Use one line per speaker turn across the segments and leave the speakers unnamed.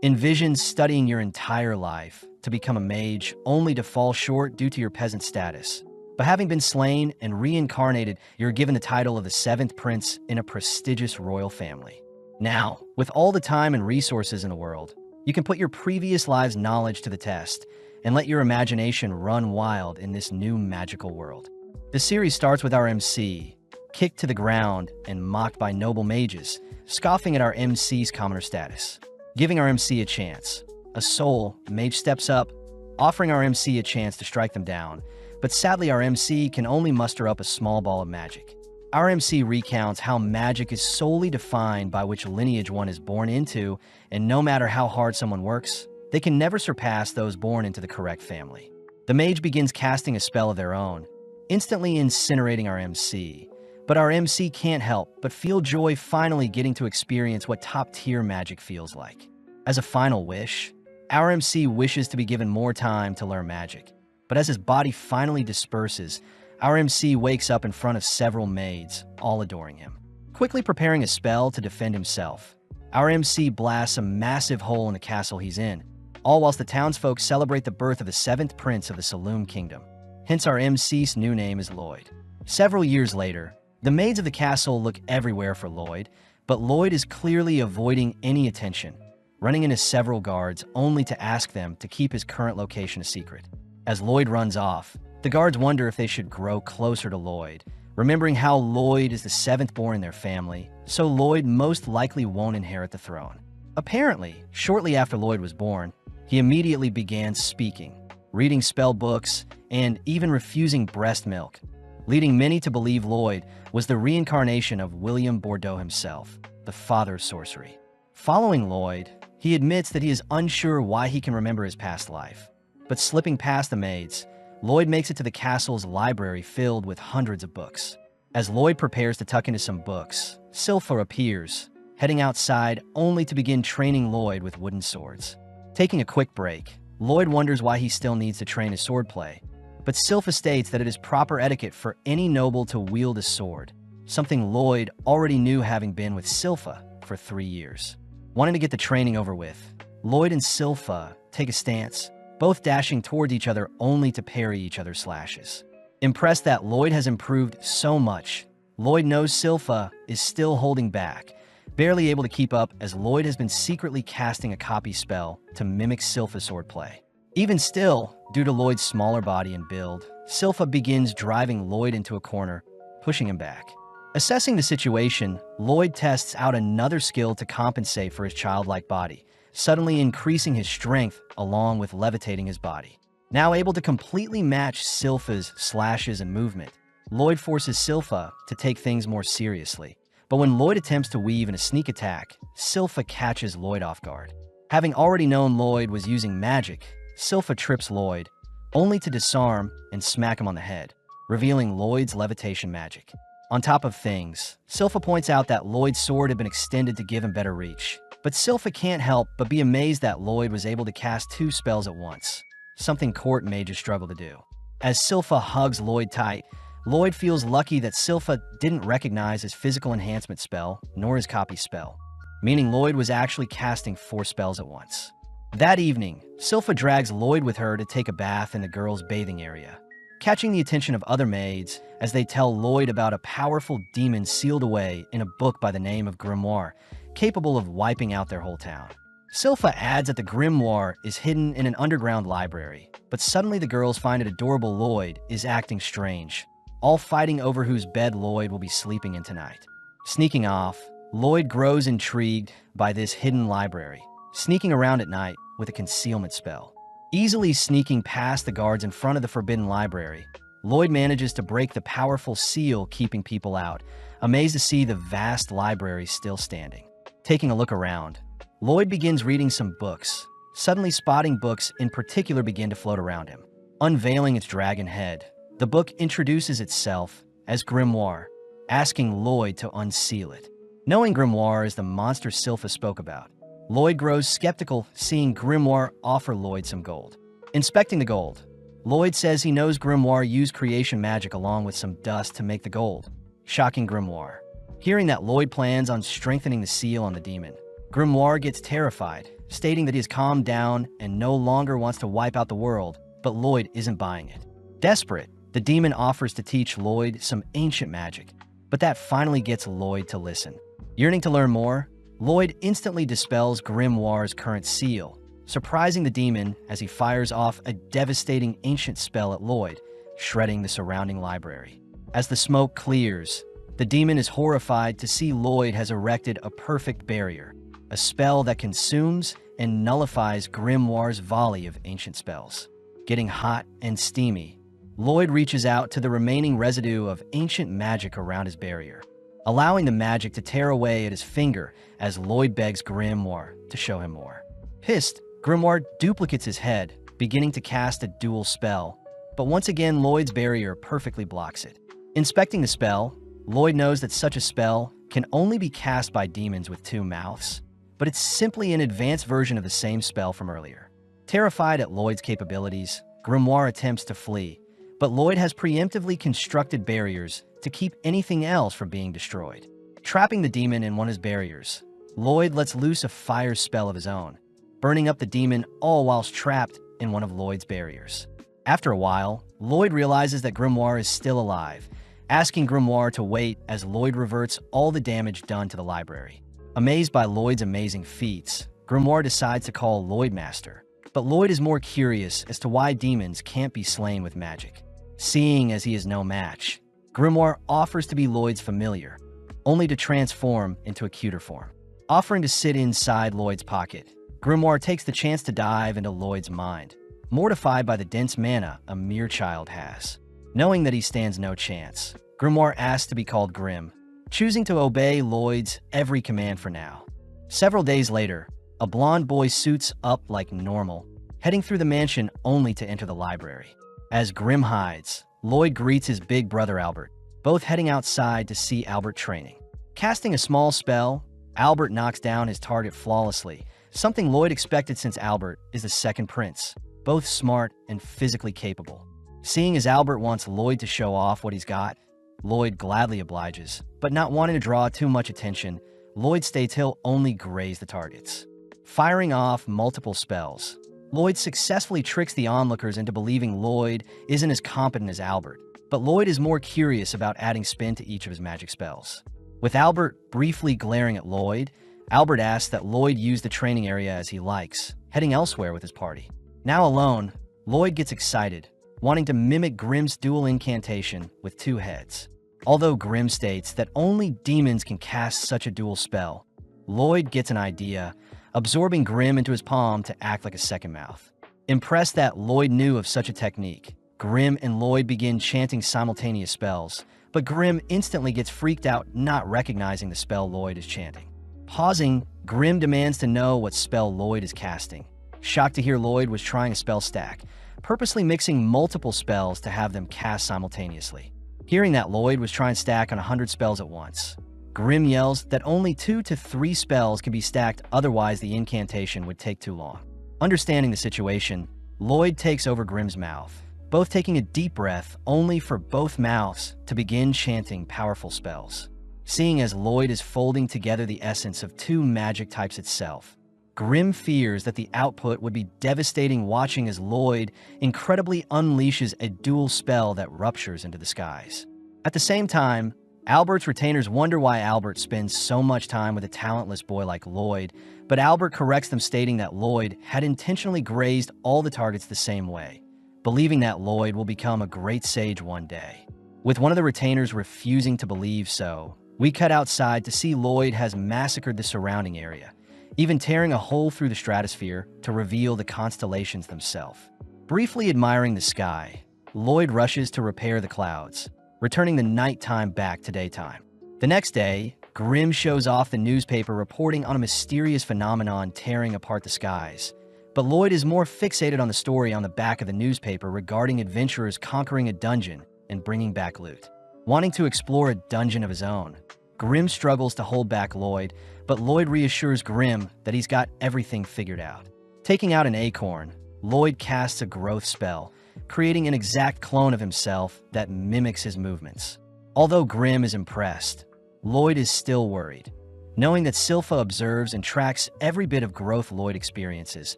Envision studying your entire life to become a mage only to fall short due to your peasant status. But having been slain and reincarnated, you're given the title of the seventh prince in a prestigious royal family. Now, with all the time and resources in the world, you can put your previous lives' knowledge to the test and let your imagination run wild in this new magical world. The series starts with our MC, kicked to the ground and mocked by noble mages, scoffing at our MC's commoner status. Giving our MC a chance. A soul mage steps up, offering our MC a chance to strike them down, but sadly our MC can only muster up a small ball of magic. Our MC recounts how magic is solely defined by which lineage one is born into, and no matter how hard someone works, they can never surpass those born into the correct family. The mage begins casting a spell of their own, instantly incinerating our MC. But our MC can't help but feel joy finally getting to experience what top-tier magic feels like. As a final wish, our MC wishes to be given more time to learn magic. But as his body finally disperses, our MC wakes up in front of several maids, all adoring him. Quickly preparing a spell to defend himself, our MC blasts a massive hole in the castle he's in, all whilst the townsfolk celebrate the birth of the seventh prince of the Saloon Kingdom. Hence our MC's new name is Lloyd. Several years later, the maids of the castle look everywhere for Lloyd, but Lloyd is clearly avoiding any attention, running into several guards only to ask them to keep his current location a secret. As Lloyd runs off, the guards wonder if they should grow closer to Lloyd, remembering how Lloyd is the seventh born in their family, so Lloyd most likely won't inherit the throne. Apparently, shortly after Lloyd was born, he immediately began speaking, reading spell books, and even refusing breast milk, leading many to believe Lloyd was the reincarnation of William Bordeaux himself, the father of sorcery. Following Lloyd, he admits that he is unsure why he can remember his past life. But slipping past the maids, Lloyd makes it to the castle's library filled with hundreds of books. As Lloyd prepares to tuck into some books, Sylpha appears, heading outside only to begin training Lloyd with wooden swords. Taking a quick break, Lloyd wonders why he still needs to train his swordplay. But Sylpha states that it is proper etiquette for any noble to wield a sword, something Lloyd already knew having been with Sylpha for 3 years. Wanting to get the training over with, Lloyd and Sylpha take a stance, both dashing towards each other only to parry each other's slashes. Impressed that Lloyd has improved so much, Lloyd knows Sylpha is still holding back, barely able to keep up as Lloyd has been secretly casting a copy spell to mimic Sylpha's swordplay. Even still, due to Lloyd's smaller body and build, Sylpha begins driving Lloyd into a corner, pushing him back. Assessing the situation, Lloyd tests out another skill to compensate for his childlike body, suddenly increasing his strength along with levitating his body. Now able to completely match Sylpha's slashes and movement, Lloyd forces Sylpha to take things more seriously. But when Lloyd attempts to weave in a sneak attack, Sylpha catches Lloyd off guard. Having already known Lloyd was using magic, Sylpha trips Lloyd, only to disarm and smack him on the head, revealing Lloyd's levitation magic. On top of things, Sylpha points out that Lloyd's sword had been extended to give him better reach. But Sylpha can't help but be amazed that Lloyd was able to cast 2 spells at once, something court mages struggle to do. As Sylpha hugs Lloyd tight, Lloyd feels lucky that Sylpha didn't recognize his physical enhancement spell nor his copy spell, meaning Lloyd was actually casting 4 spells at once. That evening, Sylpha drags Lloyd with her to take a bath in the girls' bathing area, catching the attention of other maids as they tell Lloyd about a powerful demon sealed away in a book by the name of Grimoire, capable of wiping out their whole town. Sylpha adds that the Grimoire is hidden in an underground library, but suddenly the girls find it adorable Lloyd is acting strange, all fighting over whose bed Lloyd will be sleeping in tonight. Sneaking off, Lloyd grows intrigued by this hidden library, sneaking around at night with a concealment spell. Easily sneaking past the guards in front of the forbidden library, Lloyd manages to break the powerful seal keeping people out, amazed to see the vast library still standing. Taking a look around, Lloyd begins reading some books, suddenly spotting books in particular begin to float around him. Unveiling its dragon head, the book introduces itself as Grimoire, asking Lloyd to unseal it. Knowing Grimoire is the monster Sylpha spoke about, Lloyd grows skeptical seeing Grimoire offer Lloyd some gold. Inspecting the gold, Lloyd says he knows Grimoire used creation magic along with some dust to make the gold, shocking Grimoire. Hearing that Lloyd plans on strengthening the seal on the demon, Grimoire gets terrified, stating that he has calmed down and no longer wants to wipe out the world, but Lloyd isn't buying it. Desperate, the demon offers to teach Lloyd some ancient magic, but that finally gets Lloyd to listen. Yearning to learn more, Lloyd instantly dispels Grimoire's current seal, surprising the demon as he fires off a devastating ancient spell at Lloyd, shredding the surrounding library. As the smoke clears, the demon is horrified to see Lloyd has erected a perfect barrier, a spell that consumes and nullifies Grimoire's volley of ancient spells. Getting hot and steamy, Lloyd reaches out to the remaining residue of ancient magic around his barrier, allowing the magic to tear away at his finger as Lloyd begs Grimoire to show him more. Pissed, Grimoire duplicates his head, beginning to cast a dual spell, but once again Lloyd's barrier perfectly blocks it. Inspecting the spell, Lloyd knows that such a spell can only be cast by demons with two mouths, but it's simply an advanced version of the same spell from earlier. Terrified at Lloyd's capabilities, Grimoire attempts to flee, but Lloyd has preemptively constructed barriers to keep anything else from being destroyed. Trapping the demon in one of his barriers, Lloyd lets loose a fire spell of his own, burning up the demon all whilst trapped in one of Lloyd's barriers. After a while, Lloyd realizes that Grimoire is still alive, asking Grimoire to wait as Lloyd reverts all the damage done to the library. Amazed by Lloyd's amazing feats, Grimoire decides to call Lloyd Master, but Lloyd is more curious as to why demons can't be slain with magic. Seeing as he is no match, Grimoire offers to be Lloyd's familiar, only to transform into a cuter form. Offering to sit inside Lloyd's pocket, Grimoire takes the chance to dive into Lloyd's mind, mortified by the dense mana a mere child has. Knowing that he stands no chance, Grimoire asks to be called Grim, choosing to obey Lloyd's every command for now. Several days later, a blonde boy suits up like normal, heading through the mansion only to enter the library. As Grim hides, Lloyd greets his big brother Albert, both heading outside to see Albert training. Casting a small spell, Albert knocks down his target flawlessly, something Lloyd expected since Albert is the second prince, both smart and physically capable. Seeing as Albert wants Lloyd to show off what he's got, Lloyd gladly obliges, but not wanting to draw too much attention, Lloyd states he'll only graze the targets. Firing off multiple spells, Lloyd successfully tricks the onlookers into believing Lloyd isn't as competent as Albert, but Lloyd is more curious about adding spin to each of his magic spells. With Albert briefly glaring at Lloyd, Albert asks that Lloyd use the training area as he likes, heading elsewhere with his party. Now alone, Lloyd gets excited, wanting to mimic Grimm's dual incantation with two heads. Although Grimm states that only demons can cast such a dual spell, Lloyd gets an idea, absorbing Grimm into his palm to act like a second mouth. Impressed that Lloyd knew of such a technique, Grimm and Lloyd begin chanting simultaneous spells, but Grimm instantly gets freaked out, not recognizing the spell Lloyd is chanting. Pausing, Grimm demands to know what spell Lloyd is casting. Shocked to hear Lloyd was trying a spell stack, purposely mixing multiple spells to have them cast simultaneously. Hearing that Lloyd was trying to stack on 100 spells at once, Grimm yells that only 2 to 3 spells can be stacked, otherwise the incantation would take too long. Understanding the situation, Lloyd takes over Grimm's mouth, both taking a deep breath only for both mouths to begin chanting powerful spells. Seeing as Lloyd is folding together the essence of 2 magic types itself, Grimm fears that the output would be devastating, watching as Lloyd incredibly unleashes a dual spell that ruptures into the skies. At the same time, Albert's retainers wonder why Albert spends so much time with a talentless boy like Lloyd, but Albert corrects them, stating that Lloyd had intentionally grazed all the targets the same way, believing that Lloyd will become a great sage one day. With one of the retainers refusing to believe so, we cut outside to see Lloyd has massacred the surrounding area, even tearing a hole through the stratosphere to reveal the constellations themselves. Briefly admiring the sky, Lloyd rushes to repair the clouds, returning the nighttime back to daytime. The next day, Grimm shows off the newspaper reporting on a mysterious phenomenon tearing apart the skies, but Lloyd is more fixated on the story on the back of the newspaper regarding adventurers conquering a dungeon and bringing back loot. Wanting to explore a dungeon of his own, Grimm struggles to hold back Lloyd, but Lloyd reassures Grimm that he's got everything figured out. Taking out an acorn, Lloyd casts a growth spell, creating an exact clone of himself that mimics his movements. Although Grimm is impressed, Lloyd is still worried. knowing that Silpha observes and tracks every bit of growth Lloyd experiences,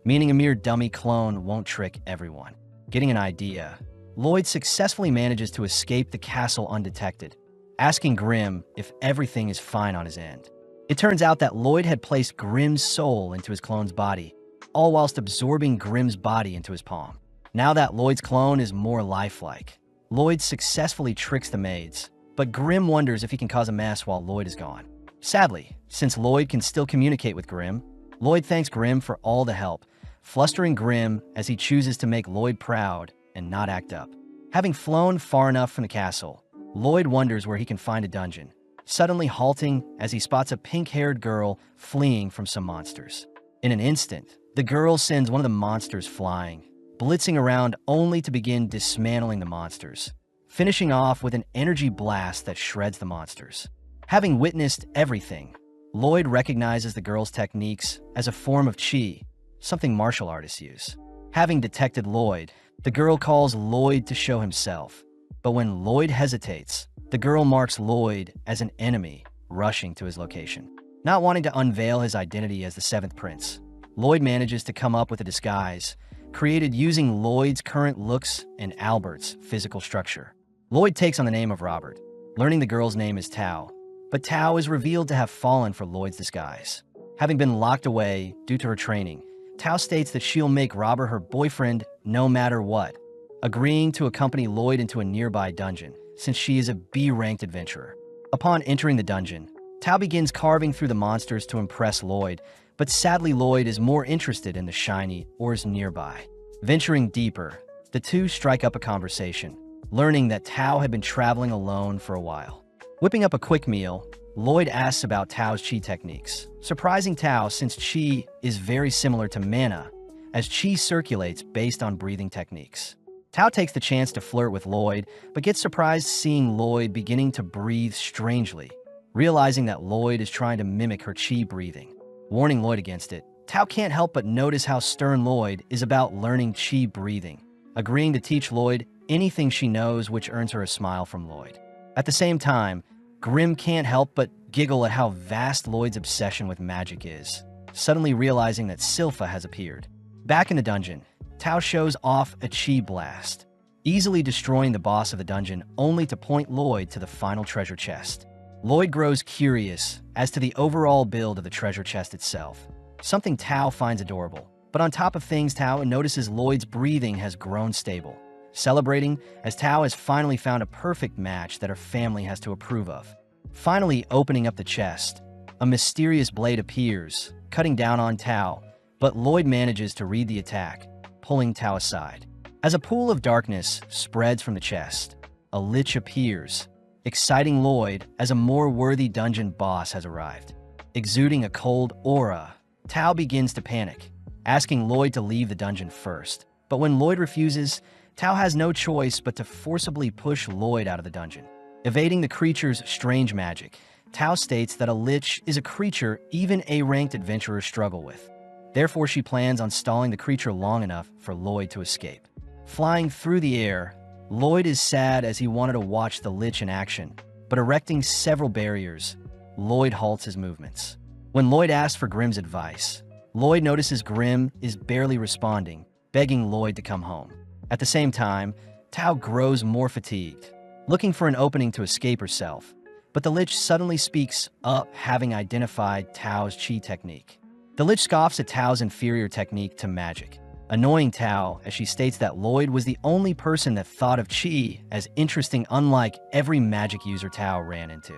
meaning a mere dummy clone won't trick everyone. Getting an idea, Lloyd successfully manages to escape the castle undetected, asking Grimm if everything is fine on his end. It turns out that Lloyd had placed Grimm's soul into his clone's body, all whilst absorbing Grimm's body into his palm. Now that Lloyd's clone is more lifelike, Lloyd successfully tricks the maids, but Grimm wonders if he can cause a mess while Lloyd is gone. Sadly, since Lloyd can still communicate with Grimm, Lloyd thanks Grimm for all the help, flustering Grimm as he chooses to make Lloyd proud and not act up. Having flown far enough from the castle, Lloyd wonders where he can find a dungeon, suddenly halting as he spots a pink-haired girl fleeing from some monsters. In an instant, the girl sends one of the monsters flying, blitzing around only to begin dismantling the monsters, finishing off with an energy blast that shreds the monsters. Having witnessed everything, Lloyd recognizes the girl's techniques as a form of chi, something martial artists use. Having detected Lloyd, the girl calls Lloyd to show himself, but when Lloyd hesitates, the girl marks Lloyd as an enemy, rushing to his location. Not wanting to unveil his identity as the Seventh Prince, Lloyd manages to come up with a disguise, created using Lloyd's current looks and Albert's physical structure. Lloyd takes on the name of Robert, learning the girl's name is Tao, but Tao is revealed to have fallen for Lloyd's disguise. Having been locked away due to her training, Tao states that she'll make Robert her boyfriend no matter what, agreeing to accompany Lloyd into a nearby dungeon, since she is a B-ranked adventurer. Upon entering the dungeon, Tao begins carving through the monsters to impress Lloyd, but sadly Lloyd is more interested in the shiny ores nearby. Venturing deeper, the two strike up a conversation, learning that Tao had been traveling alone for a while. Whipping up a quick meal, Lloyd asks about Tao's chi techniques, surprising Tao since chi is very similar to mana, as chi circulates based on breathing techniques. Tao takes the chance to flirt with Lloyd, but gets surprised seeing Lloyd beginning to breathe strangely, realizing that Lloyd is trying to mimic her chi breathing. Warning Lloyd against it, Tao can't help but notice how stern Lloyd is about learning chi breathing, agreeing to teach Lloyd anything she knows, which earns her a smile from Lloyd. At the same time, Grimm can't help but giggle at how vast Lloyd's obsession with magic is, suddenly realizing that Silpha has appeared. Back in the dungeon, Tao shows off a chi blast, easily destroying the boss of the dungeon only to point Lloyd to the final treasure chest. Lloyd grows curious as to the overall build of the treasure chest itself, something Tao finds adorable. But on top of things, Tao notices Lloyd's breathing has grown stable, celebrating as Tao has finally found a perfect match that her family has to approve of. Finally opening up the chest, a mysterious blade appears, cutting down on Tao, but Lloyd manages to read the attack, pulling Tao aside. As a pool of darkness spreads from the chest, a lich appears, exciting Lloyd as a more worthy dungeon boss has arrived. Exuding a cold aura, Tao begins to panic, asking Lloyd to leave the dungeon first. But when Lloyd refuses, Tao has no choice but to forcibly push Lloyd out of the dungeon. Evading the creature's strange magic, Tao states that a lich is a creature even A-ranked adventurers struggle with. Therefore, she plans on stalling the creature long enough for Lloyd to escape. Flying through the air, Lloyd is sad as he wanted to watch the lich in action, but erecting several barriers, Lloyd halts his movements. When Lloyd asks for Grimm's advice, Lloyd notices Grimm is barely responding, begging Lloyd to come home. At the same time, Tao grows more fatigued, looking for an opening to escape herself, but the lich suddenly speaks up, having identified Tao's chi technique. The lich scoffs at Tao's inferior technique to magic, annoying Tao as she states that Lloyd was the only person that thought of chi as interesting, unlike every magic user Tao ran into.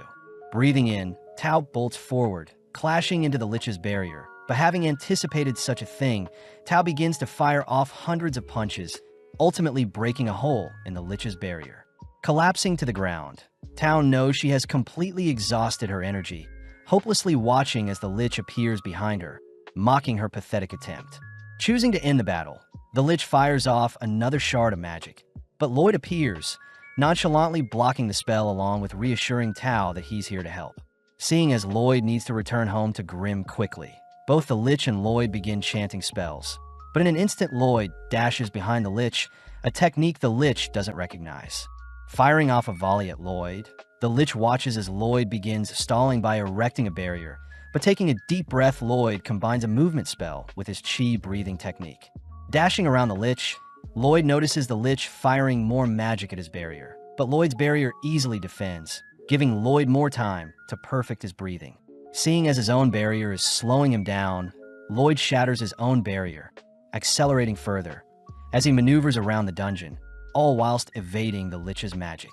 Breathing in, Tao bolts forward, clashing into the lich's barrier, but having anticipated such a thing, Tao begins to fire off hundreds of punches, ultimately breaking a hole in the lich's barrier. Collapsing to the ground, Tao knows she has completely exhausted her energy, hopelessly watching as the lich appears behind her, mocking her pathetic attempt. Choosing to end the battle, the lich fires off another shard of magic, but Lloyd appears, nonchalantly blocking the spell along with reassuring Tao that he's here to help. Seeing as Lloyd needs to return home to Grimm quickly, both the lich and Lloyd begin chanting spells. But in an instant, Lloyd dashes behind the lich, a technique the lich doesn't recognize. Firing off a volley at Lloyd, The Lich watches as Lloyd begins stalling by erecting a barrier, but taking a deep breath, Lloyd combines a movement spell with his chi breathing technique. Dashing around the Lich, Lloyd notices the Lich firing more magic at his barrier, but Lloyd's barrier easily defends, giving Lloyd more time to perfect his breathing. Seeing as his own barrier is slowing him down, Lloyd shatters his own barrier, accelerating further as he maneuvers around the dungeon, all whilst evading the Lich's magic.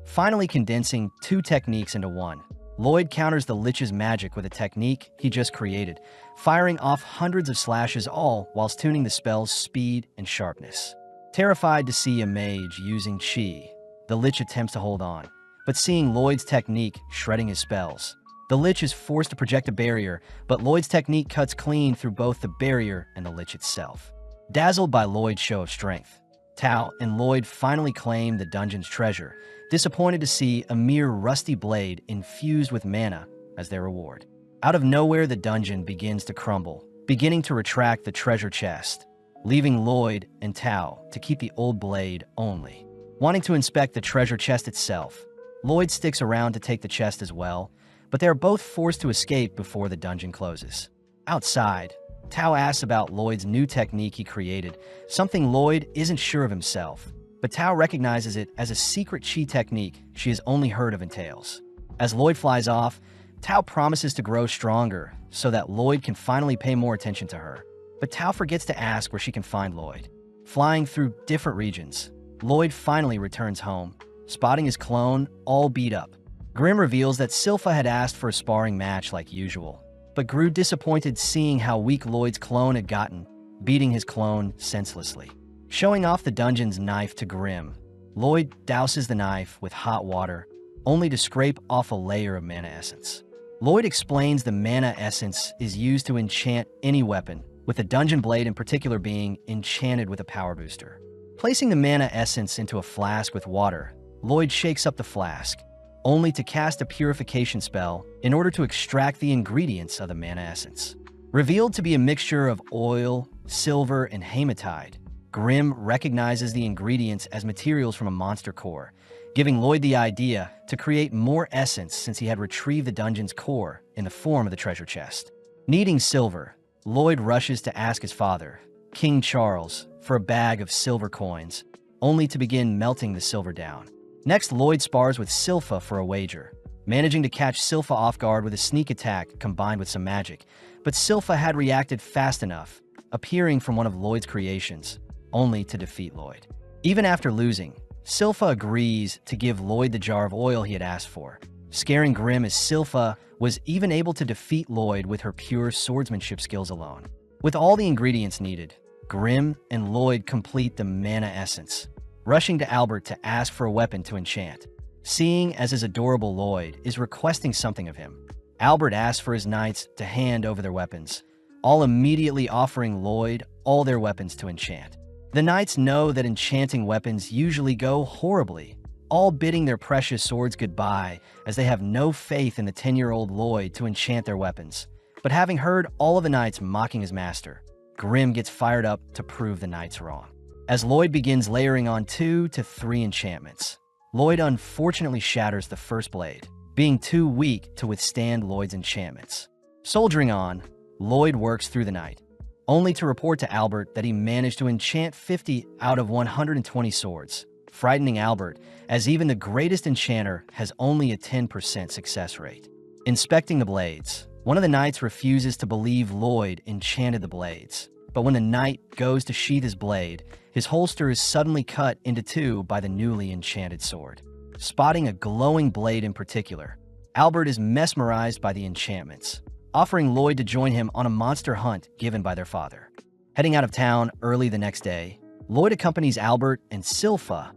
Finally condensing two techniques into one, Lloyd counters the Lich's magic with a technique he just created, firing off hundreds of slashes, all whilst tuning the spell's speed and sharpness. Terrified to see a mage using chi, the Lich attempts to hold on, but seeing Lloyd's technique shredding his spells, the Lich is forced to project a barrier, but Lloyd's technique cuts clean through both the barrier and the Lich itself. Dazzled by Lloyd's show of strength, Tao and Lloyd finally claim the dungeon's treasure, disappointed to see a mere rusty blade infused with mana as their reward. Out of nowhere, the dungeon begins to crumble, beginning to retract the treasure chest, leaving Lloyd and Tao to keep the old blade only. Wanting to inspect the treasure chest itself, Lloyd sticks around to take the chest as well, but they are both forced to escape before the dungeon closes. Outside, Tao asks about Lloyd's new technique he created, something Lloyd isn't sure of himself, but Tao recognizes it as a secret chi technique she has only heard of in tales. As Lloyd flies off, Tao promises to grow stronger so that Lloyd can finally pay more attention to her, but Tao forgets to ask where she can find Lloyd. Flying through different regions, Lloyd finally returns home, spotting his clone all beat up. Grimm reveals that Silpha had asked for a sparring match like usual, but grew disappointed seeing how weak Lloyd's clone had gotten, beating his clone senselessly. Showing off the dungeon's knife to Grimm, Lloyd douses the knife with hot water, only to scrape off a layer of mana essence. Lloyd explains the mana essence is used to enchant any weapon, with the dungeon blade in particular being enchanted with a power booster. Placing the mana essence into a flask with water, Lloyd shakes up the flask, only to cast a purification spell in order to extract the ingredients of the mana essence. Revealed to be a mixture of oil, silver, and hematite, Grimm recognizes the ingredients as materials from a monster core, giving Lloyd the idea to create more essence since he had retrieved the dungeon's core in the form of the treasure chest. Needing silver, Lloyd rushes to ask his father, King Charles, for a bag of silver coins, only to begin melting the silver down. Next, Lloyd spars with Silpha for a wager, managing to catch Silpha off guard with a sneak attack combined with some magic, but Silpha had reacted fast enough, appearing from one of Lloyd's creations, only to defeat Lloyd. Even after losing, Silpha agrees to give Lloyd the jar of oil he had asked for, scaring Grimm as Silpha was even able to defeat Lloyd with her pure swordsmanship skills alone. With all the ingredients needed, Grimm and Lloyd complete the mana essence, rushing to Albert to ask for a weapon to enchant. Seeing as his adorable Lloyd is requesting something of him, Albert asks for his knights to hand over their weapons, all immediately offering Lloyd all their weapons to enchant. The knights know that enchanting weapons usually go horribly, all bidding their precious swords goodbye as they have no faith in the 10-year-old Lloyd to enchant their weapons. But having heard all of the knights mocking his master, Grimm gets fired up to prove the knights wrong. As Lloyd begins layering on 2 to 3 enchantments, Lloyd unfortunately shatters the first blade, being too weak to withstand Lloyd's enchantments. Soldiering on, Lloyd works through the night, only to report to Albert that he managed to enchant 50 out of 120 swords, frightening Albert as even the greatest enchanter has only a 10% success rate. Inspecting the blades, one of the knights refuses to believe Lloyd enchanted the blades, but when the knight goes to sheath his blade, his holster is suddenly cut into 2 by the newly enchanted sword. Spotting a glowing blade in particular, Albert is mesmerized by the enchantments, offering Lloyd to join him on a monster hunt given by their father. Heading out of town early the next day, Lloyd accompanies Albert and Silpha,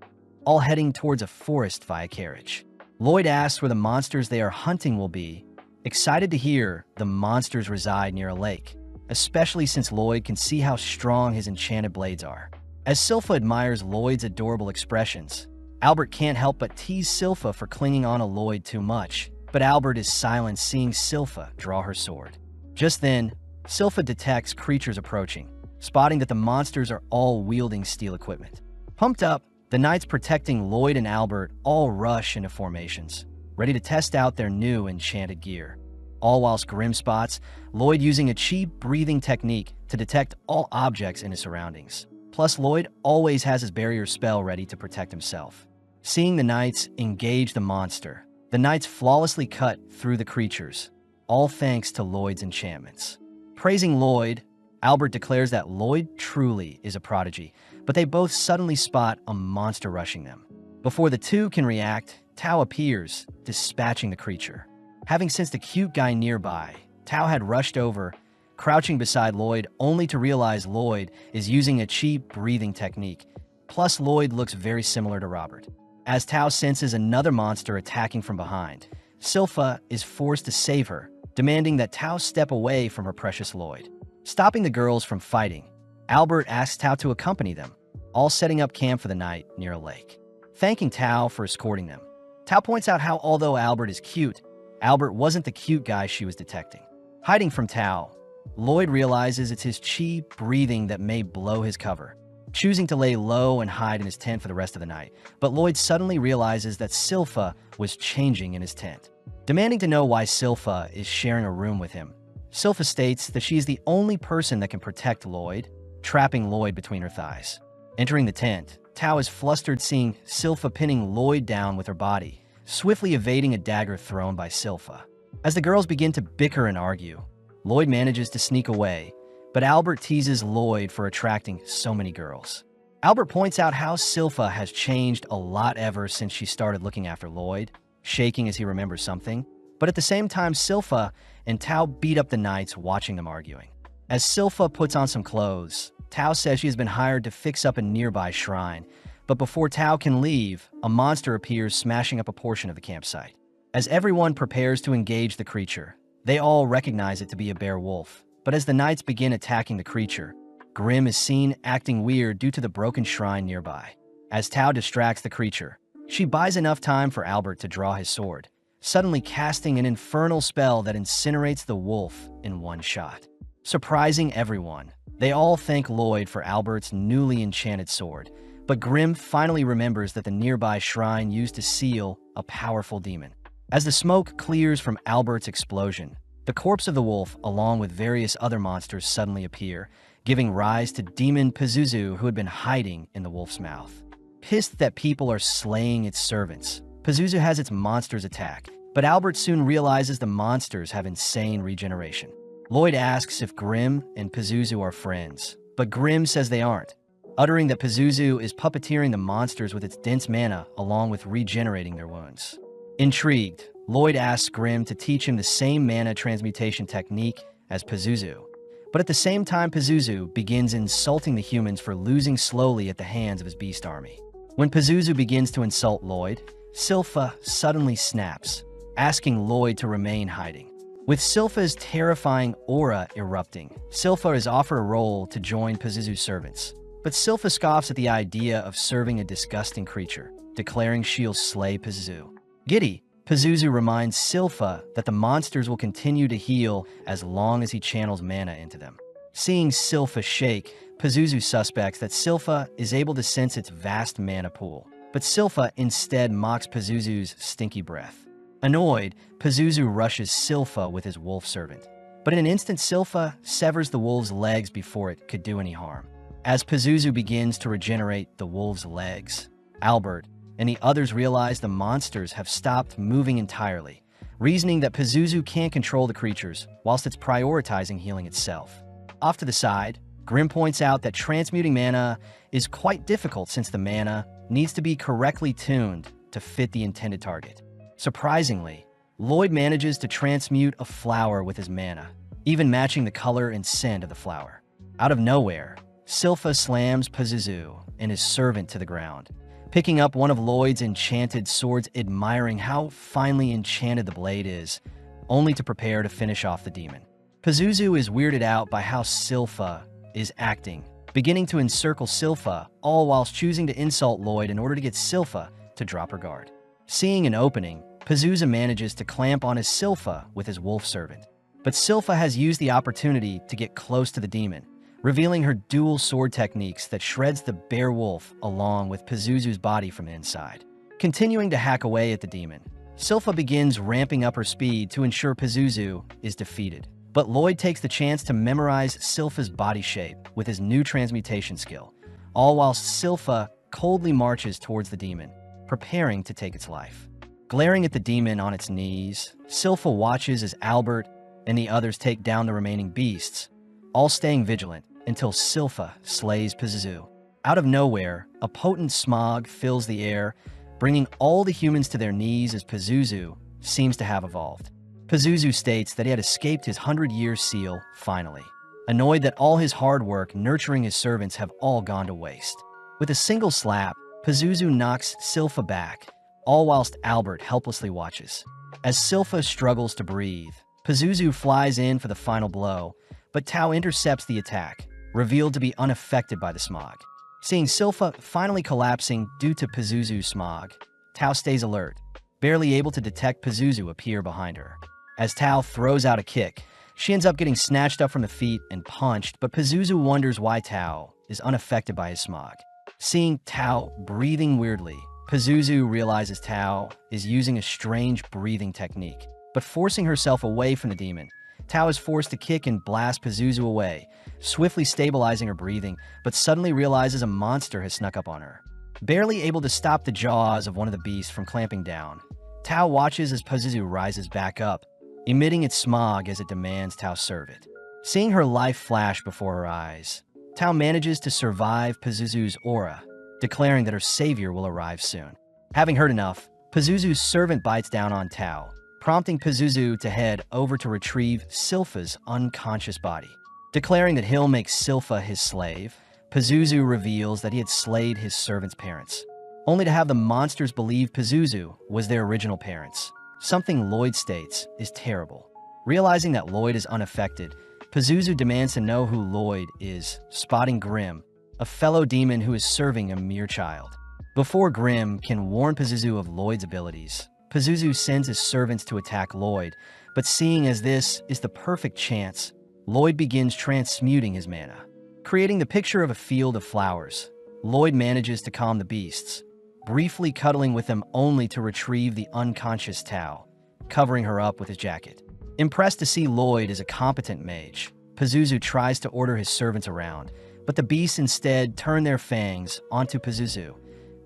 all heading towards a forest via carriage. Lloyd asks where the monsters they are hunting will be, excited to hear the monsters reside near a lake, especially since Lloyd can see how strong his enchanted blades are. As Silpha admires Lloyd's adorable expressions, Albert can't help but tease Silpha for clinging on to Lloyd too much, but Albert is silent seeing Silpha draw her sword. Just then, Silpha detects creatures approaching, spotting that the monsters are all wielding steel equipment. Pumped up, the knights protecting Lloyd and Albert all rush into formations, ready to test out their new enchanted gear. All whilst Grimm spots Lloyd using a chi breathing technique to detect all objects in his surroundings. Plus, Lloyd always has his barrier spell ready to protect himself. Seeing the knights engage the monster, the knights flawlessly cut through the creatures, all thanks to Lloyd's enchantments. Praising Lloyd, Albert declares that Lloyd truly is a prodigy, but they both suddenly spot a monster rushing them. Before the two can react, Tao appears, dispatching the creature. Having sensed a cute guy nearby, Tao had rushed over, crouching beside Lloyd only to realize Lloyd is using a chi breathing technique. Plus, Lloyd looks very similar to Robert. As Tao senses another monster attacking from behind, Silpha is forced to save her, demanding that Tao step away from her precious Lloyd. Stopping the girls from fighting, Albert asks Tao to accompany them, all setting up camp for the night near a lake. Thanking Tao for escorting them, Tao points out how although Albert is cute, Albert wasn't the cute guy she was detecting. Hiding from Tao, Lloyd realizes it's his chi breathing that may blow his cover, choosing to lay low and hide in his tent for the rest of the night. But Lloyd suddenly realizes that Silpha was changing in his tent. Demanding to know why Silpha is sharing a room with him, Silpha states that she is the only person that can protect Lloyd, trapping Lloyd between her thighs. Entering the tent, Tao is flustered seeing Silpha pinning Lloyd down with her body, swiftly evading a dagger thrown by Silpha. As the girls begin to bicker and argue, Lloyd manages to sneak away, but Albert teases Lloyd for attracting so many girls. Albert points out how Silpha has changed a lot ever since she started looking after Lloyd, shaking as he remembers something. But at the same time, Silpha and Tao beat up the knights watching them arguing. As Silpha puts on some clothes, Tao says she has been hired to fix up a nearby shrine, but before Tao can leave, a monster appears smashing up a portion of the campsite. As everyone prepares to engage the creature, they all recognize it to be a bear wolf, but as the knights begin attacking the creature, Grimm is seen acting weird due to the broken shrine nearby. As Tao distracts the creature, she buys enough time for Albert to draw his sword, suddenly casting an infernal spell that incinerates the wolf in one shot. Surprising everyone, they all thank Lloyd for Albert's newly enchanted sword, but Grimm finally remembers that the nearby shrine used to seal a powerful demon. As the smoke clears from Albert's explosion, the corpse of the wolf, along with various other monsters, suddenly appear, giving rise to Demon Pazuzu, who had been hiding in the wolf's mouth. Pissed that people are slaying its servants, Pazuzu has its monsters attack, but Albert soon realizes the monsters have insane regeneration. Lloyd asks if Grimm and Pazuzu are friends, but Grimm says they aren't, uttering that Pazuzu is puppeteering the monsters with its dense mana along with regenerating their wounds. Intrigued, Lloyd asks Grimm to teach him the same mana transmutation technique as Pazuzu, but at the same time Pazuzu begins insulting the humans for losing slowly at the hands of his beast army. When Pazuzu begins to insult Lloyd, Silpha suddenly snaps, asking Lloyd to remain hiding. With Silpha's terrifying aura erupting, Silpha is offered a role to join Pazuzu's servants, but Silpha scoffs at the idea of serving a disgusting creature, declaring she'll slay Pazuzu. Giddy, Pazuzu reminds Silpha that the monsters will continue to heal as long as he channels mana into them. Seeing Silpha shake, Pazuzu suspects that Silpha is able to sense its vast mana pool, but Silpha instead mocks Pazuzu's stinky breath. Annoyed, Pazuzu rushes Silpha with his wolf servant, but in an instant Silpha severs the wolf's legs before it could do any harm. As Pazuzu begins to regenerate the wolf's legs, Albert and the others realize the monsters have stopped moving entirely, reasoning that Pazuzu can't control the creatures whilst it's prioritizing healing itself. Off to the side, Grimm points out that transmuting mana is quite difficult since the mana needs to be correctly tuned to fit the intended target. Surprisingly, Lloyd manages to transmute a flower with his mana, even matching the color and scent of the flower. Out of nowhere, Silpha slams Pazuzu and his servant to the ground, picking up one of Lloyd's enchanted swords, admiring how finely enchanted the blade is, only to prepare to finish off the demon. Pazuzu is weirded out by how Silpha is acting, beginning to encircle Silpha, all whilst choosing to insult Lloyd in order to get Silpha to drop her guard. Seeing an opening, Pazuzu manages to clamp on his Silpha with his wolf servant, but Silpha has used the opportunity to get close to the demon, revealing her dual sword techniques that shreds the bear wolf along with Pazuzu's body from inside. Continuing to hack away at the demon, Silpha begins ramping up her speed to ensure Pazuzu is defeated. But Lloyd takes the chance to memorize Silpha's body shape with his new transmutation skill, all whilst Silpha coldly marches towards the demon, preparing to take its life. Glaring at the demon on its knees, Silpha watches as Albert and the others take down the remaining beasts, all staying vigilant until Silpha slays Pazuzu. Out of nowhere, a potent smog fills the air, bringing all the humans to their knees as Pazuzu seems to have evolved. Pazuzu states that he had escaped his 100-year seal, finally, annoyed that all his hard work nurturing his servants have all gone to waste. With a single slap, Pazuzu knocks Silpha back, all whilst Albert helplessly watches. As Silpha struggles to breathe, Pazuzu flies in for the final blow, but Tao intercepts the attack, revealed to be unaffected by the smog. Seeing Silpha finally collapsing due to Pazuzu's smog, Tao stays alert, barely able to detect Pazuzu appear behind her. As Tao throws out a kick, she ends up getting snatched up from the feet and punched, but Pazuzu wonders why Tao is unaffected by his smog. Seeing Tao breathing weirdly, Pazuzu realizes Tao is using a strange breathing technique, but forcing herself away from the demon. Tao is forced to kick and blast Pazuzu away, swiftly stabilizing her breathing, but suddenly realizes a monster has snuck up on her. Barely able to stop the jaws of one of the beasts from clamping down, Tao watches as Pazuzu rises back up, emitting its smog as it demands Tao serve it. Seeing her life flash before her eyes, Tao manages to survive Pazuzu's aura, declaring that her savior will arrive soon. Having heard enough, Pazuzu's servant bites down on Tao, prompting Pazuzu to head over to retrieve Silpha's unconscious body. Declaring that he'll make Silpha his slave, Pazuzu reveals that he had slayed his servant's parents, only to have the monsters believe Pazuzu was their original parents. Something Lloyd states is terrible. Realizing that Lloyd is unaffected, Pazuzu demands to know who Lloyd is, spotting Grimm, a fellow demon who is serving a mere child. Before Grimm can warn Pazuzu of Lloyd's abilities, Pazuzu sends his servants to attack Lloyd, but seeing as this is the perfect chance, Lloyd begins transmuting his mana. Creating the picture of a field of flowers, Lloyd manages to calm the beasts, briefly cuddling with them only to retrieve the unconscious Tao, covering her up with his jacket. Impressed to see Lloyd as a competent mage, Pazuzu tries to order his servants around, but the beasts instead turn their fangs onto Pazuzu,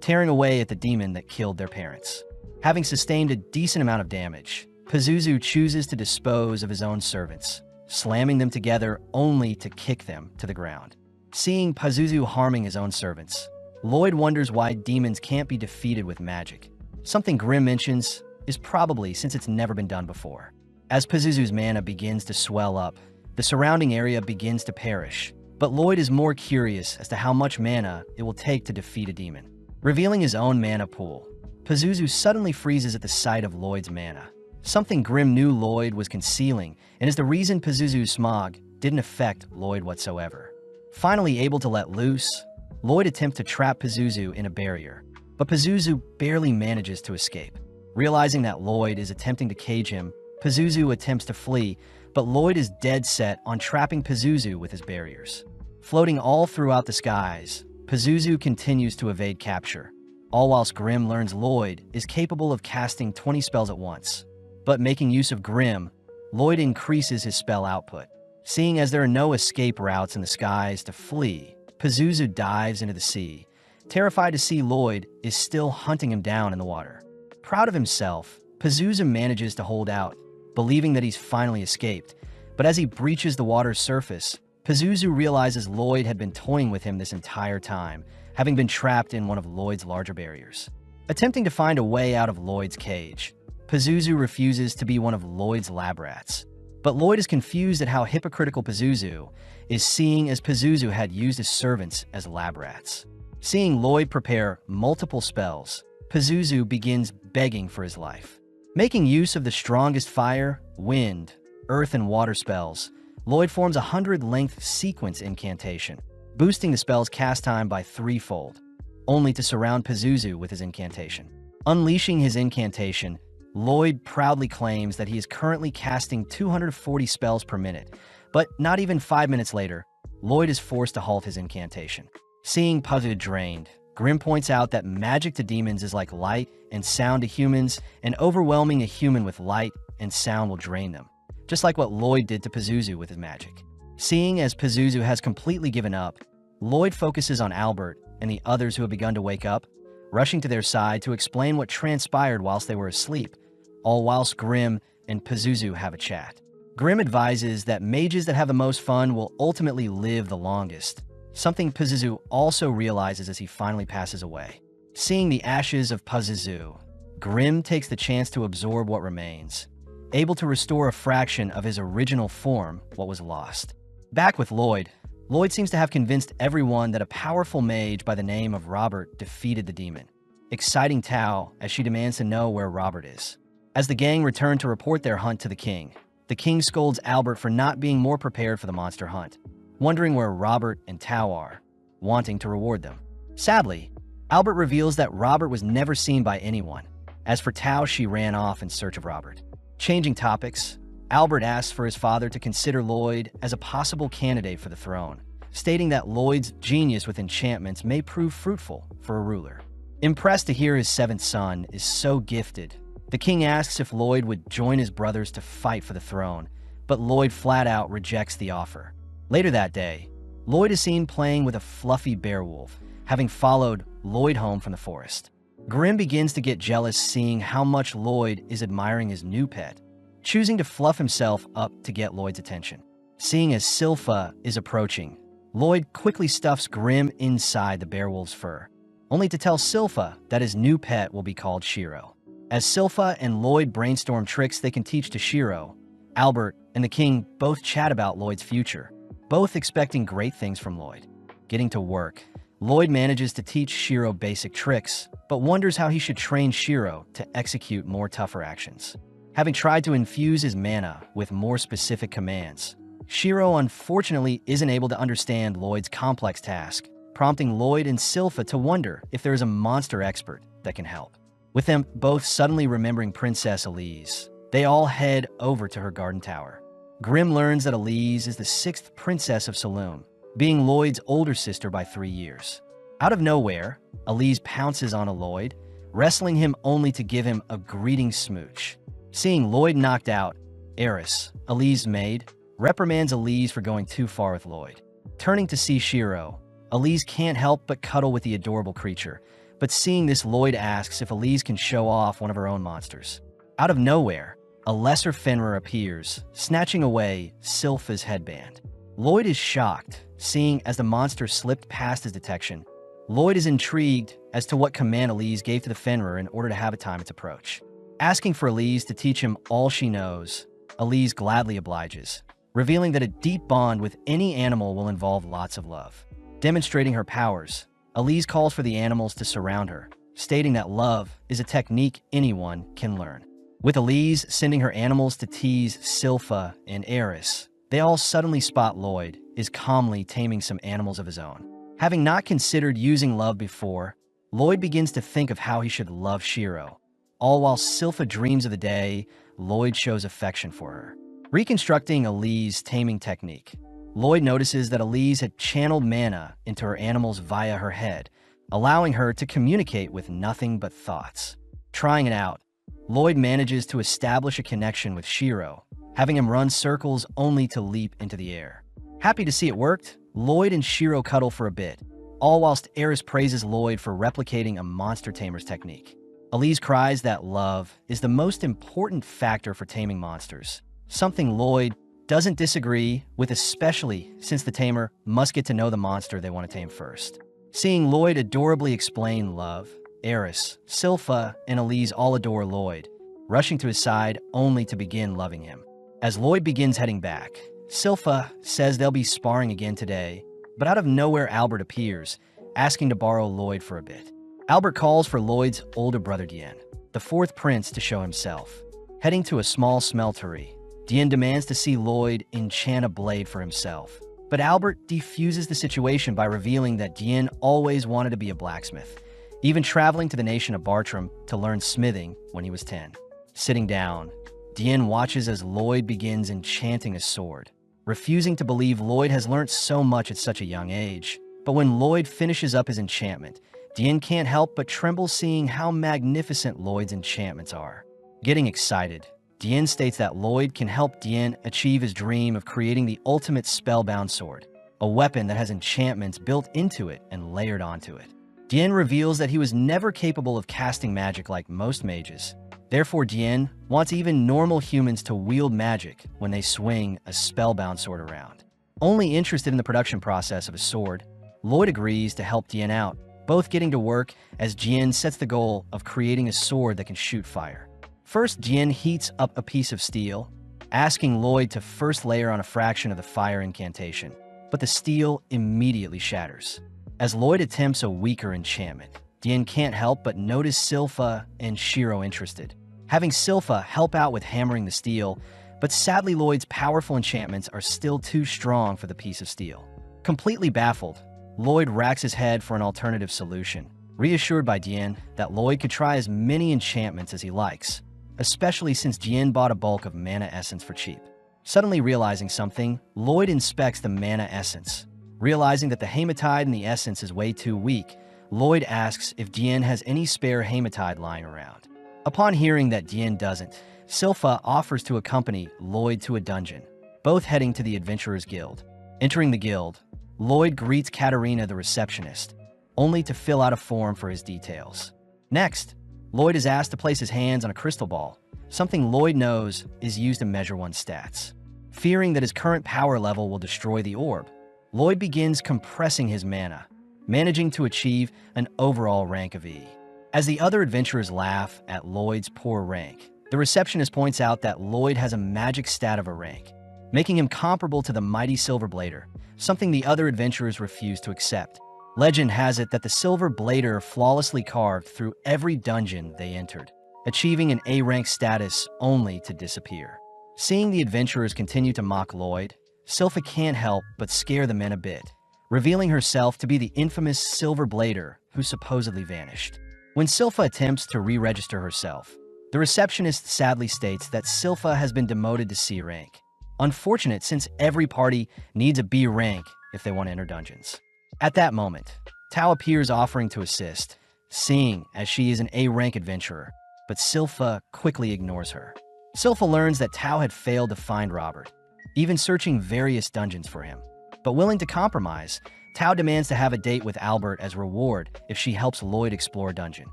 tearing away at the demon that killed their parents. Having sustained a decent amount of damage, Pazuzu chooses to dispose of his own servants, slamming them together only to kick them to the ground. Seeing Pazuzu harming his own servants, Lloyd wonders why demons can't be defeated with magic. Something Grimm mentions is probably since it's never been done before. As Pazuzu's mana begins to swell up, the surrounding area begins to perish, but Lloyd is more curious as to how much mana it will take to defeat a demon. Revealing his own mana pool, Pazuzu suddenly freezes at the sight of Lloyd's mana, something Grimm knew Lloyd was concealing and is the reason Pazuzu's smog didn't affect Lloyd whatsoever. Finally able to let loose, Lloyd attempts to trap Pazuzu in a barrier, but Pazuzu barely manages to escape. Realizing that Lloyd is attempting to cage him, Pazuzu attempts to flee, but Lloyd is dead set on trapping Pazuzu with his barriers. Floating all throughout the skies, Pazuzu continues to evade capture, all whilst Grimm learns Lloyd is capable of casting 20 spells at once. But making use of Grimm, Lloyd increases his spell output. Seeing as there are no escape routes in the skies to flee, Pazuzu dives into the sea, terrified to see Lloyd is still hunting him down in the water. Proud of himself, Pazuzu manages to hold out, believing that he's finally escaped. But as he breaches the water's surface, Pazuzu realizes Lloyd had been toying with him this entire time, having been trapped in one of Lloyd's larger barriers. Attempting to find a way out of Lloyd's cage, Pazuzu refuses to be one of Lloyd's lab rats. But Lloyd is confused at how hypocritical Pazuzu is, seeing as Pazuzu had used his servants as lab rats. Seeing Lloyd prepare multiple spells, Pazuzu begins begging for his life. Making use of the strongest fire, wind, earth, and water spells, Lloyd forms a 100-length sequence incantation, boosting the spell's cast time by threefold, only to surround Pazuzu with his incantation. Unleashing his incantation, Lloyd proudly claims that he is currently casting 240 spells per minute, but not even 5 minutes later, Lloyd is forced to halt his incantation. Seeing Pazuzu drained, Grimm points out that magic to demons is like light and sound to humans, and overwhelming a human with light and sound will drain them, just like what Lloyd did to Pazuzu with his magic. Seeing as Pazuzu has completely given up, Lloyd focuses on Albert and the others who have begun to wake up, rushing to their side to explain what transpired whilst they were asleep, all whilst Grimm and Pazuzu have a chat. Grimm advises that mages that have the most fun will ultimately live the longest, something Pazuzu also realizes as he finally passes away. Seeing the ashes of Pazuzu, Grimm takes the chance to absorb what remains, able to restore a fraction of his original form, what was lost. Back with Lloyd, Lloyd seems to have convinced everyone that a powerful mage by the name of Robert defeated the demon, exciting Tao as she demands to know where Robert is. As the gang return to report their hunt to the king scolds Albert for not being more prepared for the monster hunt, wondering where Robert and Tao are, wanting to reward them. Sadly, Albert reveals that Robert was never seen by anyone. As for Tao, she ran off in search of Robert. Changing topics, Albert asks for his father to consider Lloyd as a possible candidate for the throne, stating that Lloyd's genius with enchantments may prove fruitful for a ruler. Impressed to hear his seventh son is so gifted, the king asks if Lloyd would join his brothers to fight for the throne, but Lloyd flat out rejects the offer. Later that day, Lloyd is seen playing with a fluffy beowulf, having followed Lloyd home from the forest. Grimm begins to get jealous seeing how much Lloyd is admiring his new pet, choosing to fluff himself up to get Lloyd's attention. Seeing as Silpha is approaching, Lloyd quickly stuffs Grimm inside the beowulf's fur, only to tell Silpha that his new pet will be called Shiro. As Silpha and Lloyd brainstorm tricks they can teach to Shiro, Albert and the king both chat about Lloyd's future, both expecting great things from Lloyd. Getting to work, Lloyd manages to teach Shiro basic tricks, but wonders how he should train Shiro to execute more tougher actions. Having tried to infuse his mana with more specific commands, Shiro unfortunately isn't able to understand Lloyd's complex task, prompting Lloyd and Silpha to wonder if there is a monster expert that can help. With them both suddenly remembering Princess Elise, they all head over to her garden tower. Grimm learns that Elise is the 6th princess of Saloon, being Lloyd's older sister by 3 years. Out of nowhere, Elise pounces on Lloyd, wrestling him only to give him a greeting smooch. Seeing Lloyd knocked out, Eris, Elise's maid, reprimands Elise for going too far with Lloyd. Turning to see Shiro, Elise can't help but cuddle with the adorable creature, but seeing this, Lloyd asks if Elise can show off one of her own monsters. Out of nowhere, a lesser Fenrir appears, snatching away Silpha's headband. Lloyd is shocked, seeing as the monster slipped past his detection. Lloyd is intrigued as to what command Elise gave to the Fenrir in order to have it time its approach. Asking for Elise to teach him all she knows, Elise gladly obliges, revealing that a deep bond with any animal will involve lots of love. Demonstrating her powers, Elise calls for the animals to surround her, stating that love is a technique anyone can learn. With Elise sending her animals to tease Silpha and Eris, they all suddenly spot Lloyd is calmly taming some animals of his own. Having not considered using love before, Lloyd begins to think of how he should love Shiro. All while Silpha dreams of the day, Lloyd shows affection for her. Reconstructing Elise's taming technique, Lloyd notices that Elise had channeled mana into her animals via her head, allowing her to communicate with nothing but thoughts. Trying it out, Lloyd manages to establish a connection with Shiro, having him run circles only to leap into the air. Happy to see it worked, Lloyd and Shiro cuddle for a bit, all whilst Eris praises Lloyd for replicating a monster tamer's technique. Elise cries that love is the most important factor for taming monsters, something Lloyd doesn't disagree with, especially since the tamer must get to know the monster they want to tame first. Seeing Lloyd adorably explain love, Eris, Silpha, and Elise all adore Lloyd, rushing to his side only to begin loving him. As Lloyd begins heading back, Silpha says they'll be sparring again today, but out of nowhere Albert appears, asking to borrow Lloyd for a bit. Albert calls for Lloyd's older brother Dien, the 4th prince, to show himself. Heading to a small smeltery, Dien demands to see Lloyd enchant a blade for himself, but Albert defuses the situation by revealing that Dien always wanted to be a blacksmith, even traveling to the nation of Bartram to learn smithing when he was 10. Sitting down, Dien watches as Lloyd begins enchanting a sword, refusing to believe Lloyd has learnt so much at such a young age. But when Lloyd finishes up his enchantment, Dien can't help but tremble seeing how magnificent Lloyd's enchantments are. Getting excited, Dien states that Lloyd can help Dien achieve his dream of creating the ultimate spellbound sword, a weapon that has enchantments built into it and layered onto it. Dien reveals that he was never capable of casting magic like most mages. Therefore, Dien wants even normal humans to wield magic when they swing a spellbound sword around. Only interested in the production process of a sword, Lloyd agrees to help Dien out, both getting to work as Dien sets the goal of creating a sword that can shoot fire. First, Dien heats up a piece of steel, asking Lloyd to first layer on a fraction of the fire incantation, but the steel immediately shatters. As Lloyd attempts a weaker enchantment, Dien can't help but notice Silpha and Shiro interested, having Silpha help out with hammering the steel, but sadly Lloyd's powerful enchantments are still too strong for the piece of steel. Completely baffled, Lloyd racks his head for an alternative solution, reassured by Dien that Lloyd could try as many enchantments as he likes, especially since Dien bought a bulk of mana essence for cheap. Suddenly realizing something, Lloyd inspects the mana essence. Realizing that the hematite in the essence is way too weak, Lloyd asks if Dien has any spare hematite lying around. Upon hearing that Dien doesn't, Silpha offers to accompany Lloyd to a dungeon, both heading to the Adventurers Guild. Entering the guild, Lloyd greets Katarina the receptionist, only to fill out a form for his details. Next, Lloyd is asked to place his hands on a crystal ball, something Lloyd knows is used to measure one's stats. Fearing that his current power level will destroy the orb, Lloyd begins compressing his mana, managing to achieve an overall rank of E. As the other adventurers laugh at Lloyd's poor rank, the receptionist points out that Lloyd has a magic stat of a rank, making him comparable to the mighty Silver Blader, something the other adventurers refuse to accept. Legend has it that the Silver Blader flawlessly carved through every dungeon they entered, achieving an A-rank status only to disappear. Seeing the adventurers continue to mock Lloyd, Silpha can't help but scare the men a bit, revealing herself to be the infamous Silver Blader who supposedly vanished. When Silpha attempts to re-register herself, the receptionist sadly states that Silpha has been demoted to C rank. Unfortunate since every party needs a B rank if they want to enter dungeons. At that moment, Tao appears offering to assist, seeing as she is an A-rank adventurer, but Silpha quickly ignores her. Silpha learns that Tao had failed to find Robert, even searching various dungeons for him. But willing to compromise, Tao demands to have a date with Albert as reward if she helps Lloyd explore a dungeon.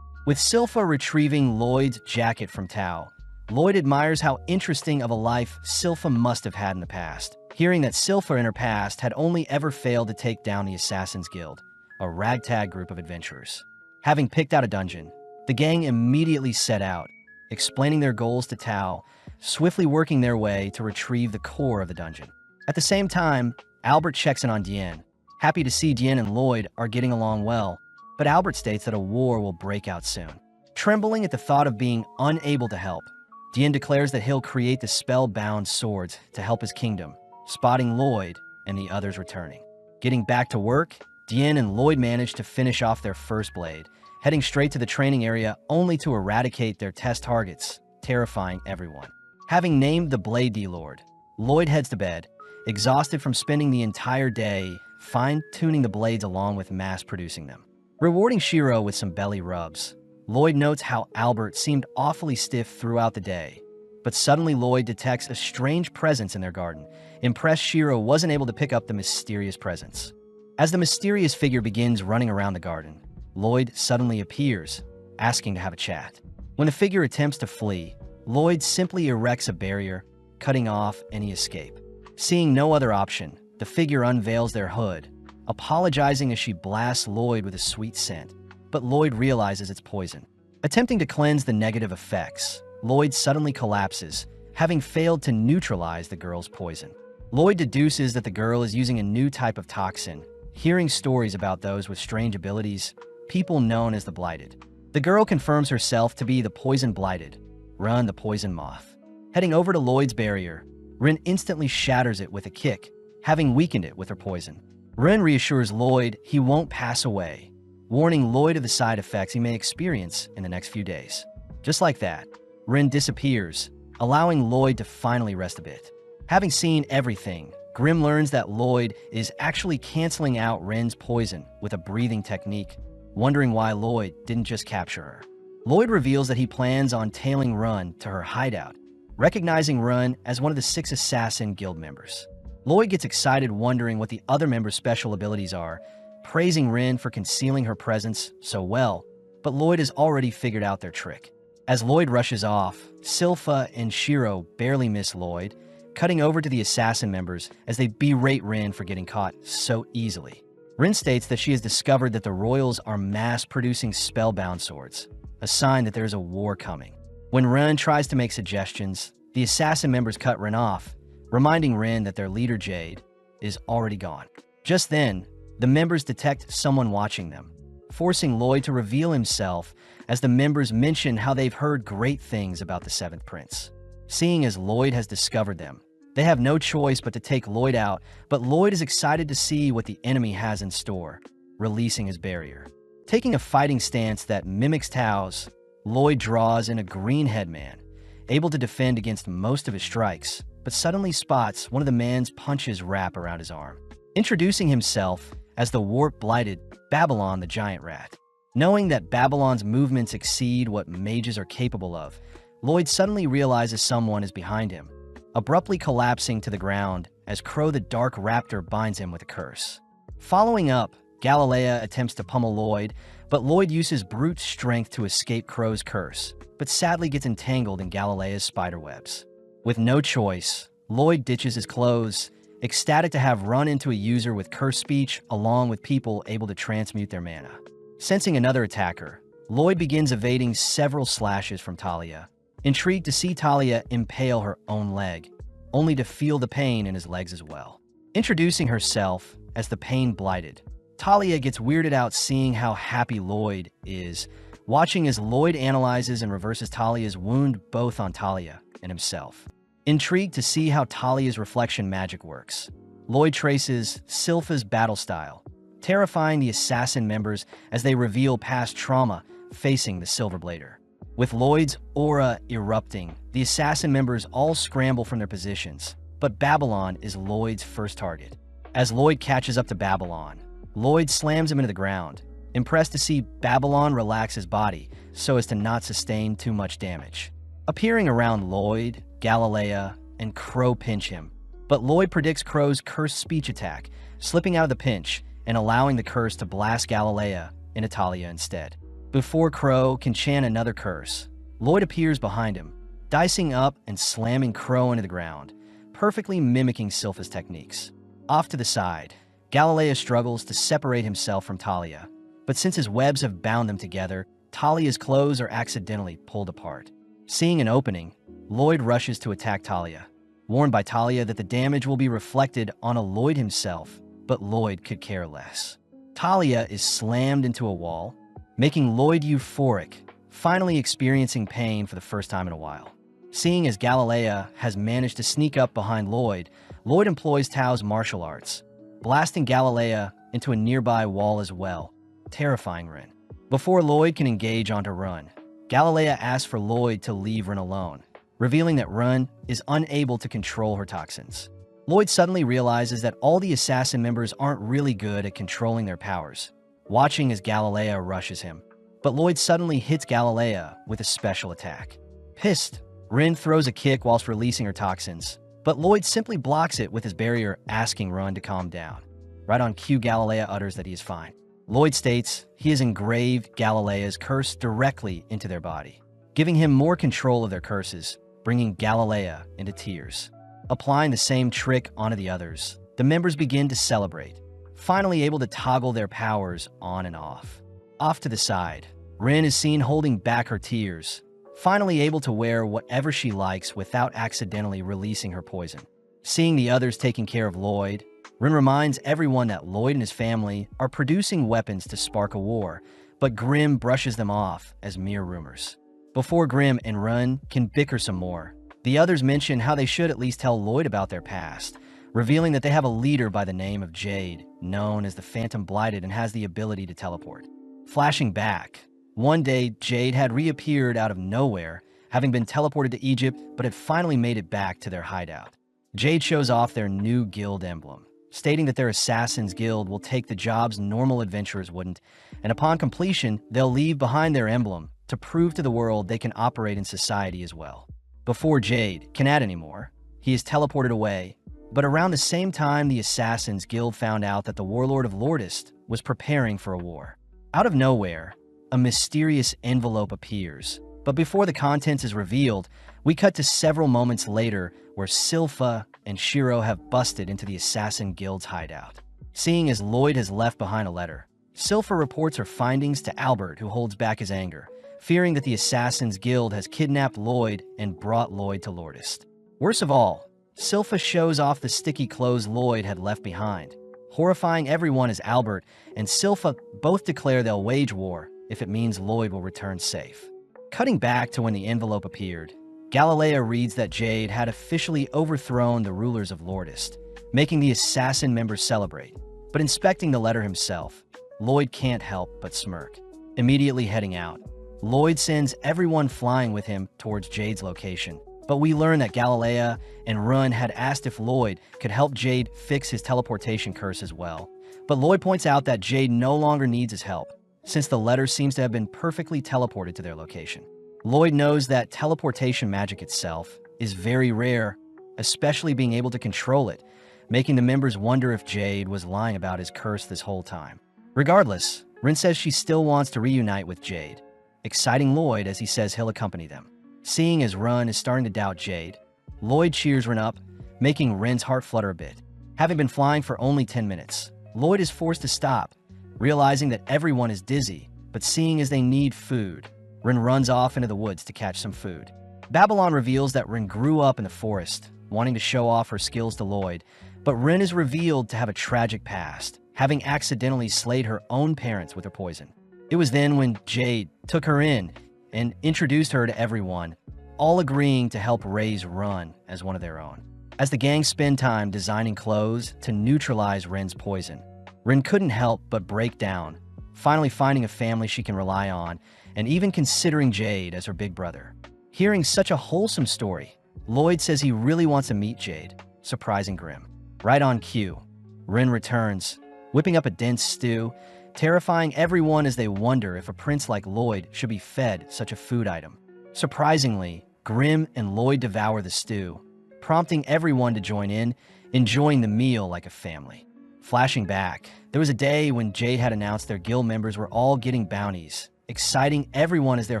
With Silpha retrieving Lloyd's jacket from Tao, Lloyd admires how interesting of a life Silpha must have had in the past, hearing that Silpha in her past had only ever failed to take down the Assassin's Guild, a ragtag group of adventurers. Having picked out a dungeon, the gang immediately set out, explaining their goals to Tao, swiftly working their way to retrieve the core of the dungeon. At the same time, Albert checks in on Dien, happy to see Dien and Lloyd are getting along well, but Albert states that a war will break out soon. Trembling at the thought of being unable to help, Dien declares that he'll create the spellbound swords to help his kingdom, spotting Lloyd and the others returning. Getting back to work, Dien and Lloyd manage to finish off their first blade, heading straight to the training area only to eradicate their test targets, terrifying everyone. Having named the Blade D-Lord, Lloyd heads to bed, exhausted from spending the entire day fine-tuning the blades along with mass-producing them. Rewarding Shiro with some belly rubs, Lloyd notes how Albert seemed awfully stiff throughout the day, but suddenly Lloyd detects a strange presence in their garden. Impressed, Shiro wasn't able to pick up the mysterious presence. As the mysterious figure begins running around the garden, Lloyd suddenly appears, asking to have a chat. When the figure attempts to flee, Lloyd simply erects a barrier, cutting off any escape. Seeing no other option, the figure unveils their hood, apologizing as she blasts Lloyd with a sweet scent, but Lloyd realizes it's poison. Attempting to cleanse the negative effects, Lloyd suddenly collapses, having failed to neutralize the girl's poison. Lloyd deduces that the girl is using a new type of toxin, hearing stories about those with strange abilities, people known as the Blighted. The girl confirms herself to be the Poison Blighted, Run the Poison Moth. Heading over to Lloyd's barrier, Rin instantly shatters it with a kick, having weakened it with her poison. Rin reassures Lloyd he won't pass away, warning Lloyd of the side effects he may experience in the next few days. Just like that, Rin disappears, allowing Lloyd to finally rest a bit. Having seen everything, Grim learns that Lloyd is actually canceling out Rin's poison with a breathing technique, wondering why Lloyd didn't just capture her. Lloyd reveals that he plans on tailing Run to her hideout, recognizing Run as one of the 6 assassin guild members. Lloyd gets excited, wondering what the other members' special abilities are, praising Rin for concealing her presence so well, but Lloyd has already figured out their trick. As Lloyd rushes off, Silpha and Shiro barely miss Lloyd, cutting over to the assassin members as they berate Rin for getting caught so easily. Rin states that she has discovered that the royals are mass-producing spellbound swords, a sign that there is a war coming. When Rin tries to make suggestions, the assassin members cut Rin off, reminding Rin that their leader Jade is already gone. Just then, the members detect someone watching them, forcing Lloyd to reveal himself as the members mention how they've heard great things about the 7th Prince. Seeing as Lloyd has discovered them, they have no choice but to take Lloyd out, but Lloyd is excited to see what the enemy has in store, releasing his barrier. Taking a fighting stance that mimics Tao's, Lloyd draws in a green headman, able to defend against most of his strikes, but suddenly spots one of the man's punches wrap around his arm, introducing himself as the warp-blighted Babylon the Giant Rat. Knowing that Babylon's movements exceed what mages are capable of, Lloyd suddenly realizes someone is behind him, abruptly collapsing to the ground as Crow the Dark Raptor binds him with a curse. Following up, Galilea attempts to pummel Lloyd, but Lloyd uses brute strength to escape Crow's curse, but sadly gets entangled in Galilea's spiderwebs. With no choice, Lloyd ditches his clothes, ecstatic to have run into a user with curse speech along with people able to transmute their mana. Sensing another attacker, Lloyd begins evading several slashes from Talia, intrigued to see Talia impale her own leg, only to feel the pain in his legs as well. Introducing herself as the Pain Blighted, Talia gets weirded out seeing how happy Lloyd is, watching as Lloyd analyzes and reverses Talia's wound both on Talia and himself. Intrigued to see how Talia's reflection magic works, Lloyd traces Silpha's battle style, terrifying the assassin members as they reveal past trauma facing the Silverblader. With Lloyd's aura erupting, the assassin members all scramble from their positions, but Babylon is Lloyd's first target. As Lloyd catches up to Babylon, Lloyd slams him into the ground, impressed to see Babylon relax his body so as to not sustain too much damage. Appearing around Lloyd, Galilea, and Crow pinch him, but Lloyd predicts Crow's cursed speech attack, slipping out of the pinch and allowing the curse to blast Galilea into Talia instead. Before Crow can chant another curse, Lloyd appears behind him, dicing up and slamming Crow into the ground, perfectly mimicking Silpha's techniques. Off to the side, Galilea struggles to separate himself from Talia, but since his webs have bound them together, Talia's clothes are accidentally pulled apart. Seeing an opening, Lloyd rushes to attack Talia, warned by Talia that the damage will be reflected on Lloyd himself, but Lloyd could care less. Talia is slammed into a wall, making Lloyd euphoric, finally experiencing pain for the first time in a while. Seeing as Galilea has managed to sneak up behind Lloyd, Lloyd employs Tao's martial arts, blasting Galilea into a nearby wall as well, terrifying Rin. Before Lloyd can engage onto Run, Galilea asks for Lloyd to leave Rin alone, revealing that Run is unable to control her toxins. Lloyd suddenly realizes that all the assassin members aren't really good at controlling their powers, watching as Galilea rushes him. But Lloyd suddenly hits Galilea with a special attack. Pissed, Rin throws a kick whilst releasing her toxins, but Lloyd simply blocks it with his barrier, asking Run to calm down. Right on cue, Galilea utters that he is fine. Lloyd states he has engraved Galilea's curse directly into their body, giving him more control of their curses, bringing Galilea into tears. Applying the same trick onto the others, the members begin to celebrate, finally able to toggle their powers on and off. Off to the side, Rin is seen holding back her tears, finally able to wear whatever she likes without accidentally releasing her poison. Seeing the others taking care of Lloyd, Rin reminds everyone that Lloyd and his family are producing weapons to spark a war, but Grimm brushes them off as mere rumors. Before Grimm and Run can bicker some more, the others mention how they should at least tell Lloyd about their past, revealing that they have a leader by the name of Jade, known as the Phantom Blighted, and has the ability to teleport. Flashing back, one day Jade had reappeared out of nowhere, having been teleported to Egypt, but had finally made it back to their hideout. Jade shows off their new guild emblem, stating that their Assassin's Guild will take the jobs normal adventurers wouldn't, and upon completion, they'll leave behind their emblem to prove to the world they can operate in society as well. Before Jade can add anymore, he is teleported away, but around the same time the Assassin's Guild found out that the Warlord of Lordist was preparing for a war. Out of nowhere, a mysterious envelope appears, but before the contents is revealed, we cut to several moments later where Silpha and Shiro have busted into the Assassin Guild's hideout. Seeing as Lloyd has left behind a letter, Silpha reports her findings to Albert, who holds back his anger, fearing that the Assassin's Guild has kidnapped Lloyd and brought Lloyd to Lordist. Worst of all, Silpha shows off the sticky clothes Lloyd had left behind, horrifying everyone as Albert and Silpha both declare they'll wage war if it means Lloyd will return safe. Cutting back to when the envelope appeared, Galilea reads that Jade had officially overthrown the rulers of Lordist, making the assassin members celebrate. But inspecting the letter himself, Lloyd can't help but smirk. Immediately heading out, Lloyd sends everyone flying with him towards Jade's location. But we learn that Galilea and Run had asked if Lloyd could help Jade fix his teleportation curse as well. But Lloyd points out that Jade no longer needs his help, since the letter seems to have been perfectly teleported to their location. Lloyd knows that teleportation magic itself is very rare, especially being able to control it, making the members wonder if Jade was lying about his curse this whole time. Regardless, Rin says she still wants to reunite with Jade, exciting Lloyd as he says he'll accompany them. Seeing as Run is starting to doubt Jade, Lloyd cheers Rin up, making Rin's heart flutter a bit. Having been flying for only 10 minutes, Lloyd is forced to stop, realizing that everyone is dizzy, but seeing as they need food, Rin runs off into the woods to catch some food. Babylon reveals that Rin grew up in the forest, wanting to show off her skills to Lloyd, but Rin is revealed to have a tragic past, having accidentally slayed her own parents with her poison. It was then when Jade took her in and introduced her to everyone, all agreeing to help raise Run as one of their own. As the gang spend time designing clothes to neutralize Rin's poison, Rin couldn't help but break down, finally finding a family she can rely on, and even considering Jade as her big brother. Hearing such a wholesome story, Lloyd says he really wants to meet Jade, surprising Grim. Right on cue, Rin returns, whipping up a dense stew, terrifying everyone as they wonder if a prince like Lloyd should be fed such a food item. Surprisingly, Grim and Lloyd devour the stew, prompting everyone to join in, enjoying the meal like a family. Flashing back, there was a day when Jade had announced their guild members were all getting bounties, exciting everyone as they're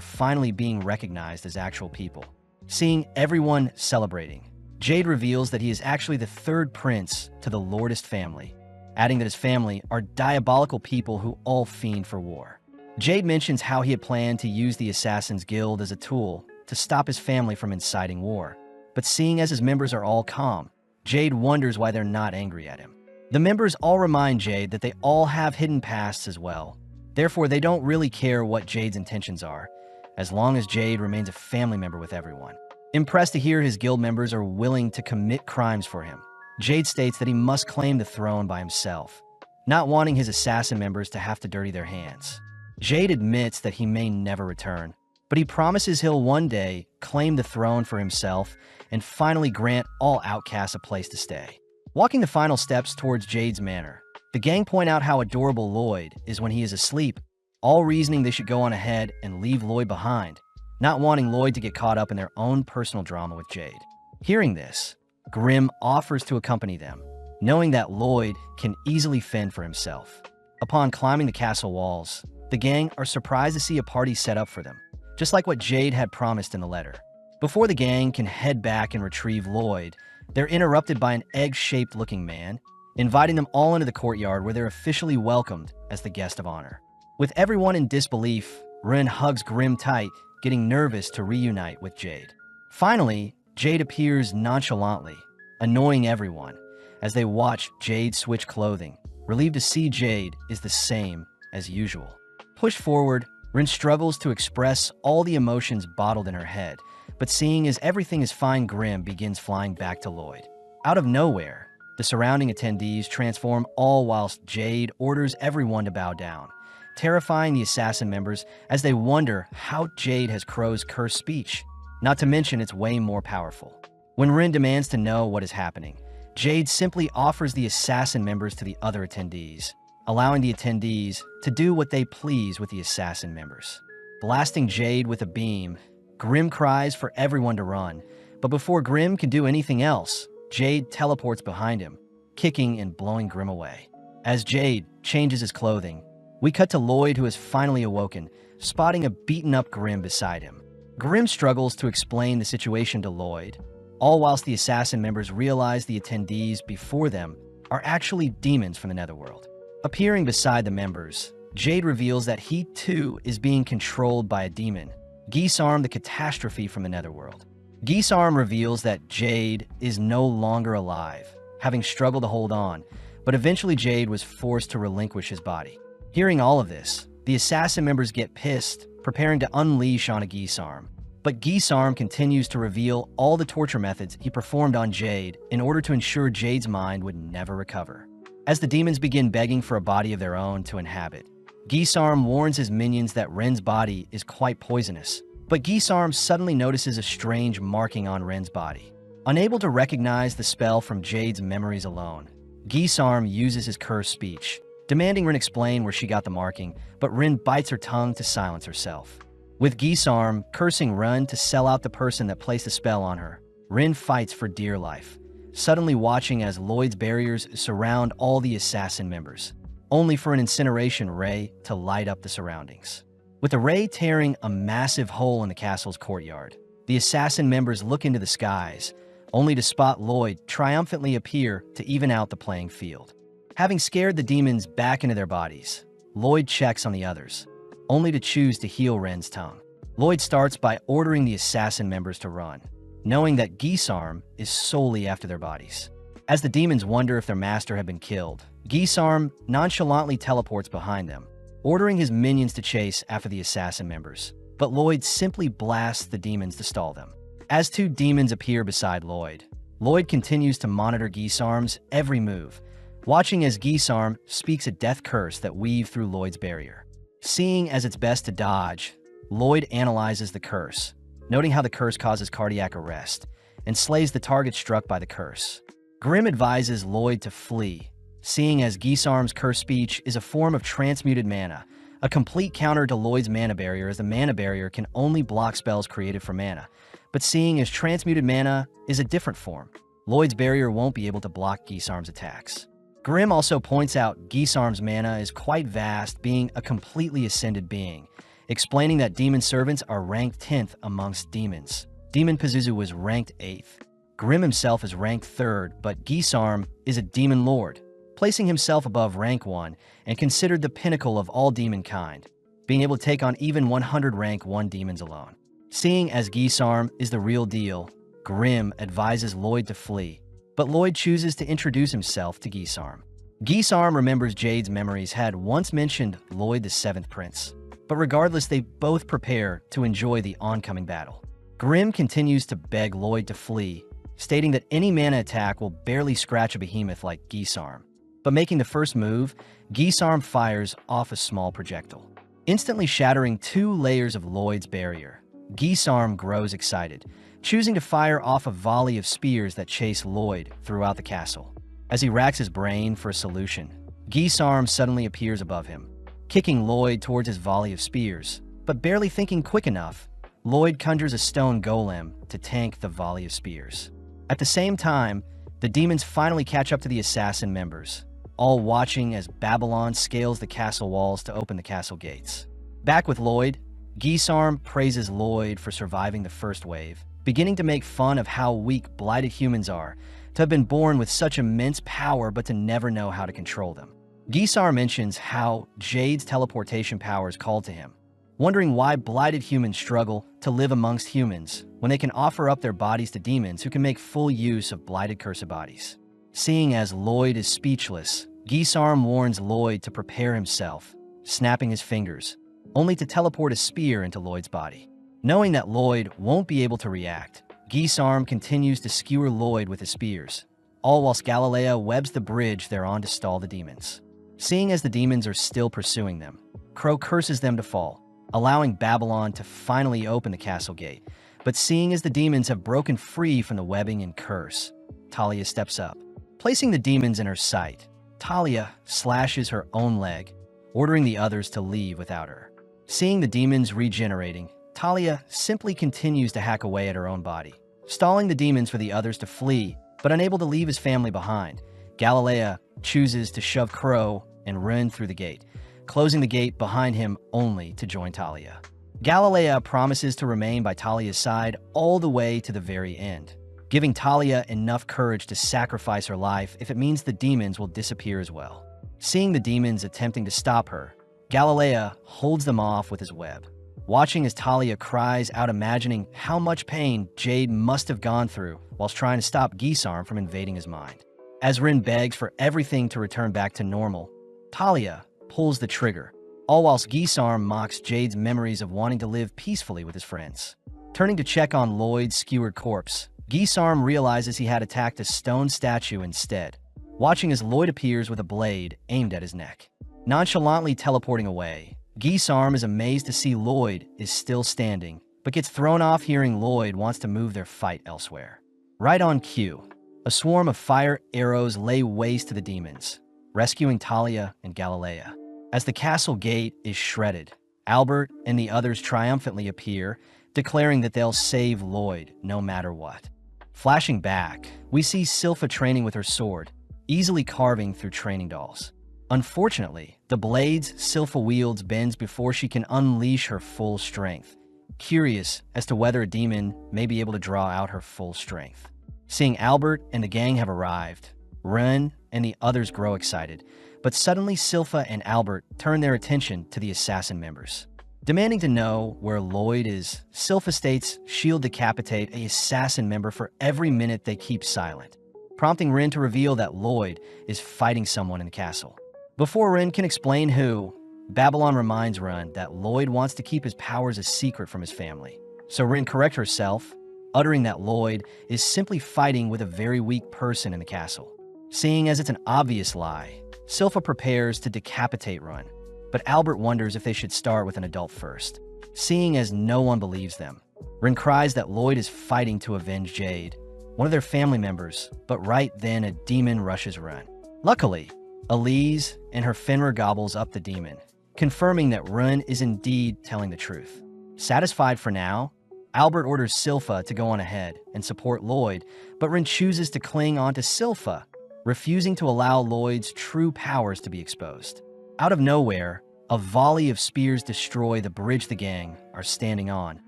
finally being recognized as actual people. Seeing everyone celebrating, Jade reveals that he is actually the third prince to the Lordist family, adding that his family are diabolical people who all fiend for war. Jade mentions how he had planned to use the Assassin's Guild as a tool to stop his family from inciting war, but seeing as his members are all calm, Jade wonders why they're not angry at him. The members all remind Jade that they all have hidden pasts as well. Therefore, they don't really care what Jade's intentions are, as long as Jade remains a family member with everyone. Impressed to hear his guild members are willing to commit crimes for him, Jade states that he must claim the throne by himself, not wanting his assassin members to have to dirty their hands. Jade admits that he may never return, but he promises he'll one day claim the throne for himself and finally grant all outcasts a place to stay. Walking the final steps towards Jade's manor, the gang point out how adorable Lloyd is when he is asleep, all reasoning they should go on ahead and leave Lloyd behind, not wanting Lloyd to get caught up in their own personal drama with Jade. Hearing this, Grim offers to accompany them, knowing that Lloyd can easily fend for himself. Upon climbing the castle walls, the gang are surprised to see a party set up for them, just like what Jade had promised in the letter. Before the gang can head back and retrieve Lloyd, they're interrupted by an egg-shaped looking man, inviting them all into the courtyard where they're officially welcomed as the guest of honor. With everyone in disbelief, Rin hugs Grim tight, getting nervous to reunite with Jade. Finally, Jade appears nonchalantly, annoying everyone as they watch Jade switch clothing, relieved to see Jade is the same as usual. Pushed forward, Rin struggles to express all the emotions bottled in her head, but seeing as everything is fine, Grim begins flying back to Lloyd. Out of nowhere, the surrounding attendees transform all whilst Jade orders everyone to bow down, terrifying the assassin members as they wonder how Jade has Crow's cursed speech, not to mention it's way more powerful. When Rin demands to know what is happening, Jade simply offers the assassin members to the other attendees, allowing the attendees to do what they please with the assassin members. Blasting Jade with a beam, Grim cries for everyone to run, but before Grim can do anything else, Jade teleports behind him, kicking and blowing Grim away. As Jade changes his clothing, we cut to Lloyd, who has finally awoken, spotting a beaten-up Grim beside him. Grim struggles to explain the situation to Lloyd, all whilst the assassin members realize the attendees before them are actually demons from the Netherworld. Appearing beside the members, Jade reveals that he too is being controlled by a demon, Geasearm, the catastrophe from the Netherworld. Geasearm reveals that Jade is no longer alive, having struggled to hold on, but eventually Jade was forced to relinquish his body. Hearing all of this, the assassin members get pissed, preparing to unleash on a Geasearm. But Geasearm continues to reveal all the torture methods he performed on Jade in order to ensure Jade's mind would never recover. As the demons begin begging for a body of their own to inhabit, Geasearm warns his minions that Ren's body is quite poisonous, but Geasearm suddenly notices a strange marking on Ren's body. Unable to recognize the spell from Jade's memories alone, Geasearm uses his cursed speech, demanding Ren explain where she got the marking, but Ren bites her tongue to silence herself. With Geasearm cursing Ren to sell out the person that placed the spell on her, Ren fights for dear life, suddenly watching as Lloyd's barriers surround all the assassin members, only for an incineration ray to light up the surroundings. With the ray tearing a massive hole in the castle's courtyard, the assassin members look into the skies, only to spot Lloyd triumphantly appear to even out the playing field. Having scared the demons back into their bodies, Lloyd checks on the others, only to choose to heal Ren's tongue. Lloyd starts by ordering the assassin members to run, knowing that Geasearm is solely after their bodies. As the demons wonder if their master had been killed, Geasearm nonchalantly teleports behind them, ordering his minions to chase after the assassin members, but Lloyd simply blasts the demons to stall them. As two demons appear beside Lloyd, Lloyd continues to monitor Geasearm's every move, watching as Geasearm speaks a death curse that weave through Lloyd's barrier. Seeing as it's best to dodge, Lloyd analyzes the curse, noting how the curse causes cardiac arrest and slays the target struck by the curse. Grim advises Lloyd to flee, seeing as Geasearm's curse speech is a form of transmuted mana, a complete counter to Lloyd's mana barrier, as the mana barrier can only block spells created from mana, but seeing as transmuted mana is a different form, Lloyd's barrier won't be able to block Geasearm's attacks. Grim also points out Geasearm's mana is quite vast, being a completely ascended being, explaining that demon servants are ranked 10th amongst demons. Demon Pazuzu was ranked 8th. Grim himself is ranked 3rd, but Geasearm is a demon lord, placing himself above rank 1 and considered the pinnacle of all demonkind, being able to take on even 100 rank 1 demons alone. Seeing as Geasearm is the real deal, Grim advises Lloyd to flee, but Lloyd chooses to introduce himself to Geasearm. Geasearm remembers Jade's memories had once mentioned Lloyd the 7th Prince, but regardless, they both prepare to enjoy the oncoming battle. Grim continues to beg Lloyd to flee, stating that any mana attack will barely scratch a behemoth like Geasearm. But making the first move, Geasearm fires off a small projectile, instantly shattering 2 layers of Lloyd's barrier. Geasearm grows excited, choosing to fire off a volley of spears that chase Lloyd throughout the castle. As he racks his brain for a solution, Geasearm suddenly appears above him, kicking Lloyd towards his volley of spears, but barely thinking quick enough, Lloyd conjures a stone golem to tank the volley of spears. At the same time, the demons finally catch up to the assassin members, all watching as Babylon scales the castle walls to open the castle gates. Back with Lloyd, Geasearm praises Lloyd for surviving the first wave, beginning to make fun of how weak blighted humans are, to have been born with such immense power but to never know how to control them. Geasearm mentions how Jade's teleportation powers called to him, wondering why blighted humans struggle to live amongst humans when they can offer up their bodies to demons who can make full use of blighted cursed bodies. Seeing as Lloyd is speechless, Geasearm warns Lloyd to prepare himself, snapping his fingers, only to teleport a spear into Lloyd's body. Knowing that Lloyd won't be able to react, Geasearm continues to skewer Lloyd with his spears, all whilst Galilea webs the bridge they're on to stall the demons. Seeing as the demons are still pursuing them, Crow curses them to fall, allowing Babylon to finally open the castle gate. But seeing as the demons have broken free from the webbing and curse, Talia steps up, Placing the demons in her sight, Talia slashes her own leg, ordering the others to leave without her. Seeing the demons regenerating, Talia simply continues to hack away at her own body, stalling the demons for the others to flee, but unable to leave his family behind. Galilea chooses to shove Crow and Ren through the gate, closing the gate behind him only to join Talia. Galilea promises to remain by Talia's side all the way to the very end, giving Talia enough courage to sacrifice her life if it means the demons will disappear as well. Seeing the demons attempting to stop her, Galilea holds them off with his web. Watching as Talia cries out, imagining how much pain Jade must have gone through whilst trying to stop Gisarm from invading his mind. As Rin begs for everything to return back to normal, Talia pulls the trigger, all whilst Gisarm mocks Jade's memories of wanting to live peacefully with his friends. Turning to check on Lloyd's skewered corpse, Gisarm realizes he had attacked a stone statue instead, watching as Lloyd appears with a blade aimed at his neck. Nonchalantly teleporting away, Gisarm is amazed to see Lloyd is still standing, but gets thrown off hearing Lloyd wants to move their fight elsewhere. Right on cue, a swarm of fire arrows lay waste to the demons, rescuing Talia and Galilea. As the castle gate is shredded, Albert and the others triumphantly appear, declaring that they'll save Lloyd no matter what. Flashing back, we see Silpha training with her sword, easily carving through training dolls. Unfortunately, the blades Silpha wields bends before she can unleash her full strength, curious as to whether a demon may be able to draw out her full strength. Seeing Albert and the gang have arrived, Ren and the others grow excited, but suddenly Silpha and Albert turn their attention to the assassin members. Demanding to know where Lloyd is, Silpha states she'll decapitate an assassin member for every minute they keep silent, prompting Ren to reveal that Lloyd is fighting someone in the castle. Before Ren can explain who, Babylon reminds Ren that Lloyd wants to keep his powers a secret from his family. So Ren corrects herself, uttering that Lloyd is simply fighting with a very weak person in the castle. Seeing as it's an obvious lie, Silpha prepares to decapitate Ren, but Albert wonders if they should start with an adult first. Seeing as no one believes them, Ren cries that Lloyd is fighting to avenge Jade, one of their family members, but right then a demon rushes Ren. Luckily, Elise and her Fenrir gobbles up the demon, confirming that Ren is indeed telling the truth. Satisfied for now, Albert orders Silpha to go on ahead and support Lloyd, but Ren chooses to cling onto Silpha, refusing to allow Lloyd's true powers to be exposed. Out of nowhere, a volley of spears destroy the bridge the gang are standing on,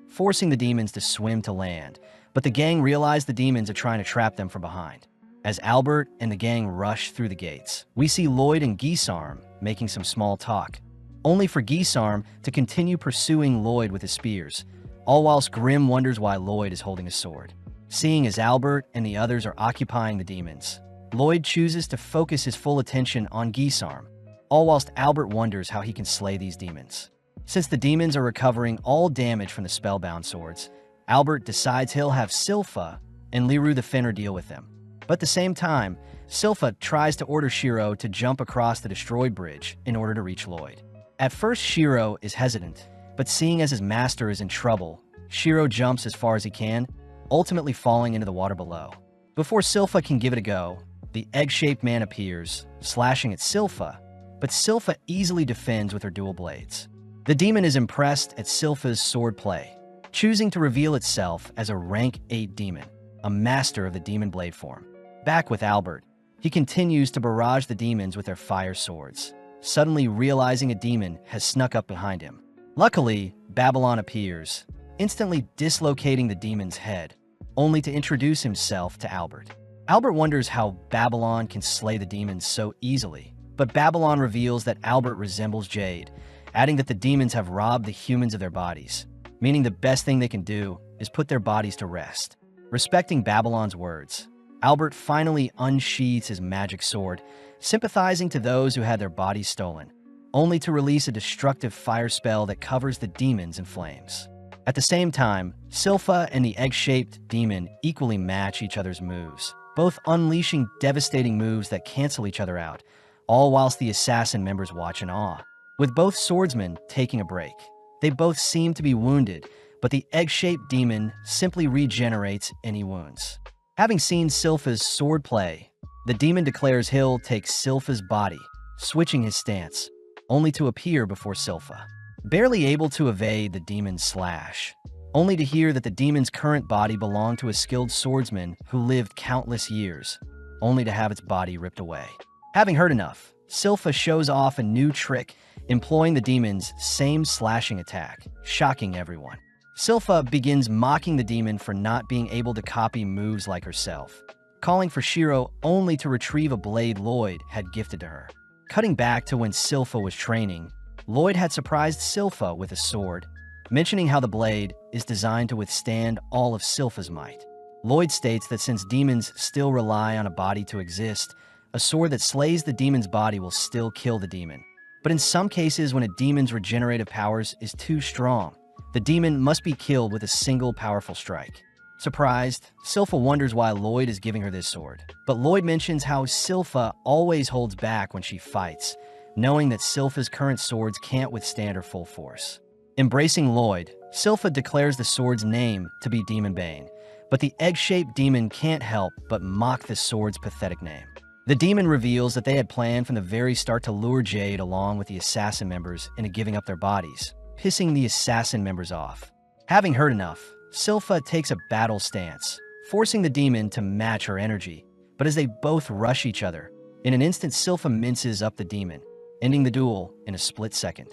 forcing the demons to swim to land, but the gang realize the demons are trying to trap them from behind. As Albert and the gang rush through the gates, we see Lloyd and Gisarm making some small talk, only for Gisarm to continue pursuing Lloyd with his spears, all whilst Grim wonders why Lloyd is holding a sword. Seeing as Albert and the others are occupying the demons, Lloyd chooses to focus his full attention on Gisarm, all whilst Albert wonders how he can slay these demons. Since the demons are recovering all damage from the spellbound swords, Albert decides he'll have Silpha and Liru the Fenrir deal with them. But at the same time, Silpha tries to order Shiro to jump across the destroyed bridge in order to reach Lloyd. At first, Shiro is hesitant, but seeing as his master is in trouble, Shiro jumps as far as he can, ultimately falling into the water below. Before Silpha can give it a go, the egg-shaped man appears, slashing at Silpha, but Silpha easily defends with her dual blades. The demon is impressed at Silpha's sword play, choosing to reveal itself as a rank 8 demon, a master of the demon blade form. Back with Albert, he continues to barrage the demons with their fire swords, suddenly realizing a demon has snuck up behind him. Luckily, Babylon appears, instantly dislocating the demon's head, only to introduce himself to Albert. Albert wonders how Babylon can slay the demons so easily, but Babylon reveals that Albert resembles Jade, adding that the demons have robbed the humans of their bodies, meaning the best thing they can do is put their bodies to rest. Respecting Babylon's words, Albert finally unsheathes his magic sword, sympathizing to those who had their bodies stolen, only to release a destructive fire spell that covers the demons in flames. At the same time, Silpha and the egg-shaped demon equally match each other's moves, both unleashing devastating moves that cancel each other out, all whilst the assassin members watch in awe. With both swordsmen taking a break, they both seem to be wounded, but the egg-shaped demon simply regenerates any wounds. Having seen Silpha's sword play, The demon declares he'll take Silpha's body, switching his stance, only to appear before Silpha. Barely able to evade the demon's slash, only to hear that the demon's current body belonged to a skilled swordsman who lived countless years, only to have its body ripped away. Having heard enough, Silpha shows off a new trick, employing the demon's same slashing attack, shocking everyone. Silpha begins mocking the demon for not being able to copy moves like herself, calling for Shiro only to retrieve a blade Lloyd had gifted to her. Cutting back to when Silpha was training, Lloyd had surprised Silpha with a sword, mentioning how the blade is designed to withstand all of Silpha's might. Lloyd states that since demons still rely on a body to exist, a sword that slays the demon's body will still kill the demon. But in some cases, when a demon's regenerative powers is too strong, the demon must be killed with a single powerful strike. Surprised, Silpha wonders why Lloyd is giving her this sword. But Lloyd mentions how Silpha always holds back when she fights, knowing that Silpha's current swords can't withstand her full force. Embracing Lloyd, Silpha declares the sword's name to be Demon Bane, but the egg-shaped demon can't help but mock the sword's pathetic name. The demon reveals that they had planned from the very start to lure Jade along with the assassin members into giving up their bodies, pissing the assassin members off. Having heard enough, Silpha takes a battle stance, forcing the demon to match her energy, but as they both rush each other, in an instant Silpha minces up the demon, ending the duel in a split second.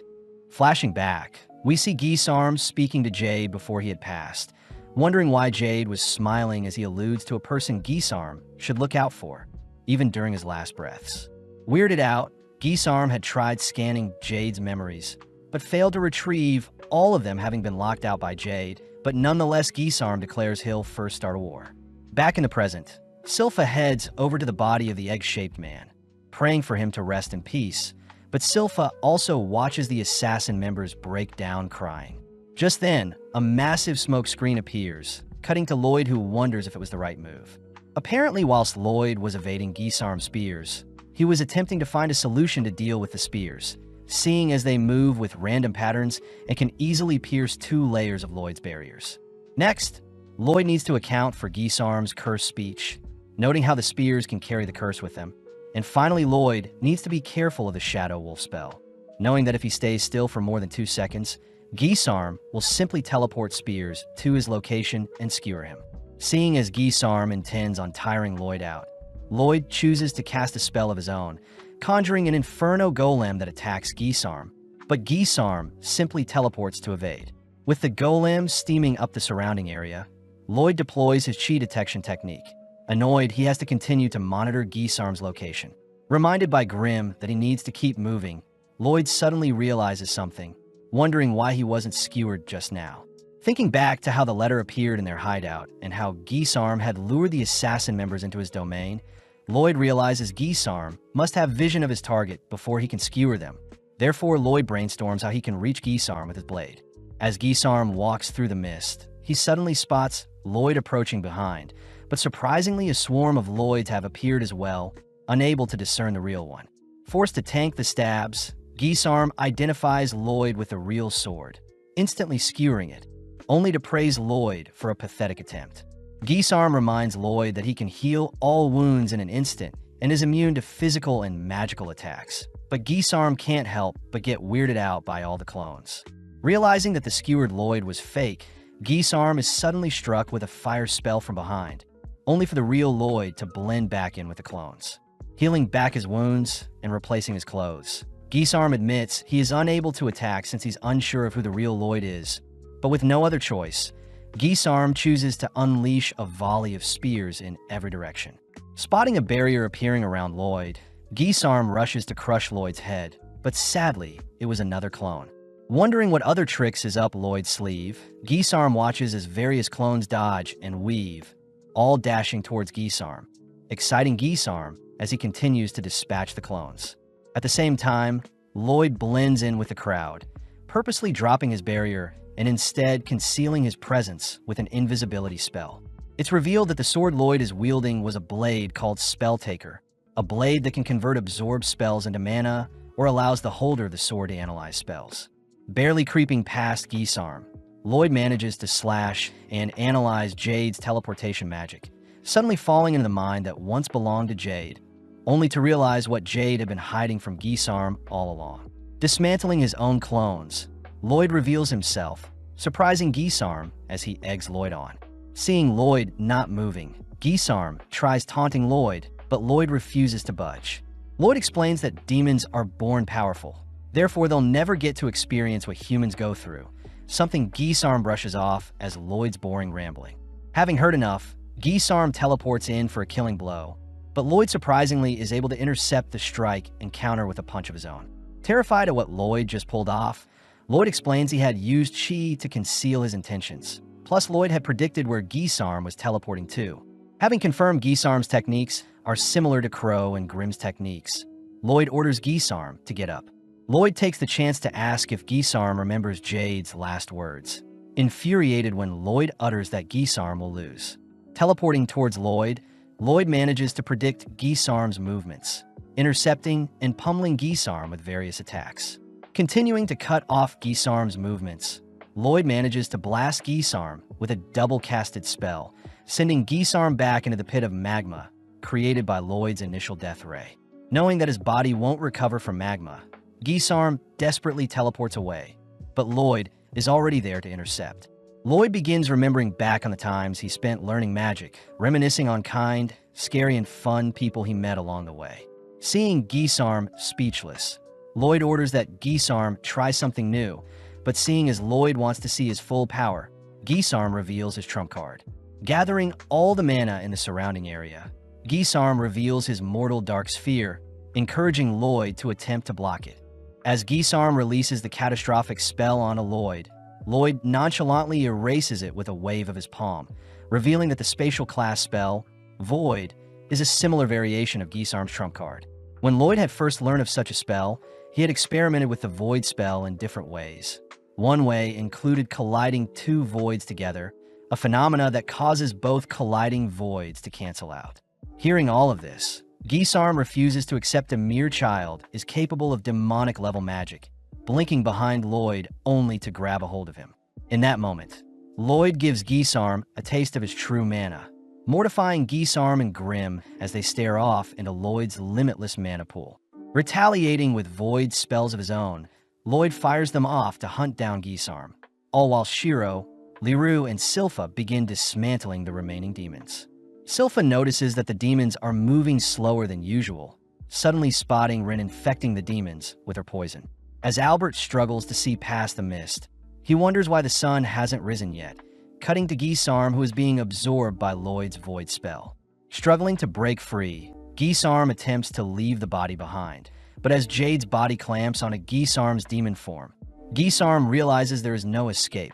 Flashing back, we see Gisarm speaking to Jade before he had passed, wondering why Jade was smiling as he alludes to a person Gisarm should look out for, even during his last breaths. Weirded out, Gisarm had tried scanning Jade's memories, but failed to retrieve all of them, having been locked out by Jade, but nonetheless Gisarm declares he'll first start a war. Back in the present, Silpha heads over to the body of the egg-shaped man, praying for him to rest in peace, but Silpha also watches the assassin members break down crying. Just then, a massive smoke screen appears, cutting to Lloyd, who wonders if it was the right move. Apparently, whilst Lloyd was evading Gisarm's spears, he was attempting to find a solution to deal with the spears, seeing as they move with random patterns and can easily pierce 2 layers of Lloyd's barriers. Next, Lloyd needs to account for Gisarm's cursed speech, noting how the spears can carry the curse with them. And finally, Lloyd needs to be careful of the Shadow Wolf spell, knowing that if he stays still for more than 2 seconds, Gisarm will simply teleport spears to his location and skewer him. Seeing as Gisarm intends on tiring Lloyd out, Lloyd chooses to cast a spell of his own, conjuring an Inferno Golem that attacks Gisarm, but Gisarm simply teleports to evade. With the Golem steaming up the surrounding area, Lloyd deploys his chi detection technique. Annoyed, he has to continue to monitor Gisarm's location. Reminded by Grimm that he needs to keep moving, Lloyd suddenly realizes something, wondering why he wasn't skewered just now. Thinking back to how the letter appeared in their hideout and how Gisarm had lured the assassin members into his domain, Lloyd realizes Gisarm must have vision of his target before he can skewer them. Therefore, Lloyd brainstorms how he can reach Gisarm with his blade. As Gisarm walks through the mist, he suddenly spots Lloyd approaching behind, but surprisingly a swarm of Lloyds have appeared as well, unable to discern the real one. Forced to tank the stabs, Gisarm identifies Lloyd with a real sword, instantly skewering it, only to praise Lloyd for a pathetic attempt. Gisarm reminds Lloyd that he can heal all wounds in an instant and is immune to physical and magical attacks. But Gisarm can't help but get weirded out by all the clones. Realizing that the skewered Lloyd was fake, Gisarm is suddenly struck with a fire spell from behind, only for the real Lloyd to blend back in with the clones, healing back his wounds and replacing his clothes. Gisarm admits he is unable to attack since he's unsure of who the real Lloyd is, but with no other choice, Gisarm chooses to unleash a volley of spears in every direction. Spotting a barrier appearing around Lloyd, Gisarm rushes to crush Lloyd's head, but sadly, it was another clone. Wondering what other tricks is up Lloyd's sleeve, Gisarm watches as various clones dodge and weave, all dashing towards Gisarm, exciting Gisarm as he continues to dispatch the clones. At the same time, Lloyd blends in with the crowd, purposely dropping his barrier and instead concealing his presence with an invisibility spell. It's revealed that the sword Lloyd is wielding was a blade called Spelltaker, a blade that can convert absorbed spells into mana or allows the holder of the sword to analyze spells. Barely creeping past Gisarm, Lloyd manages to slash and analyze Jade's teleportation magic, suddenly falling into the mine that once belonged to Jade, only to realize what Jade had been hiding from Gisarm all along. Dismantling his own clones, Lloyd reveals himself, surprising Gisarm as he eggs Lloyd on. Seeing Lloyd not moving, Gisarm tries taunting Lloyd, but Lloyd refuses to budge. Lloyd explains that demons are born powerful, therefore they'll never get to experience what humans go through, something Gisarm brushes off as Lloyd's boring rambling. Having heard enough, Gisarm teleports in for a killing blow, but Lloyd surprisingly is able to intercept the strike and counter with a punch of his own. Terrified at what Lloyd just pulled off, Lloyd explains he had used Chi to conceal his intentions. Plus, Lloyd had predicted where Gisarm was teleporting to. Having confirmed Gisarm's techniques are similar to Crow and Grimm's techniques, Lloyd orders Gisarm to get up. Lloyd takes the chance to ask if Gisarm remembers Jade's last words, infuriated when Lloyd utters that Gisarm will lose. Teleporting towards Lloyd, Lloyd manages to predict Gisarm's movements, intercepting and pummeling Gisarm with various attacks. Continuing to cut off Gisarm's movements, Lloyd manages to blast Gisarm with a double-casted spell, sending Gisarm back into the pit of magma created by Lloyd's initial death ray. Knowing that his body won't recover from magma, Gisarm desperately teleports away, but Lloyd is already there to intercept. Lloyd begins remembering back on the times he spent learning magic, reminiscing on kind, scary, and fun people he met along the way. Seeing Gisarm speechless, Lloyd orders that Gisarm try something new, but seeing as Lloyd wants to see his full power, Gisarm reveals his trump card. Gathering all the mana in the surrounding area, Gisarm reveals his mortal dark sphere, encouraging Lloyd to attempt to block it. As Gisarm releases the catastrophic spell onto Lloyd, Lloyd nonchalantly erases it with a wave of his palm, revealing that the spatial class spell, Void, is a similar variation of Gisarm's trump card. When Lloyd had first learned of such a spell, he had experimented with the Void spell in different ways. One way included colliding two voids together, a phenomena that causes both colliding voids to cancel out. Hearing all of this, Gisarm refuses to accept a mere child is capable of demonic-level magic, blinking behind Lloyd only to grab a hold of him. In that moment, Lloyd gives Gisarm a taste of his true mana, mortifying Gisarm and Grimm as they stare off into Lloyd's limitless mana pool. Retaliating with void spells of his own, Lloyd fires them off to hunt down Gisarm, all while Shiro, Liru, and Silpha begin dismantling the remaining demons. Silpha notices that the demons are moving slower than usual, suddenly spotting Rin infecting the demons with her poison. As Albert struggles to see past the mist, he wonders why the sun hasn't risen yet, cutting to Gisarm, who is being absorbed by Lloyd's void spell. Struggling to break free, Gisarm attempts to leave the body behind, but as Jade's body clamps onto Gisarm's demon form, Gisarm realizes there is no escape,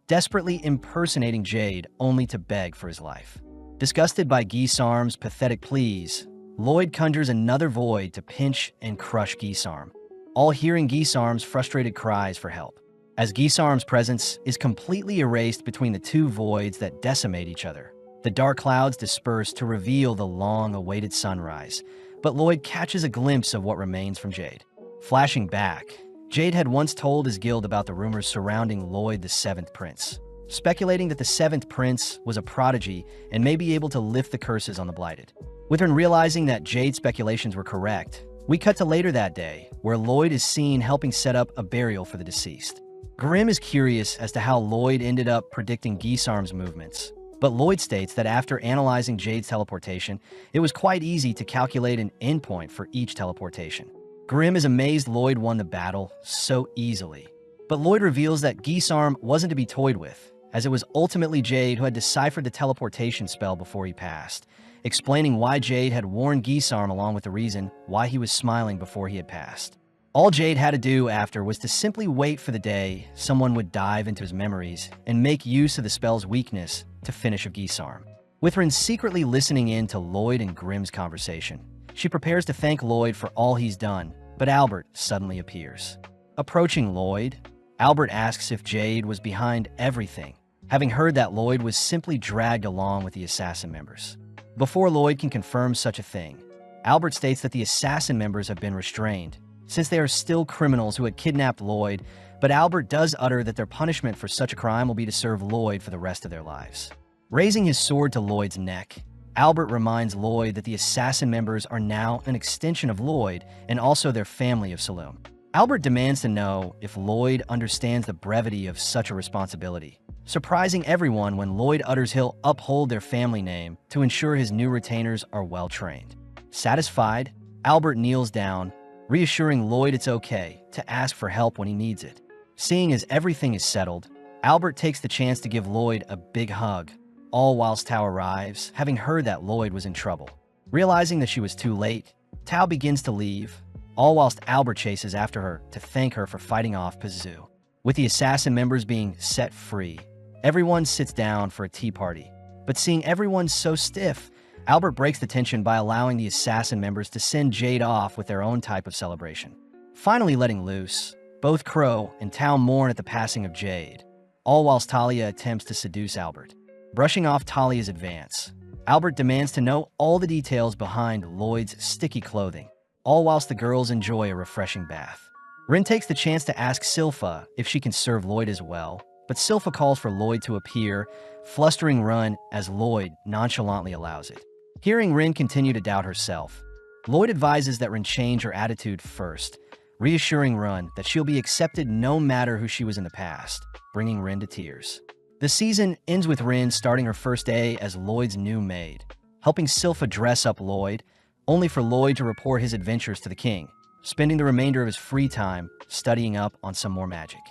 desperately impersonating Jade only to beg for his life. Disgusted by Gisarm's pathetic pleas, Lloyd conjures another void to pinch and crush Gisarm, all hearing Gisarm's frustrated cries for help. As Gisarm's presence is completely erased between the two voids that decimate each other, the dark clouds disperse to reveal the long-awaited sunrise, but Lloyd catches a glimpse of what remains from Jade. Flashing back, Jade had once told his guild about the rumors surrounding Lloyd the Seventh Prince, speculating that the Seventh Prince was a prodigy and may be able to lift the curses on the Blighted. With her realizing that Jade's speculations were correct, we cut to later that day, where Lloyd is seen helping set up a burial for the deceased. Grimm is curious as to how Lloyd ended up predicting Gisarm's movements, but Lloyd states that after analyzing Jade's teleportation, it was quite easy to calculate an endpoint for each teleportation. Grimm is amazed Lloyd won the battle so easily, but Lloyd reveals that Gisarm wasn't to be toyed with, as it was ultimately Jade who had deciphered the teleportation spell before he passed, explaining why Jade had warned Gisarm along with the reason why he was smiling before he had passed. All Jade had to do after was to simply wait for the day someone would dive into his memories and make use of the spell's weakness to finish of Gisarm. With Rin secretly listening in to Lloyd and Grimm's conversation, she prepares to thank Lloyd for all he's done, but Albert suddenly appears. Approaching Lloyd, Albert asks if Jade was behind everything, having heard that Lloyd was simply dragged along with the assassin members. Before Lloyd can confirm such a thing, Albert states that the assassin members have been restrained, since they are still criminals who had kidnapped Lloyd, but Albert does utter that their punishment for such a crime will be to serve Lloyd for the rest of their lives. Raising his sword to Lloyd's neck, Albert reminds Lloyd that the assassin members are now an extension of Lloyd and also their family of Saloon. Albert demands to know if Lloyd understands the brevity of such a responsibility, surprising everyone when Lloyd utters he'll uphold their family name to ensure his new retainers are well trained. Satisfied, Albert kneels down, reassuring Lloyd it's okay to ask for help when he needs it. Seeing as everything is settled, Albert takes the chance to give Lloyd a big hug, all whilst Tao arrives, having heard that Lloyd was in trouble. Realizing that she was too late, Tao begins to leave, all whilst Albert chases after her to thank her for fighting off Pazu. With the assassin members being set free, everyone sits down for a tea party. But seeing everyone so stiff, Albert breaks the tension by allowing the assassin members to send Jade off with their own type of celebration. Finally letting loose, both Crow and Tao mourn at the passing of Jade, all whilst Talia attempts to seduce Albert. Brushing off Talia's advance, Albert demands to know all the details behind Lloyd's sticky clothing, all whilst the girls enjoy a refreshing bath. Rin takes the chance to ask Silpha if she can serve Lloyd as well, but Silpha calls for Lloyd to appear, flustering Rin as Lloyd nonchalantly allows it. Hearing Rin continue to doubt herself, Lloyd advises that Rin change her attitude first, reassuring Rin that she'll be accepted no matter who she was in the past, bringing Rin to tears. The season ends with Rin starting her first day as Lloyd's new maid, helping Silpha dress up Lloyd, only for Lloyd to report his adventures to the king, spending the remainder of his free time studying up on some more magic.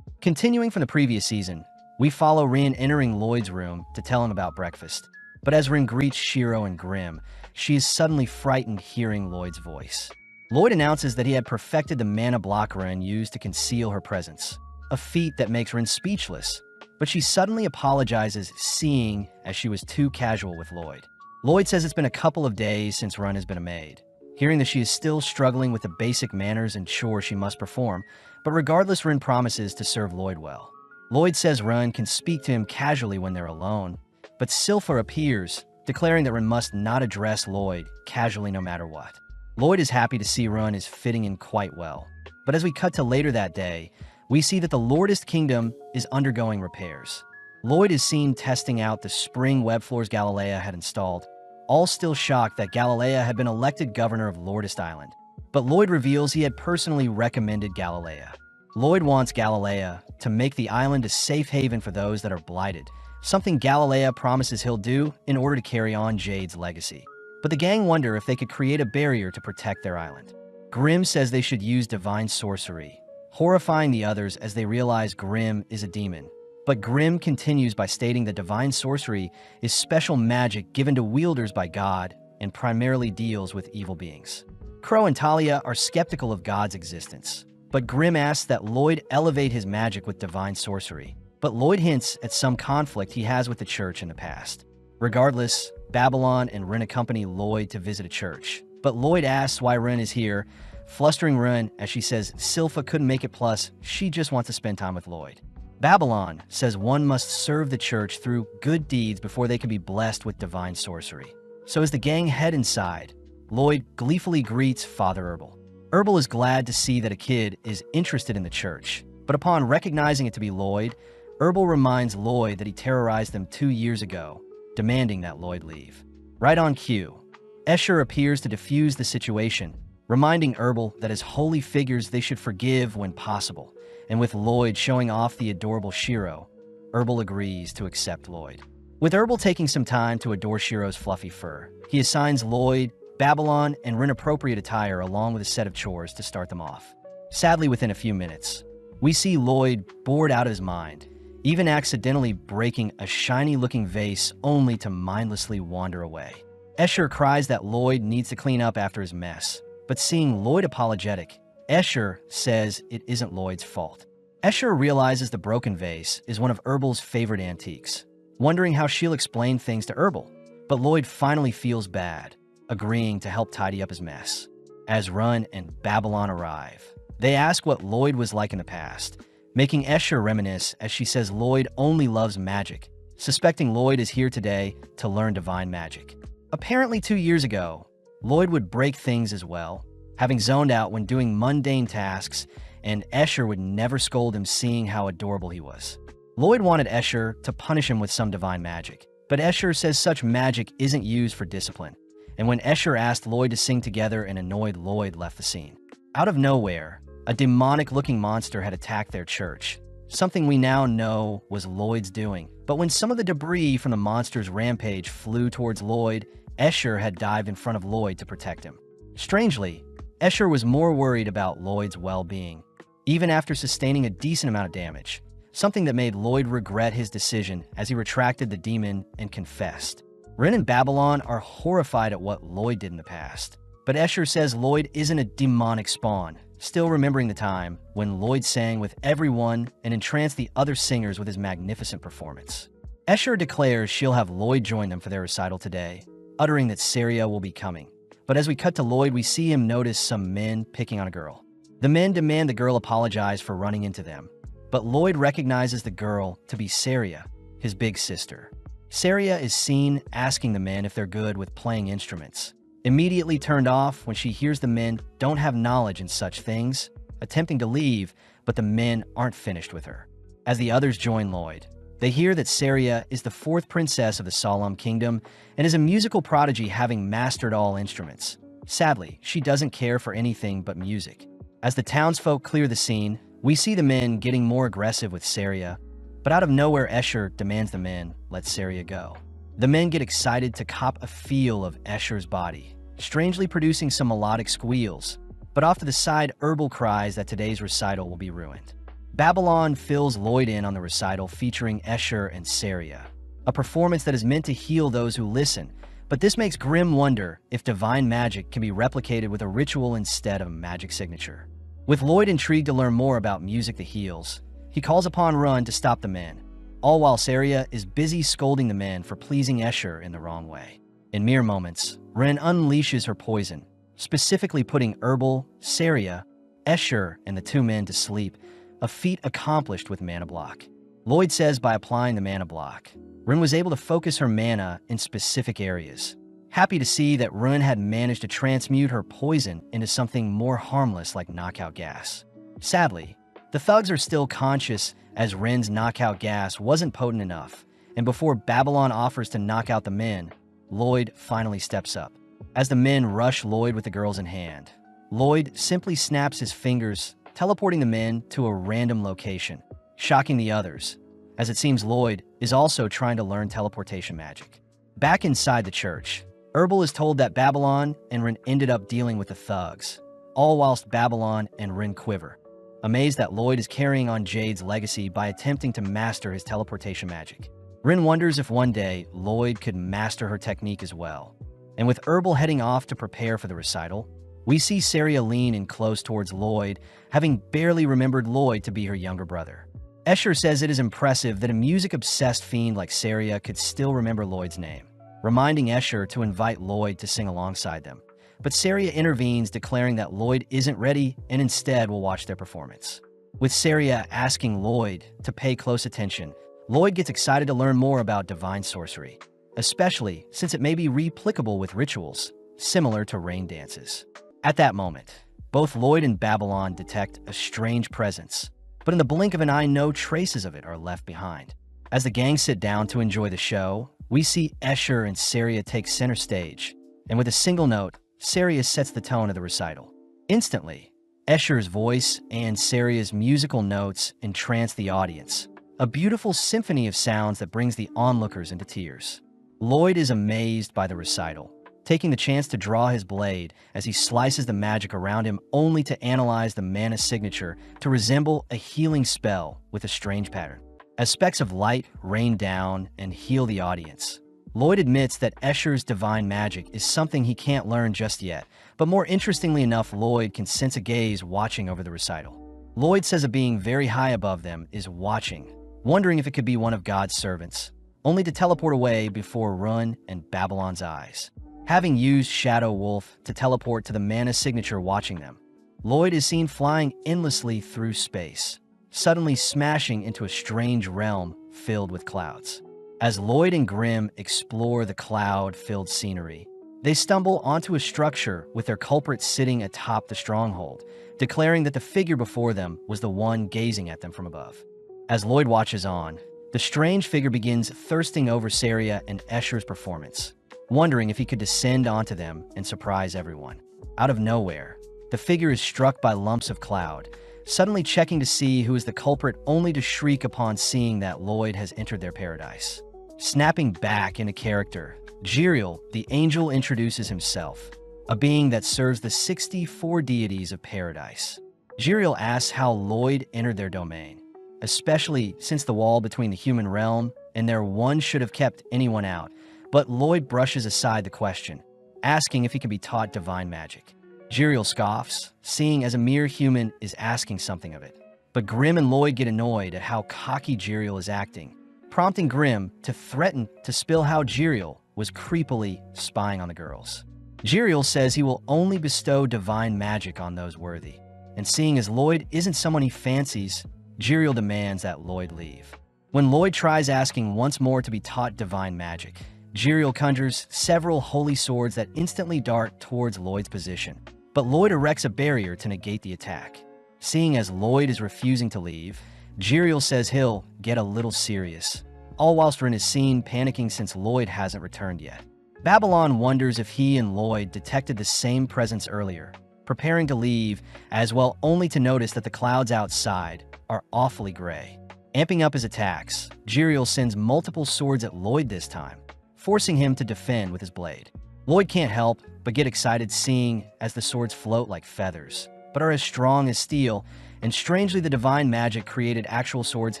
Continuing from the previous season, we follow Rin entering Lloyd's room to tell him about breakfast. But as Rin greets Shiro and Grim, she is suddenly frightened hearing Lloyd's voice. Lloyd announces that he had perfected the mana block Rin used to conceal her presence, a feat that makes Rin speechless, but she suddenly apologizes, seeing as she was too casual with Lloyd. Lloyd says it's been a couple of days since Rin has been a maid, hearing that she is still struggling with the basic manners and chores she must perform, but regardless, Rin promises to serve Lloyd well. Lloyd says Rin can speak to him casually when they're alone, but Silpha appears, declaring that Rin must not address Lloyd casually no matter what. Lloyd is happy to see Rin is fitting in quite well, but as we cut to later that day, we see that the Lordist Kingdom is undergoing repairs. Lloyd is seen testing out the spring web floors Galilea had installed, all still shocked that Galilea had been elected governor of Lordist Island. But Lloyd reveals he had personally recommended Galilea. Lloyd wants Galilea to make the island a safe haven for those that are blighted, something Galilea promises he'll do in order to carry on Jade's legacy. But the gang wonder if they could create a barrier to protect their island. Grim says they should use divine sorcery, horrifying the others as they realize Grim is a demon. But Grim continues by stating that divine sorcery is special magic given to wielders by God and primarily deals with evil beings. Crow and Talia are skeptical of God's existence, but Grim asks that Lloyd elevate his magic with divine sorcery. But Lloyd hints at some conflict he has with the church in the past. Regardless, Babylon and Rin accompany Lloyd to visit a church, but Lloyd asks why Rin is here, flustering Rin as she says Silpha couldn't make it, plus she just wants to spend time with Lloyd. Babylon says one must serve the church through good deeds before they can be blessed with divine sorcery. So as the gang head inside, Lloyd gleefully greets Father Herbal. Herbal is glad to see that a kid is interested in the church, but upon recognizing it to be Lloyd, Herbal reminds Lloyd that he terrorized them 2 years ago, demanding that Lloyd leave. Right on cue, Escher appears to defuse the situation, reminding Herbal that as holy figures they should forgive when possible, and with Lloyd showing off the adorable Shiro, Herbal agrees to accept Lloyd. With Herbal taking some time to adore Shiro's fluffy fur, he assigns Lloyd, Babylon, and Rin-appropriate attire along with a set of chores to start them off. Sadly, within a few minutes, we see Lloyd bored out of his mind, even accidentally breaking a shiny-looking vase only to mindlessly wander away. Escher cries that Lloyd needs to clean up after his mess, but seeing Lloyd apologetic, Escher says it isn't Lloyd's fault. Escher realizes the broken vase is one of Herbal's favorite antiques, wondering how she'll explain things to Herbal, but Lloyd finally feels bad, agreeing to help tidy up his mess. As Rin and Babylon arrive, they ask what Lloyd was like in the past, making Escher reminisce as she says Lloyd only loves magic, suspecting Lloyd is here today to learn divine magic. Apparently 2 years ago, Lloyd would break things as well, having zoned out when doing mundane tasks, and Escher would never scold him seeing how adorable he was. Lloyd wanted Escher to punish him with some divine magic, But Escher says such magic isn't used for discipline, and when Escher asked Lloyd to sing together, an annoyed Lloyd left the scene. Out of nowhere, a demonic-looking monster had attacked their church, something we now know was Lloyd's doing. But when some of the debris from the monster's rampage flew towards Lloyd, Escher had dived in front of Lloyd to protect him. Strangely, Escher was more worried about Lloyd's well-being, even after sustaining a decent amount of damage, something that made Lloyd regret his decision as he retracted the demon and confessed. Ren and Babylon are horrified at what Lloyd did in the past, but Escher says Lloyd isn't a demonic spawn, still remembering the time when Lloyd sang with everyone and entranced the other singers with his magnificent performance. Escher declares she'll have Lloyd join them for their recital today, uttering that Saria will be coming. But as we cut to Lloyd, we see him notice some men picking on a girl. The men demand the girl apologize for running into them, but Lloyd recognizes the girl to be Saria, his big sister. Saria is seen asking the men if they're good with playing instruments, immediately turned off when she hears the men don't have knowledge in such things, attempting to leave, but the men aren't finished with her. As the others join Lloyd, they hear that Saria is the fourth princess of the Solemn Kingdom and is a musical prodigy, having mastered all instruments. Sadly, she doesn't care for anything but music. As the townsfolk clear the scene, we see the men getting more aggressive with Saria, but out of nowhere Escher demands the men let Saria go. The men get excited to cop a feel of Escher's body, strangely producing some melodic squeals, but off to the side, Herbal cries that today's recital will be ruined. Babylon fills Lloyd in on the recital featuring Escher and Saria, a performance that is meant to heal those who listen, but this makes Grimm wonder if divine magic can be replicated with a ritual instead of a magic signature. With Lloyd intrigued to learn more about music that heals, he calls upon Run to stop the men, all while Saria is busy scolding the men for pleasing Escher in the wrong way. In mere moments, Ren unleashes her poison, specifically putting Herbal, Saria, Escher, and the two men to sleep, a feat accomplished with Mana Block. Lloyd says by applying the Mana Block, Ren was able to focus her mana in specific areas. Happy to see that Ren had managed to transmute her poison into something more harmless like knockout gas. Sadly, the thugs are still conscious as Ren's knockout gas wasn't potent enough, and before Babylon offers to knock out the men, Lloyd finally steps up. As the men rush Lloyd with the girls in hand, Lloyd simply snaps his fingers, teleporting the men to a random location, shocking the others, as it seems Lloyd is also trying to learn teleportation magic. Back inside the church, Herbal is told that Babylon and Ren ended up dealing with the thugs, all whilst Babylon and Ren quiver, amazed that Lloyd is carrying on Jade's legacy by attempting to master his teleportation magic. Ren wonders if one day Lloyd could master her technique as well. And with Herbal heading off to prepare for the recital, we see Saria lean in close towards Lloyd, having barely remembered Lloyd to be her younger brother. Escher says it is impressive that a music-obsessed fiend like Saria could still remember Lloyd's name, reminding Escher to invite Lloyd to sing alongside them. But Saria intervenes, declaring that Lloyd isn't ready and instead will watch their performance. With Saria asking Lloyd to pay close attention, Lloyd gets excited to learn more about divine sorcery, especially since it may be replicable with rituals, similar to rain dances. At that moment, both Lloyd and Babylon detect a strange presence, but in the blink of an eye, no traces of it are left behind. As the gang sit down to enjoy the show, we see Escher and Saria take center stage, and with a single note, Saria sets the tone of the recital. Instantly, Escher's voice and Saria's musical notes entrance the audience, a beautiful symphony of sounds that brings the onlookers into tears. Lloyd is amazed by the recital, taking the chance to draw his blade as he slices the magic around him, only to analyze the mana signature to resemble a healing spell with a strange pattern. As specks of light rain down and heal the audience, Lloyd admits that Escher's divine magic is something he can't learn just yet, but more interestingly enough, Lloyd can sense a gaze watching over the recital. Lloyd says a being very high above them is watching, wondering if it could be one of God's servants, only to teleport away before Run and Babylon's eyes. Having used Shadow Wolf to teleport to the mana signature watching them, Lloyd is seen flying endlessly through space, suddenly smashing into a strange realm filled with clouds. As Lloyd and Grimm explore the cloud-filled scenery, they stumble onto a structure with their culprit sitting atop the stronghold, declaring that the figure before them was the one gazing at them from above. As Lloyd watches on, The strange figure begins thirsting over Saria and Escher's performance, wondering if he could descend onto them and surprise everyone. Out of nowhere, the figure is struck by lumps of cloud, suddenly checking to see who is the culprit only to shriek upon seeing that Lloyd has entered their paradise. Snapping back into character, Jiriel, the angel, introduces himself, a being that serves the 64 deities of paradise. Jiriel asks how Lloyd entered their domain, especially since the wall between the human realm and their one should have kept anyone out, but Lloyd brushes aside the question, asking if he can be taught divine magic. Jiriel scoffs, seeing as a mere human is asking something of it. But Grimm and Lloyd get annoyed at how cocky Jiriel is acting, prompting Grimm to threaten to spill how Jiriel was creepily spying on the girls. Jiriel says he will only bestow divine magic on those worthy, and seeing as Lloyd isn't someone he fancies, Jiriel demands that Lloyd leave. When Lloyd tries asking once more to be taught divine magic, Jiriel conjures several holy swords that instantly dart towards Lloyd's position, but Lloyd erects a barrier to negate the attack. Seeing as Lloyd is refusing to leave, Jiriel says he'll get a little serious, all whilst Rin is seen panicking since Lloyd hasn't returned yet. Babylon wonders if he and Lloyd detected the same presence earlier, preparing to leave, as well only to notice that the clouds outside are awfully gray. Amping up his attacks, Jiriel sends multiple swords at Lloyd this time, forcing him to defend with his blade. Lloyd can't help but get excited seeing as the swords float like feathers, but are as strong as steel, and strangely the divine magic created actual swords,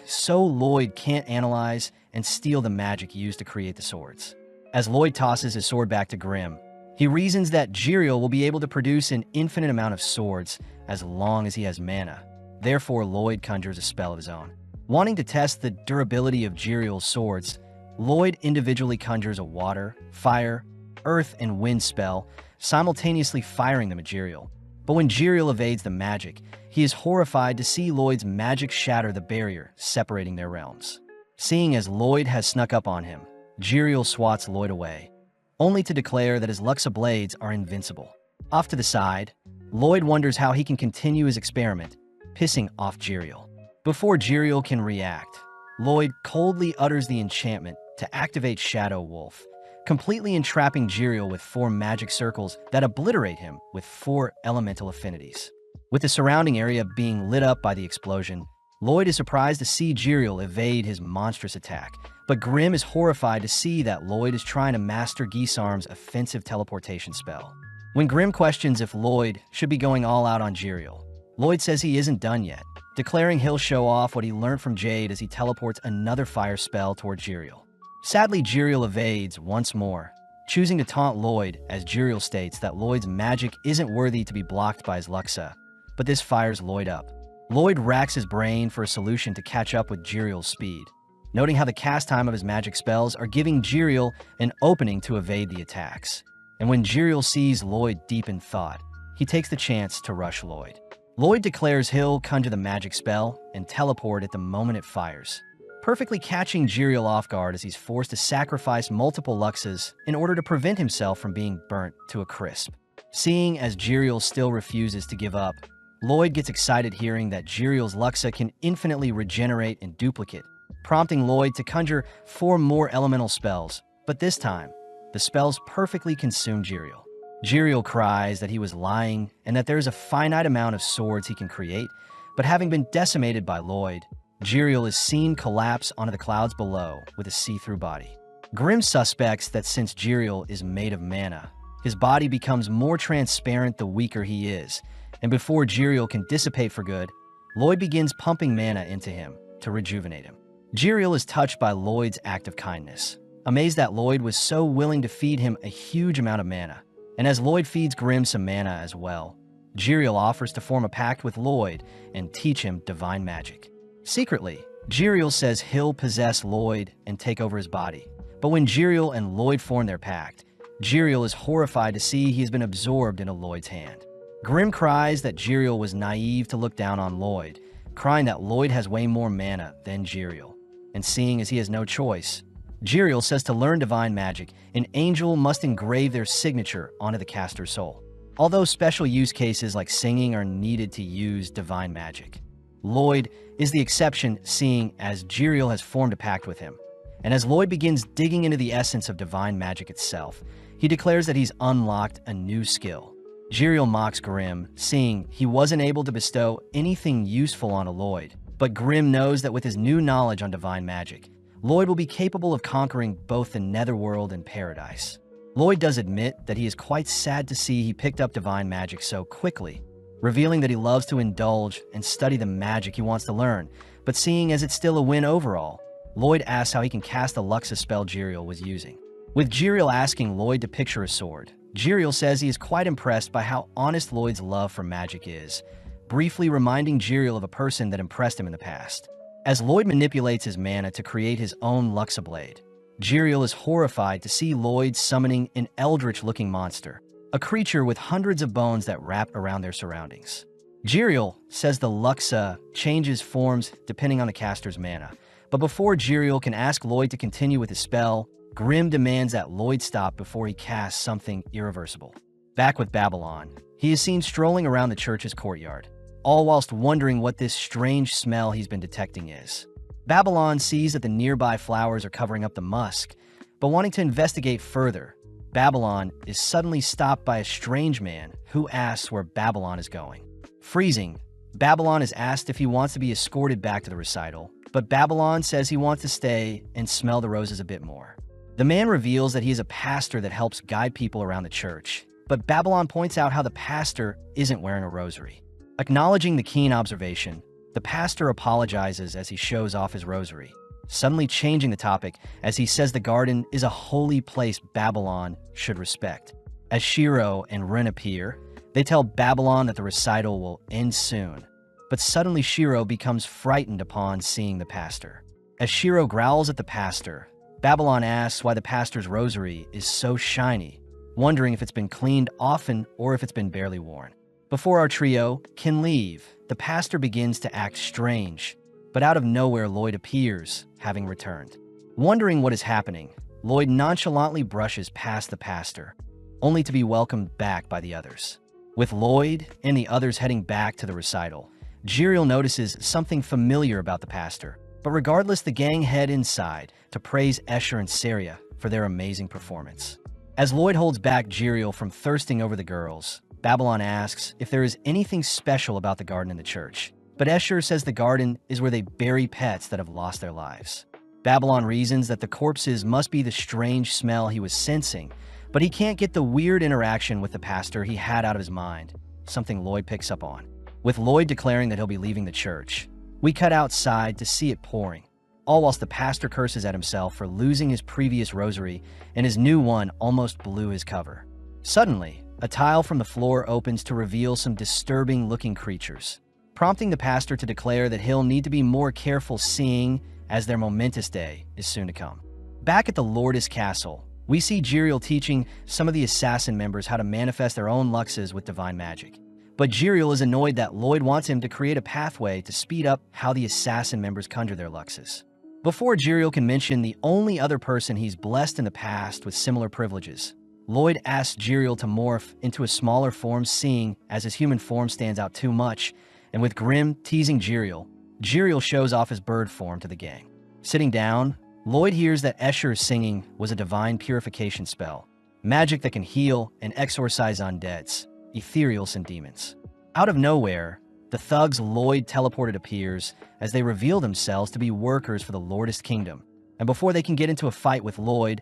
so Lloyd can't analyze and steal the magic used to create the swords. As Lloyd tosses his sword back to Grimm, he reasons that Jiriel will be able to produce an infinite amount of swords as long as he has mana. Therefore, Lloyd conjures a spell of his own. Wanting to test the durability of Jiriel's swords, Lloyd individually conjures a water, fire, earth, and wind spell, simultaneously firing them at Jiriel. But when Jiriel evades the magic, he is horrified to see Lloyd's magic shatter the barrier separating their realms. Seeing as Lloyd has snuck up on him, Jiriel swats Lloyd away, only to declare that his Luxa blades are invincible. Off to the side, Lloyd wonders how he can continue his experiment, pissing off Jiriel. Before Jiriel can react, Lloyd coldly utters the enchantment to activate Shadow Wolf, completely entrapping Jiriel with 4 magic circles that obliterate him with 4 elemental affinities. With the surrounding area being lit up by the explosion, Lloyd is surprised to see Jiriel evade his monstrous attack, but Grimm is horrified to see that Lloyd is trying to master Gisarm's offensive teleportation spell. When Grimm questions if Lloyd should be going all out on Jiriel, Lloyd says he isn't done yet, declaring he'll show off what he learned from Jade as he teleports another fire spell toward Jiriel. Sadly, Jiriel evades once more, choosing to taunt Lloyd as Jiriel states that Lloyd's magic isn't worthy to be blocked by his Luxa, but this fires Lloyd up. Lloyd racks his brain for a solution to catch up with Jiriel's speed, noting how the cast time of his magic spells are giving Jiriel an opening to evade the attacks. And when Jiriel sees Lloyd deep in thought, he takes the chance to rush Lloyd. Lloyd declares he'll conjure the magic spell and teleport at the moment it fires, perfectly catching Jiriel off guard as he's forced to sacrifice multiple Luxas in order to prevent himself from being burnt to a crisp. Seeing as Jiriel still refuses to give up, Lloyd gets excited hearing that Jiriel's Luxa can infinitely regenerate in duplicate, prompting Lloyd to conjure 4 more elemental spells, but this time, the spells perfectly consume Jiriel. Jiriel cries that he was lying and that there is a finite amount of swords he can create, but having been decimated by Lloyd, Jiriel is seen collapse onto the clouds below with a see-through body. Grimm suspects that since Jiriel is made of mana, his body becomes more transparent the weaker he is, and before Jiriel can dissipate for good, Lloyd begins pumping mana into him to rejuvenate him. Jiriel is touched by Lloyd's act of kindness, amazed that Lloyd was so willing to feed him a huge amount of mana, and as Lloyd feeds Grimm some mana as well, Jiriel offers to form a pact with Lloyd and teach him divine magic. Secretly, Jiriel says he'll possess Lloyd and take over his body, but when Jiriel and Lloyd form their pact, Jiriel is horrified to see he's been absorbed into Lloyd's hand. Grimm cries that Jiriel was naive to look down on Lloyd, crying that Lloyd has way more mana than Jiriel. And seeing as he has no choice, Jiriel says to learn divine magic, an angel must engrave their signature onto the caster's soul, although special use cases like singing are needed to use divine magic. Lloyd is the exception, seeing as Jiriel has formed a pact with him. And as Lloyd begins digging into the essence of divine magic itself, he declares that he's unlocked a new skill. Jiriel mocks Grimm, seeing he wasn't able to bestow anything useful on Lloyd, but Grimm knows that with his new knowledge on divine magic, Lloyd will be capable of conquering both the netherworld and paradise. Lloyd does admit that he is quite sad to see he picked up divine magic so quickly, revealing that he loves to indulge and study the magic he wants to learn, but seeing as it's still a win overall, Lloyd asks how he can cast the Luxa spell Jiriel was using. With Jiriel asking Lloyd to picture a sword, Jiriel says he is quite impressed by how honest Lloyd's love for magic is, briefly reminding Jiriel of a person that impressed him in the past. As Lloyd manipulates his mana to create his own Luxa blade, Jiriel is horrified to see Lloyd summoning an eldritch-looking monster, a creature with hundreds of bones that wrap around their surroundings. Jiriel says the Luxa changes forms depending on the caster's mana, but before Jiriel can ask Lloyd to continue with his spell, Grimm demands that Lloyd stop before he casts something irreversible. Back with Babylon, he is seen strolling around the church's courtyard, all whilst wondering what this strange smell he's been detecting is. Babylon sees that the nearby flowers are covering up the musk, but wanting to investigate further, Babylon is suddenly stopped by a strange man who asks where Babylon is going. Freezing, Babylon is asked if he wants to be escorted back to the recital, but Babylon says he wants to stay and smell the roses a bit more. The man reveals that he is a pastor that helps guide people around the church, but Babylon points out how the pastor isn't wearing a rosary. Acknowledging the keen observation, the pastor apologizes as he shows off his rosary, suddenly changing the topic as he says the garden is a holy place Babylon should respect. As Shiro and Ren appear, they tell Babylon that the recital will end soon, but suddenly Shiro becomes frightened upon seeing the pastor. As Shiro growls at the pastor, Babylon asks why the pastor's rosary is so shiny, wondering if it's been cleaned often or if it's been barely worn. Before our trio can leave, the pastor begins to act strange, but out of nowhere Lloyd appears, having returned. Wondering what is happening, Lloyd nonchalantly brushes past the pastor, only to be welcomed back by the others. With Lloyd and the others heading back to the recital, Jiriel notices something familiar about the pastor, but regardless, the gang head inside to praise Escher and Saria for their amazing performance. As Lloyd holds back Jiriel from thirsting over the girls, Babylon asks if there is anything special about the garden in the church, but Escher says the garden is where they bury pets that have lost their lives. Babylon reasons that the corpses must be the strange smell he was sensing, but he can't get the weird interaction with the pastor he had out of his mind, something Lloyd picks up on. With Lloyd declaring that he'll be leaving the church, we cut outside to see it pouring, all whilst the pastor curses at himself for losing his previous rosary and his new one almost blew his cover. Suddenly, a tile from the floor opens to reveal some disturbing-looking creatures, prompting the pastor to declare that he'll need to be more careful seeing as their momentous day is soon to come. Back at the Lourdes Castle, we see Jiriel teaching some of the assassin members how to manifest their own luxes with divine magic. But Jiriel is annoyed that Lloyd wants him to create a pathway to speed up how the assassin members conjure their luxes. Before Jiriel can mention the only other person he's blessed in the past with similar privileges, Lloyd asks Jiriel to morph into a smaller form, seeing as his human form stands out too much, and with Grimm teasing Jiriel, Jiriel shows off his bird form to the gang. Sitting down, Lloyd hears that Escher's singing was a divine purification spell, magic that can heal and exorcise undeads, ethereals, and demons. Out of nowhere, the thugs Lloyd teleported appears as they reveal themselves to be workers for the Lourdes Kingdom, and before they can get into a fight with Lloyd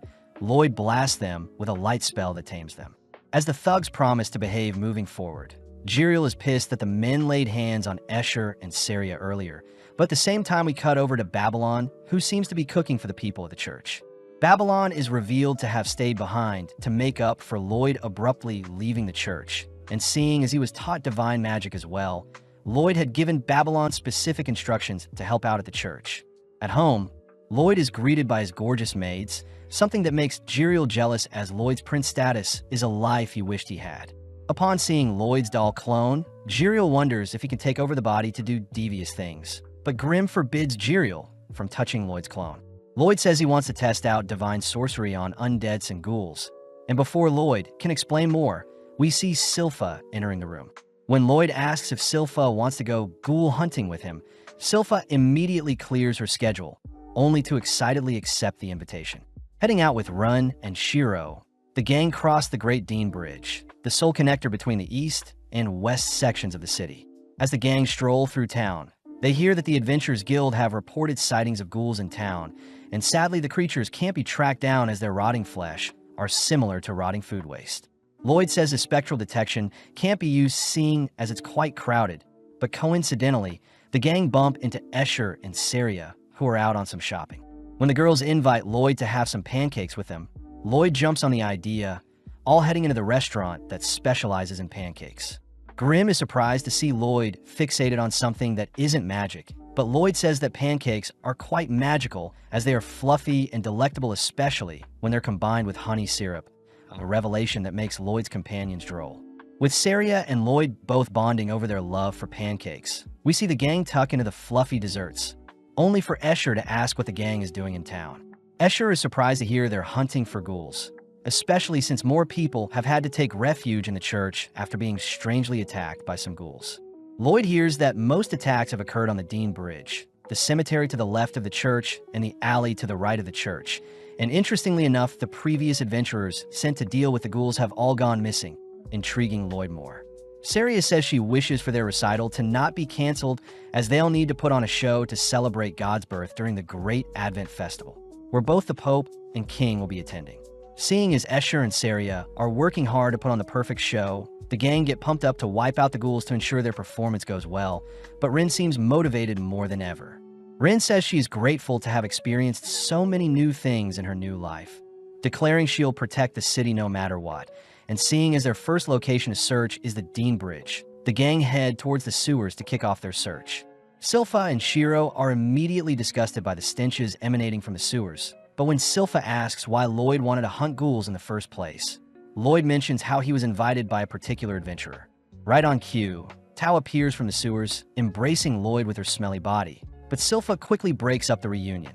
blasts them with a light spell that tames them. As the thugs promise to behave moving forward, Jiriel is pissed that the men laid hands on Escher and Saria earlier, but at the same time we cut over to Babylon, who seems to be cooking for the people of the church. Babylon is revealed to have stayed behind to make up for Lloyd abruptly leaving the church, and seeing as he was taught divine magic as well, Lloyd had given Babylon specific instructions to help out at the church. At home, Lloyd is greeted by his gorgeous maids, something that makes Jiriel jealous as Lloyd's prince status is a life he wished he had. Upon seeing Lloyd's doll clone, Jiriel wonders if he can take over the body to do devious things, but Grimm forbids Jiriel from touching Lloyd's clone. Lloyd says he wants to test out divine sorcery on undeads and ghouls, and before Lloyd can explain more, we see Silpha entering the room. When Lloyd asks if Silpha wants to go ghoul hunting with him, Silpha immediately clears her schedule, only to excitedly accept the invitation. Heading out with Run and Shiro, the gang cross the Great Dean Bridge, the sole connector between the east and west sections of the city. As the gang stroll through town, they hear that the Adventurers Guild have reported sightings of ghouls in town, and sadly the creatures can't be tracked down as their rotting flesh are similar to rotting food waste. Lloyd says the spectral detection can't be used seeing as it's quite crowded, but coincidentally, the gang bump into Escher and Saria, who are out on some shopping. When the girls invite Lloyd to have some pancakes with them, Lloyd jumps on the idea, all heading into the restaurant that specializes in pancakes. Grimm is surprised to see Lloyd fixated on something that isn't magic, but Lloyd says that pancakes are quite magical as they are fluffy and delectable, especially when they're combined with honey syrup, a revelation that makes Lloyd's companions droll. With Saria and Lloyd both bonding over their love for pancakes, we see the gang tuck into the fluffy desserts, only for Escher to ask what the gang is doing in town. Escher is surprised to hear they're hunting for ghouls, especially since more people have had to take refuge in the church after being strangely attacked by some ghouls. Lloyd hears that most attacks have occurred on the Dean Bridge, the cemetery to the left of the church and the alley to the right of the church, and interestingly enough, the previous adventurers sent to deal with the ghouls have all gone missing, intriguing Lloyd more. Saria says she wishes for their recital to not be canceled as they'll need to put on a show to celebrate God's birth during the Great Advent Festival, where both the Pope and King will be attending. Seeing as Escher and Saria are working hard to put on the perfect show, the gang get pumped up to wipe out the ghouls to ensure their performance goes well, but Rin seems motivated more than ever. Rin says she is grateful to have experienced so many new things in her new life, declaring she'll protect the city no matter what, and seeing as their first location to search is the Dean Bridge, the gang head towards the sewers to kick off their search. Silpha and Shiro are immediately disgusted by the stenches emanating from the sewers, but when Silpha asks why Lloyd wanted to hunt ghouls in the first place, Lloyd mentions how he was invited by a particular adventurer. Right on cue, Tao appears from the sewers, embracing Lloyd with her smelly body, but Silpha quickly breaks up the reunion.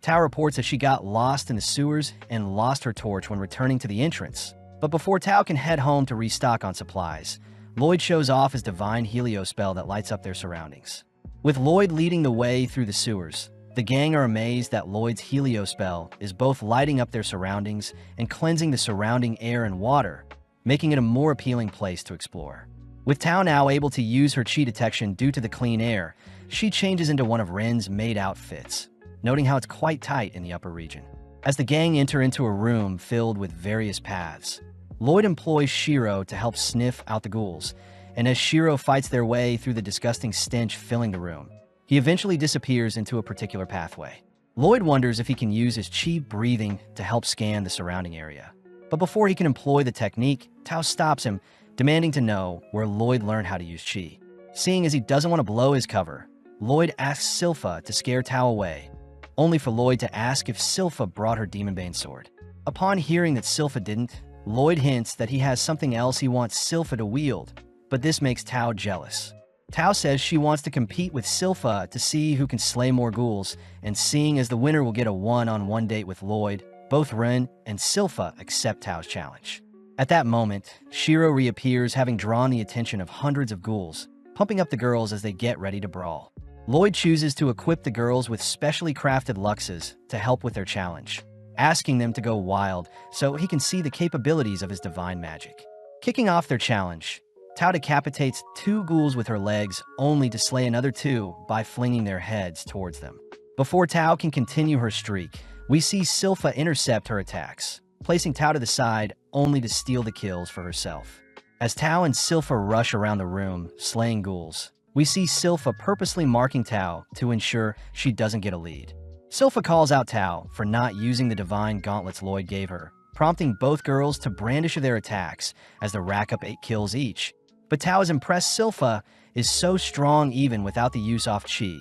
Tao reports that she got lost in the sewers and lost her torch when returning to the entrance, but before Tao can head home to restock on supplies, Lloyd shows off his divine helio spell that lights up their surroundings. With Lloyd leading the way through the sewers, the gang are amazed that Lloyd's helio spell is both lighting up their surroundings and cleansing the surrounding air and water, making it a more appealing place to explore. With Tao now able to use her chi detection due to the clean air, she changes into one of Ren's maid outfits, noting how it's quite tight in the upper region. As the gang enter into a room filled with various paths, Lloyd employs Shiro to help sniff out the ghouls, and as Shiro fights their way through the disgusting stench filling the room, he eventually disappears into a particular pathway. Lloyd wonders if he can use his chi breathing to help scan the surrounding area. But before he can employ the technique, Tao stops him, demanding to know where Lloyd learned how to use chi. Seeing as he doesn't want to blow his cover, Lloyd asks Silpha to scare Tao away, only for Lloyd to ask if Silpha brought her Demonbane sword. Upon hearing that Silpha didn't, Lloyd hints that he has something else he wants Silpha to wield, but this makes Tao jealous. Tao says she wants to compete with Silpha to see who can slay more ghouls, and seeing as the winner will get a one-on-one date with Lloyd, both Ren and Silpha accept Tao's challenge. At that moment, Shiro reappears, having drawn the attention of hundreds of ghouls, pumping up the girls as they get ready to brawl. Lloyd chooses to equip the girls with specially crafted luxes to help with their challenge, asking them to go wild so he can see the capabilities of his divine magic. Kicking off their challenge, Tao decapitates 2 ghouls with her legs, only to slay another 2 by flinging their heads towards them. Before Tao can continue her streak, we see Silpha intercept her attacks, placing Tao to the side only to steal the kills for herself. As Tao and Silpha rush around the room, slaying ghouls, we see Silpha purposely marking Tao to ensure she doesn't get a lead. Silpha calls out Tao for not using the divine gauntlets Lloyd gave her, prompting both girls to brandish their attacks as they rack up 8 kills each. But Tao is impressed Silpha is so strong even without the use of chi,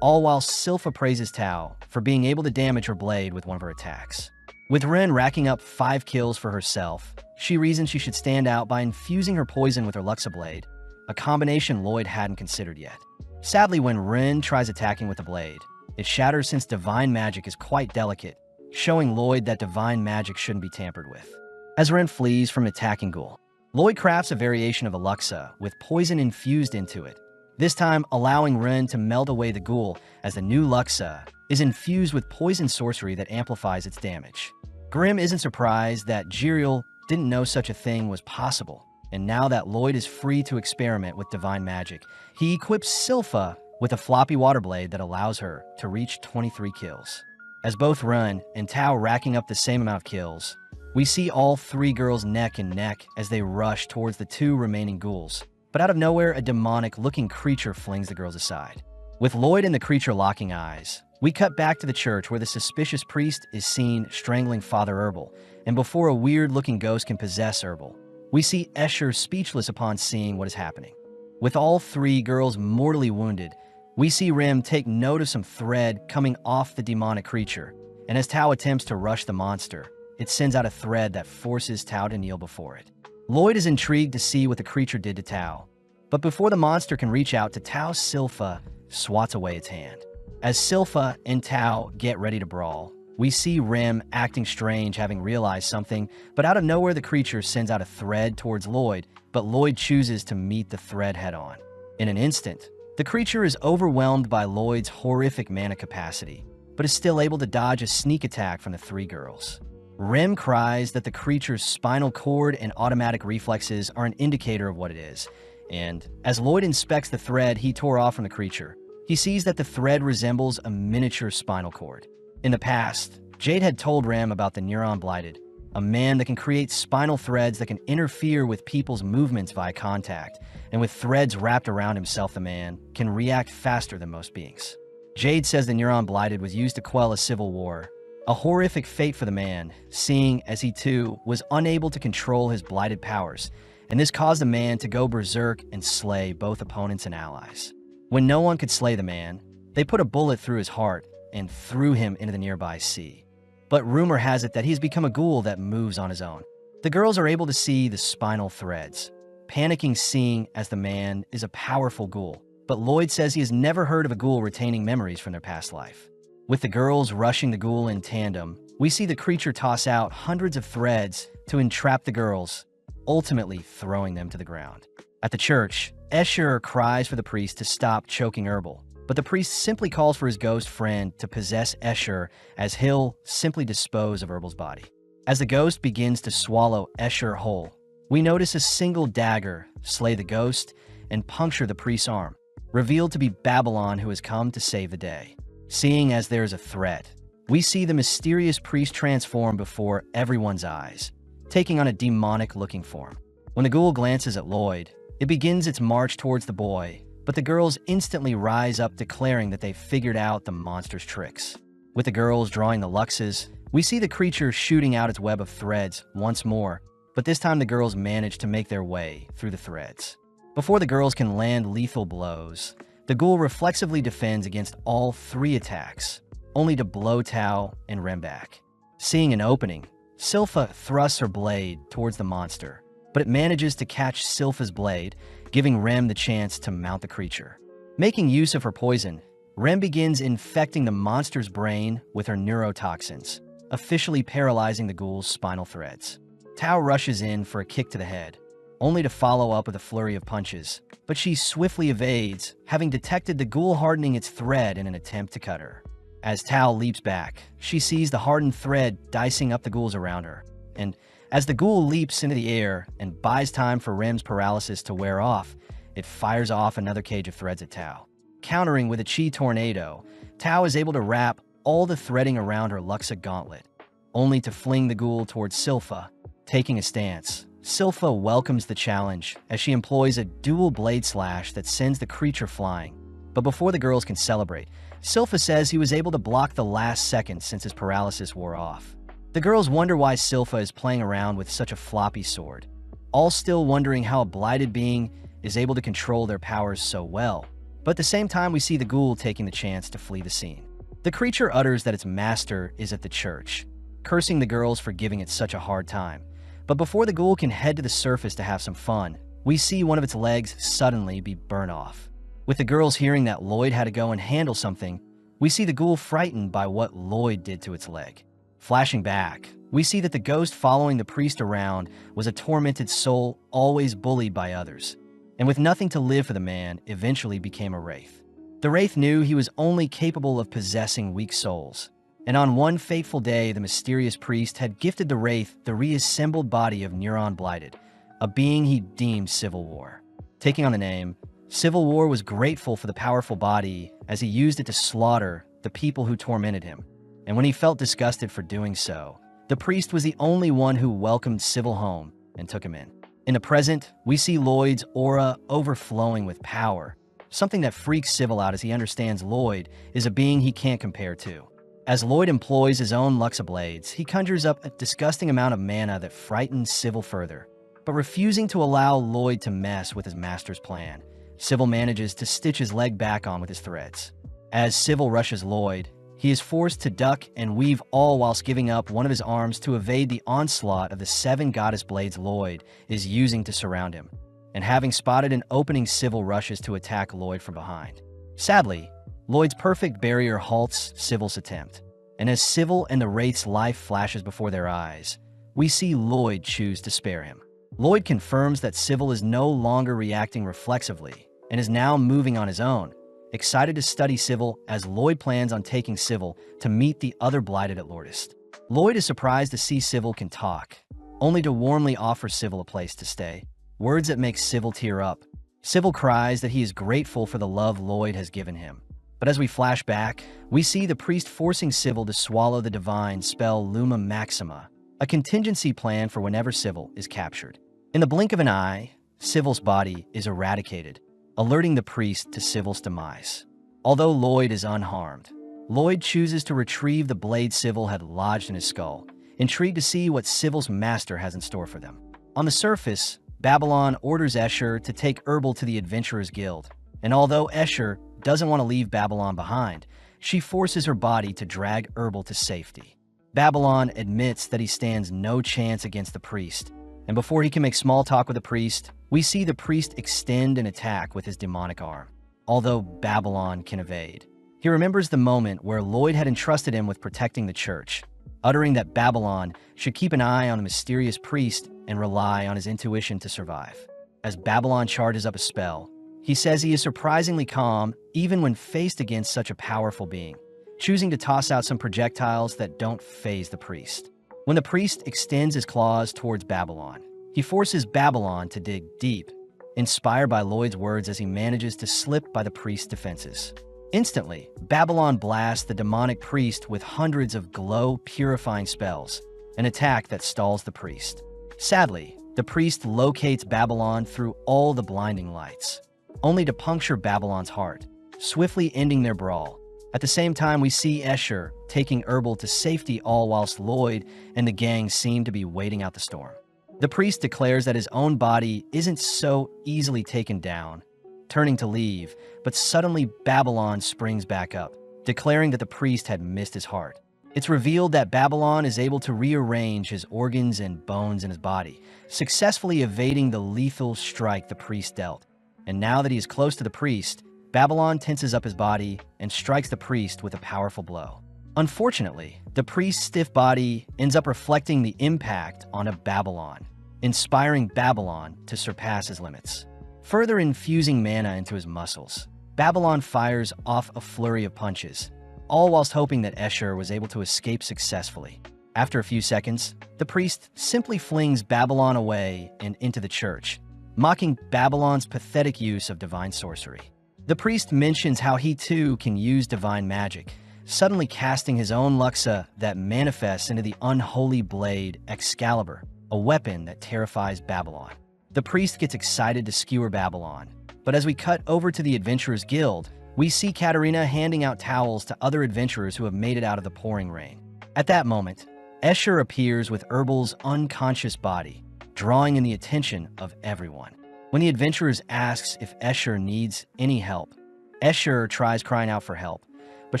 all while Silpha praises Tao for being able to damage her blade with one of her attacks. With Ren racking up 5 kills for herself, she reasons she should stand out by infusing her poison with her Luxa blade, a combination Lloyd hadn't considered yet. Sadly, when Ren tries attacking with the blade, it shatters since divine magic is quite delicate, showing Lloyd that divine magic shouldn't be tampered with. As Ren flees from an attacking ghoul, Lloyd crafts a variation of Aluxa with poison infused into it, this time allowing Ren to melt away the ghoul as the new Luxa is infused with poison sorcery that amplifies its damage. Grimm isn't surprised that Jiriel didn't know such a thing was possible, and now that Lloyd is free to experiment with divine magic, he equips Silpha with a floppy water blade that allows her to reach 23 kills. As both Ren and Tao racking up the same amount of kills, we see all three girls neck and neck as they rush towards the two remaining ghouls. But out of nowhere, a demonic-looking creature flings the girls aside. With Lloyd and the creature locking eyes, we cut back to the church where the suspicious priest is seen strangling Father Herbal, and before a weird-looking ghost can possess Herbal, we see Escher speechless upon seeing what is happening. With all three girls mortally wounded, we see Rim take note of some thread coming off the demonic creature, and as Tao attempts to rush the monster, it sends out a thread that forces Tao to kneel before it. Lloyd is intrigued to see what the creature did to Tao, but before the monster can reach out to Tao, Silpha swats away its hand. As Silpha and Tao get ready to brawl, we see Rim acting strange, having realized something, but out of nowhere the creature sends out a thread towards Lloyd, but Lloyd chooses to meet the thread head-on. In an instant, the creature is overwhelmed by Lloyd's horrific mana capacity, but is still able to dodge a sneak attack from the three girls. Rim cries that the creature's spinal cord and automatic reflexes are an indicator of what it is, and as Lloyd inspects the thread he tore off from the creature, he sees that the thread resembles a miniature spinal cord. In the past, Jade had told Ram about the Neuron Blighted, a man that can create spinal threads that can interfere with people's movements via contact, and with threads wrapped around himself, the man can react faster than most beings. Jade says the Neuron Blighted was used to quell a civil war, a horrific fate for the man, seeing as he too was unable to control his blighted powers, and this caused the man to go berserk and slay both opponents and allies. When no one could slay the man, they put a bullet through his heart and threw him into the nearby sea. But rumor has it that he's become a ghoul that moves on his own. The girls are able to see the spinal threads, panicking seeing as the man is a powerful ghoul, but Lloyd says he has never heard of a ghoul retaining memories from their past life. With the girls rushing the ghoul in tandem, we see the creature toss out hundreds of threads to entrap the girls, ultimately throwing them to the ground. At the church, Escher cries for the priest to stop choking Herbal, but the priest simply calls for his ghost friend to possess Escher as he'll simply dispose of Herbal's body. As the ghost begins to swallow Escher whole, we notice a single dagger slay the ghost and puncture the priest's arm, revealed to be Babylon, who has come to save the day. Seeing as there is a threat, we see the mysterious priest transform before everyone's eyes, taking on a demonic-looking form. When the ghoul glances at Lloyd, it begins its march towards the boy, but the girls instantly rise up, declaring that they've figured out the monster's tricks. With the girls drawing the Luxes, we see the creature shooting out its web of threads once more, but this time the girls manage to make their way through the threads. Before the girls can land lethal blows, the ghoul reflexively defends against all three attacks, only to blow Tao and Rem back. Seeing an opening, Silpha thrusts her blade towards the monster, but it manages to catch Silpha's blade, giving Rem the chance to mount the creature. Making use of her poison, Rem begins infecting the monster's brain with her neurotoxins, officially paralyzing the ghoul's spinal threads. Tao rushes in for a kick to the head, only to follow up with a flurry of punches, but she swiftly evades, having detected the ghoul hardening its thread in an attempt to cut her. As Tao leaps back, she sees the hardened thread dicing up the ghouls around her, and as the ghoul leaps into the air and buys time for Rem's paralysis to wear off, it fires off another cage of threads at Tao. Countering with a chi tornado, Tao is able to wrap all the threading around her Luxa gauntlet, only to fling the ghoul towards Silpha. Taking a stance, Silpha welcomes the challenge as she employs a dual blade slash that sends the creature flying. But before the girls can celebrate, Silpha says he was able to block the last second since his paralysis wore off. The girls wonder why Silpha is playing around with such a floppy sword, all still wondering how a blighted being is able to control their powers so well. But at the same time, we see the ghoul taking the chance to flee the scene. The creature utters that its master is at the church, cursing the girls for giving it such a hard time. But before the ghoul can head to the surface to have some fun, we see one of its legs suddenly be burnt off. With the girls hearing that Lloyd had to go and handle something, we see the ghoul frightened by what Lloyd did to its leg. Flashing back, we see that the ghost following the priest around was a tormented soul always bullied by others, and with nothing to live for the man, eventually became a wraith. The wraith knew he was only capable of possessing weak souls, and on one fateful day, the mysterious priest had gifted the wraith the reassembled body of Neuron Blighted, a being he deemed Civil War. Taking on the name, Civil War was grateful for the powerful body as he used it to slaughter the people who tormented him. And when he felt disgusted for doing so, the priest was the only one who welcomed Civil home and took him in. In the present, we see Lloyd's aura overflowing with power, something that freaks Civil out as he understands Lloyd is a being he can't compare to. As Lloyd employs his own Luxa blades, he conjures up a disgusting amount of mana that frightens Civil further. But refusing to allow Lloyd to mess with his master's plan, Civil manages to stitch his leg back on with his threads. As Civil rushes Lloyd, he is forced to duck and weave, all whilst giving up one of his arms to evade the onslaught of the 7 goddess blades Lloyd is using to surround him. And having spotted an opening, Civil rushes to attack Lloyd from behind. Sadly, Lloyd's perfect barrier halts Civil's attempt, and as Civil and the wraith's life flashes before their eyes, we see Lloyd choose to spare him. Lloyd confirms that Civil is no longer reacting reflexively and is now moving on his own, excited to study Civil as Lloyd plans on taking Civil to meet the other Blighted at Lourdes. Lloyd is surprised to see Civil can talk, only to warmly offer Civil a place to stay, words that make Civil tear up. Civil cries that he is grateful for the love Lloyd has given him. But as we flash back, we see the priest forcing Civil to swallow the divine spell Luma Maxima, a contingency plan for whenever Civil is captured. In the blink of an eye, Civil's body is eradicated, alerting the priest to Civil's demise. Although Lloyd is unharmed, Lloyd chooses to retrieve the blade Civil had lodged in his skull, intrigued to see what Civil's master has in store for them. On the surface, Babylon orders Escher to take Herbal to the Adventurers Guild, and although Escher doesn't want to leave Babylon behind, she forces her body to drag Herbal to safety. Babylon admits that he stands no chance against the priest, and before he can make small talk with the priest, we see the priest extend an attack with his demonic arm. Although Babylon can evade, he remembers the moment where Lloyd had entrusted him with protecting the church, uttering that Babylon should keep an eye on the mysterious priest and rely on his intuition to survive. As Babylon charges up a spell, he says he is surprisingly calm even when faced against such a powerful being, choosing to toss out some projectiles that don't faze the priest. When the priest extends his claws towards Babylon, he forces Babylon to dig deep, inspired by Lloyd's words as he manages to slip by the priest's defenses. Instantly, Babylon blasts the demonic priest with hundreds of glow-purifying spells, an attack that stalls the priest. Sadly, the priest locates Babylon through all the blinding lights, only to puncture Babylon's heart, swiftly ending their brawl. At the same time, we see Escher taking Herbal to safety, all whilst Lloyd and the gang seem to be waiting out the storm. The priest declares that his own body isn't so easily taken down, turning to leave, but suddenly Babylon springs back up, declaring that the priest had missed his heart. It's revealed that Babylon is able to rearrange his organs and bones in his body, successfully evading the lethal strike the priest dealt. And now that he is close to the priest, Babylon tenses up his body and strikes the priest with a powerful blow. Unfortunately, the priest's stiff body ends up reflecting the impact on a Babylon, inspiring Babylon to surpass his limits. Further infusing mana into his muscles, Babylon fires off a flurry of punches, all whilst hoping that Escher was able to escape successfully. After a few seconds, the priest simply flings Babylon away and into the church, mocking Babylon's pathetic use of divine sorcery. The priest mentions how he too can use divine magic, suddenly casting his own Luxa that manifests into the unholy blade Excalibur, a weapon that terrifies Babylon. The priest gets excited to skewer Babylon, but as we cut over to the Adventurers Guild, we see Katarina handing out towels to other adventurers who have made it out of the pouring rain. At that moment, Escher appears with Herbal's unconscious body, drawing in the attention of everyone. When the adventurers asks if Escher needs any help, Escher tries crying out for help, but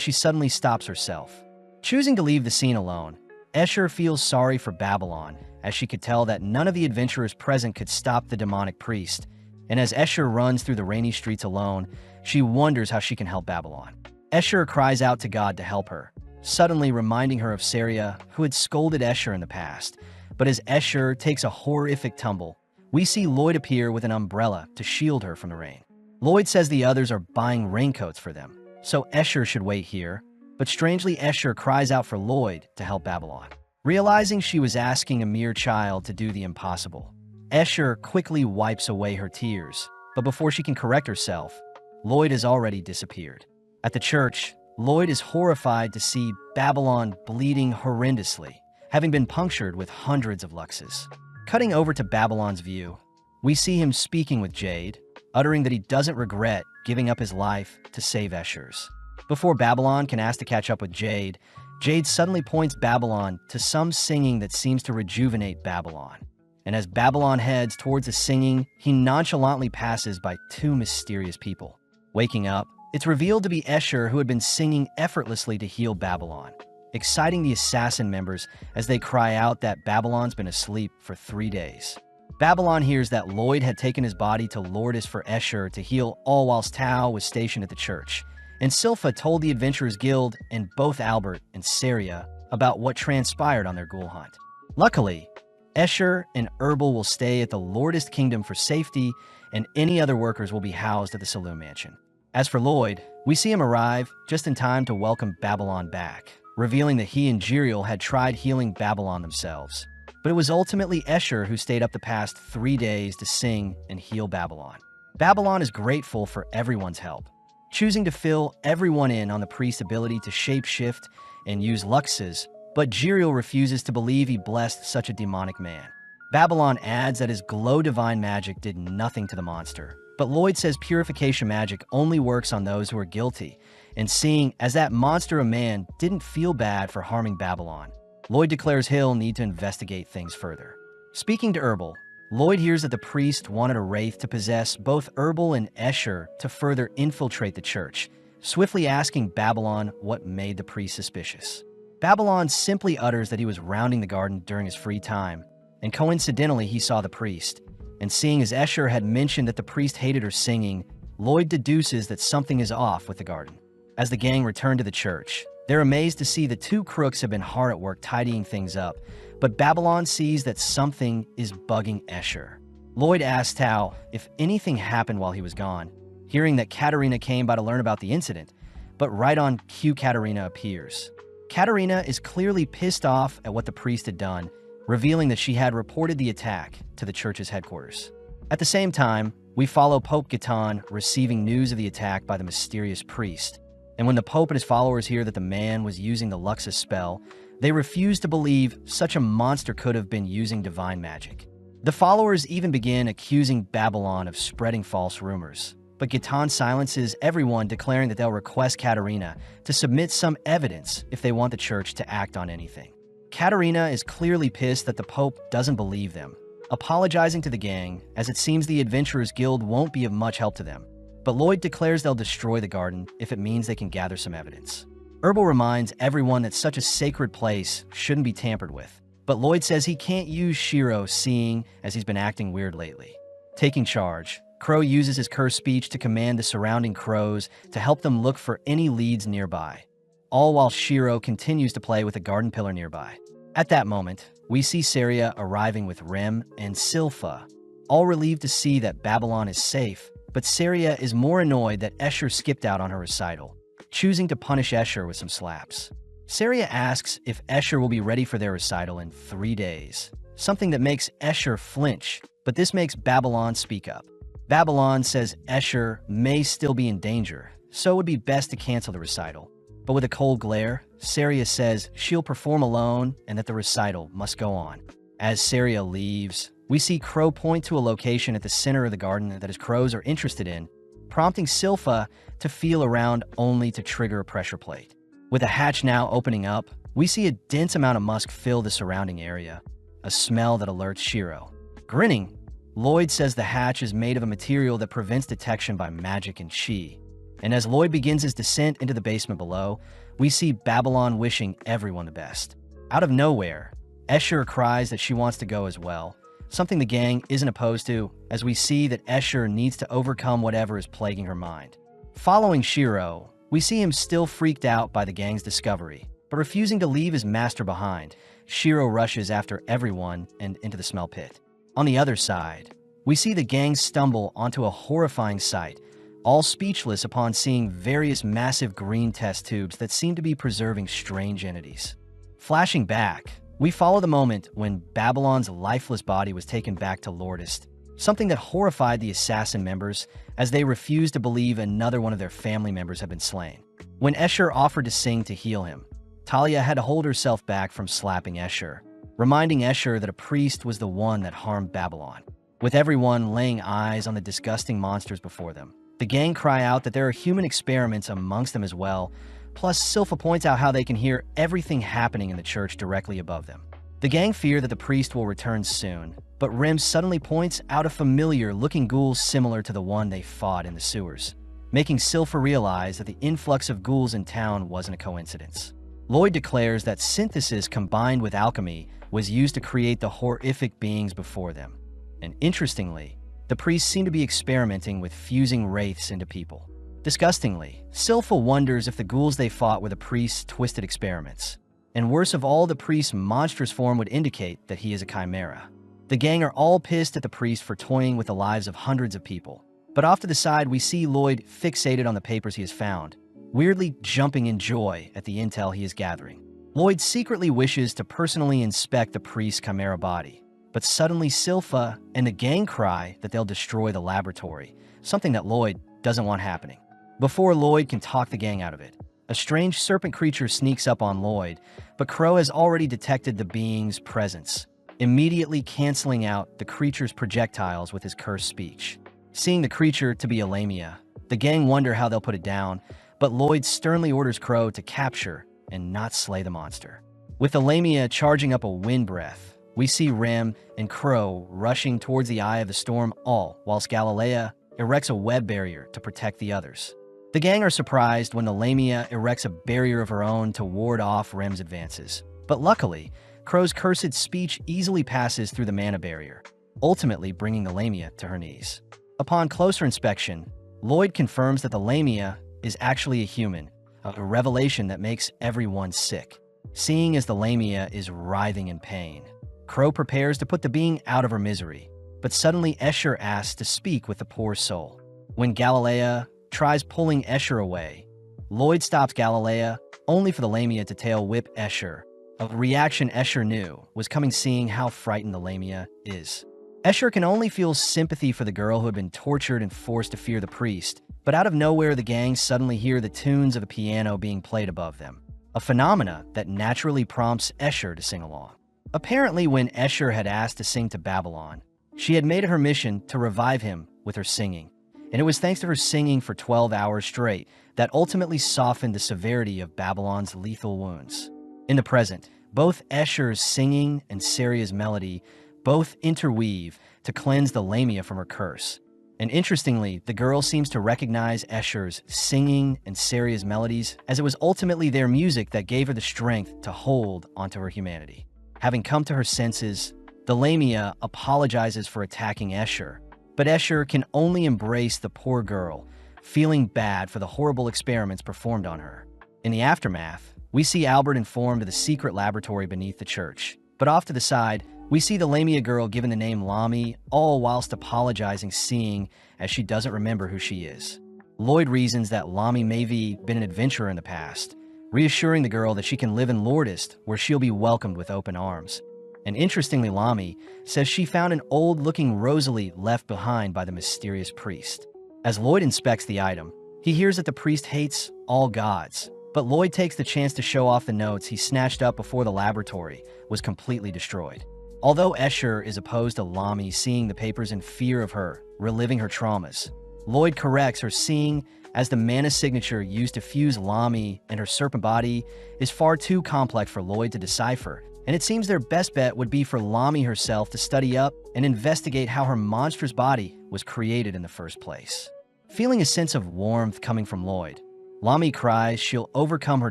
she suddenly stops herself. Choosing to leave the scene alone, Escher feels sorry for Babylon, as she could tell that none of the adventurers present could stop the demonic priest, and as Escher runs through the rainy streets alone, she wonders how she can help Babylon. Escher cries out to God to help her, suddenly reminding her of Saria, who had scolded Escher in the past. But as Escher takes a horrific tumble, we see Lloyd appear with an umbrella to shield her from the rain. Lloyd says the others are buying raincoats for them, so Escher should wait here, but strangely Escher cries out for Lloyd to help Babylon. Realizing she was asking a mere child to do the impossible, Escher quickly wipes away her tears, but before she can correct herself, Lloyd has already disappeared. At the church, Lloyd is horrified to see Babylon bleeding horrendously, having been punctured with hundreds of luxes. Cutting over to Babylon's view, we see him speaking with Jade, uttering that he doesn't regret giving up his life to save Escher's. Before Babylon can ask to catch up with Jade, Jade suddenly points Babylon to some singing that seems to rejuvenate Babylon. And as Babylon heads towards the singing, he nonchalantly passes by two mysterious people. Waking up, it's revealed to be Escher, who had been singing effortlessly to heal Babylon, exciting the assassin members as they cry out that Babylon's been asleep for 3 days. Babylon hears that Lloyd had taken his body to Lourdes for Escher to heal, all whilst Tao was stationed at the church. And Silpha told the Adventurers Guild and both Albert and Saria about what transpired on their ghoul hunt. Luckily, Escher and Herbal will stay at the Lourdes Kingdom for safety, and any other workers will be housed at the Saloon Mansion. As for Lloyd, we see him arrive just in time to welcome Babylon back, revealing that he and Jiriel had tried healing Babylon themselves. But it was ultimately Escher who stayed up the past 3 days to sing and heal Babylon. Babylon is grateful for everyone's help, choosing to fill everyone in on the priest's ability to shapeshift and use luxes, but Jiriel refuses to believe he blessed such a demonic man. Babylon adds that his glow divine magic did nothing to the monster, but Lloyd says purification magic only works on those who are guilty, and seeing as that monster of man didn't feel bad for harming Babylon, Lloyd declares he'll need to investigate things further. Speaking to Herbal, Lloyd hears that the priest wanted a wraith to possess both Herbal and Escher to further infiltrate the church, swiftly asking Babylon what made the priest suspicious. Babylon simply utters that he was rounding the garden during his free time, and coincidentally he saw the priest. And seeing as Escher had mentioned that the priest hated her singing, Lloyd deduces that something is off with the garden. As the gang return to the church, they're amazed to see the two crooks have been hard at work tidying things up, but Babylon sees that something is bugging Escher. Lloyd asks Tao if anything happened while he was gone, hearing that Katerina came by to learn about the incident, but right on cue Katerina appears. Katerina is clearly pissed off at what the priest had done, revealing that she had reported the attack to the church's headquarters. At the same time, we follow Pope Gaetan receiving news of the attack by the mysterious priest. And when the Pope and his followers hear that the man was using the Luxus spell, they refuse to believe such a monster could have been using divine magic. The followers even begin accusing Babylon of spreading false rumors, but Gaetan silences everyone, declaring that they'll request Katerina to submit some evidence if they want the church to act on anything. Katerina is clearly pissed that the Pope doesn't believe them, apologizing to the gang, as it seems the Adventurers Guild won't be of much help to them. But Lloyd declares they'll destroy the garden if it means they can gather some evidence. Herbal reminds everyone that such a sacred place shouldn't be tampered with, but Lloyd says he can't use Shiro, seeing as he's been acting weird lately. Taking charge, Crow uses his cursed speech to command the surrounding crows to help them look for any leads nearby, all while Shiro continues to play with a garden pillar nearby. At that moment, we see Saria arriving with Rem and Silpha, all relieved to see that Babylon is safe, but Saria is more annoyed that Escher skipped out on her recital, choosing to punish Escher with some slaps. Saria asks if Escher will be ready for their recital in 3 days, something that makes Escher flinch, but this makes Babylon speak up. Babylon says Escher may still be in danger, so it would be best to cancel the recital. But with a cold glare, Saria says she'll perform alone and that the recital must go on. As Saria leaves, we see Crow point to a location at the center of the garden that his crows are interested in, prompting Silpha to feel around only to trigger a pressure plate. With the hatch now opening up, we see a dense amount of musk fill the surrounding area, a smell that alerts Shiro. Grinning, Lloyd says the hatch is made of a material that prevents detection by magic and chi. And as Lloyd begins his descent into the basement below, we see Babylon wishing everyone the best. Out of nowhere, Escher cries that she wants to go as well, something the gang isn't opposed to, as we see that Escher needs to overcome whatever is plaguing her mind. Following Shiro, we see him still freaked out by the gang's discovery, but refusing to leave his master behind, Shiro rushes after everyone and into the smell pit. On the other side, we see the gang stumble onto a horrifying sight, all speechless upon seeing various massive green test tubes that seem to be preserving strange entities. Flashing back, we follow the moment when Babylon's lifeless body was taken back to Lordest, something that horrified the assassin members as they refused to believe another one of their family members had been slain. When Escher offered to sing to heal him, Talia had to hold herself back from slapping Escher, reminding Escher that a priest was the one that harmed Babylon. With everyone laying eyes on the disgusting monsters before them, the gang cry out that there are human experiments amongst them as well, plus Silpha points out how they can hear everything happening in the church directly above them. The gang fear that the priest will return soon, but Rim suddenly points out a familiar-looking ghoul similar to the one they fought in the sewers, making Silpha realize that the influx of ghouls in town wasn't a coincidence. Lloyd declares that synthesis combined with alchemy was used to create the horrific beings before them. And interestingly, the priests seem to be experimenting with fusing wraiths into people. Disgustingly, Silpha wonders if the ghouls they fought were the priest's twisted experiments. And worst of all, the priest's monstrous form would indicate that he is a chimera. The gang are all pissed at the priest for toying with the lives of hundreds of people. But off to the side, we see Lloyd fixated on the papers he has found, weirdly jumping in joy at the intel he is gathering. Lloyd secretly wishes to personally inspect the priest's chimera body, but suddenly Silpha and the gang cry that they'll destroy the laboratory, something that Lloyd doesn't want happening. Before Lloyd can talk the gang out of it, a strange serpent creature sneaks up on Lloyd, but Crow has already detected the being's presence, immediately canceling out the creature's projectiles with his cursed speech. Seeing the creature to be a Lamia, the gang wonder how they'll put it down, but Lloyd sternly orders Crow to capture and not slay the monster. With the Lamia charging up a wind breath, we see Rem and Crow rushing towards the eye of the storm, all whilst Galilea erects a web barrier to protect the others. The gang are surprised when the Lamia erects a barrier of her own to ward off Rem's advances. But luckily, Crow's cursed speech easily passes through the mana barrier, ultimately bringing the Lamia to her knees. Upon closer inspection, Lloyd confirms that the Lamia is actually a human, a revelation that makes everyone sick. Seeing as the Lamia is writhing in pain, Crow prepares to put the being out of her misery, but suddenly Escher asks to speak with the poor soul. When Galilea tries pulling Escher away, Lloyd stops Galilea, only for the Lamia to tail whip Escher, a reaction Escher knew was coming seeing how frightened the Lamia is. Escher can only feel sympathy for the girl who had been tortured and forced to fear the priest, but out of nowhere the gang suddenly hear the tunes of a piano being played above them, a phenomena that naturally prompts Escher to sing along. Apparently, when Escher had asked to sing to Babylon, she had made it her mission to revive him with her singing, and it was thanks to her singing for 12 hours straight that ultimately softened the severity of Babylon's lethal wounds. In the present, both Escher's singing and Saria's melody both interweave to cleanse the Lamia from her curse. And interestingly, the girl seems to recognize Escher's singing and Saria's melodies, as it was ultimately their music that gave her the strength to hold onto her humanity. Having come to her senses, the Lamia apologizes for attacking Escher, but Escher can only embrace the poor girl, feeling bad for the horrible experiments performed on her. In the aftermath, we see Albert informed of the secret laboratory beneath the church, but off to the side, we see the Lamia girl given the name Lami, all whilst apologizing, seeing as she doesn't remember who she is. Lloyd reasons that Lami may have been an adventurer in the past, reassuring the girl that she can live in Lordest, where she'll be welcomed with open arms. And interestingly, Lami says she found an old-looking Rosalie left behind by the mysterious priest. As Lloyd inspects the item, he hears that the priest hates all gods, but Lloyd takes the chance to show off the notes he snatched up before the laboratory was completely destroyed. Although Escher is opposed to Lami seeing the papers in fear of her, reliving her traumas, Lloyd corrects her, seeing as the mana signature used to fuse Lami and her serpent body is far too complex for Lloyd to decipher, and it seems their best bet would be for Lami herself to study up and investigate how her monstrous body was created in the first place. Feeling a sense of warmth coming from Lloyd, Lami cries she'll overcome her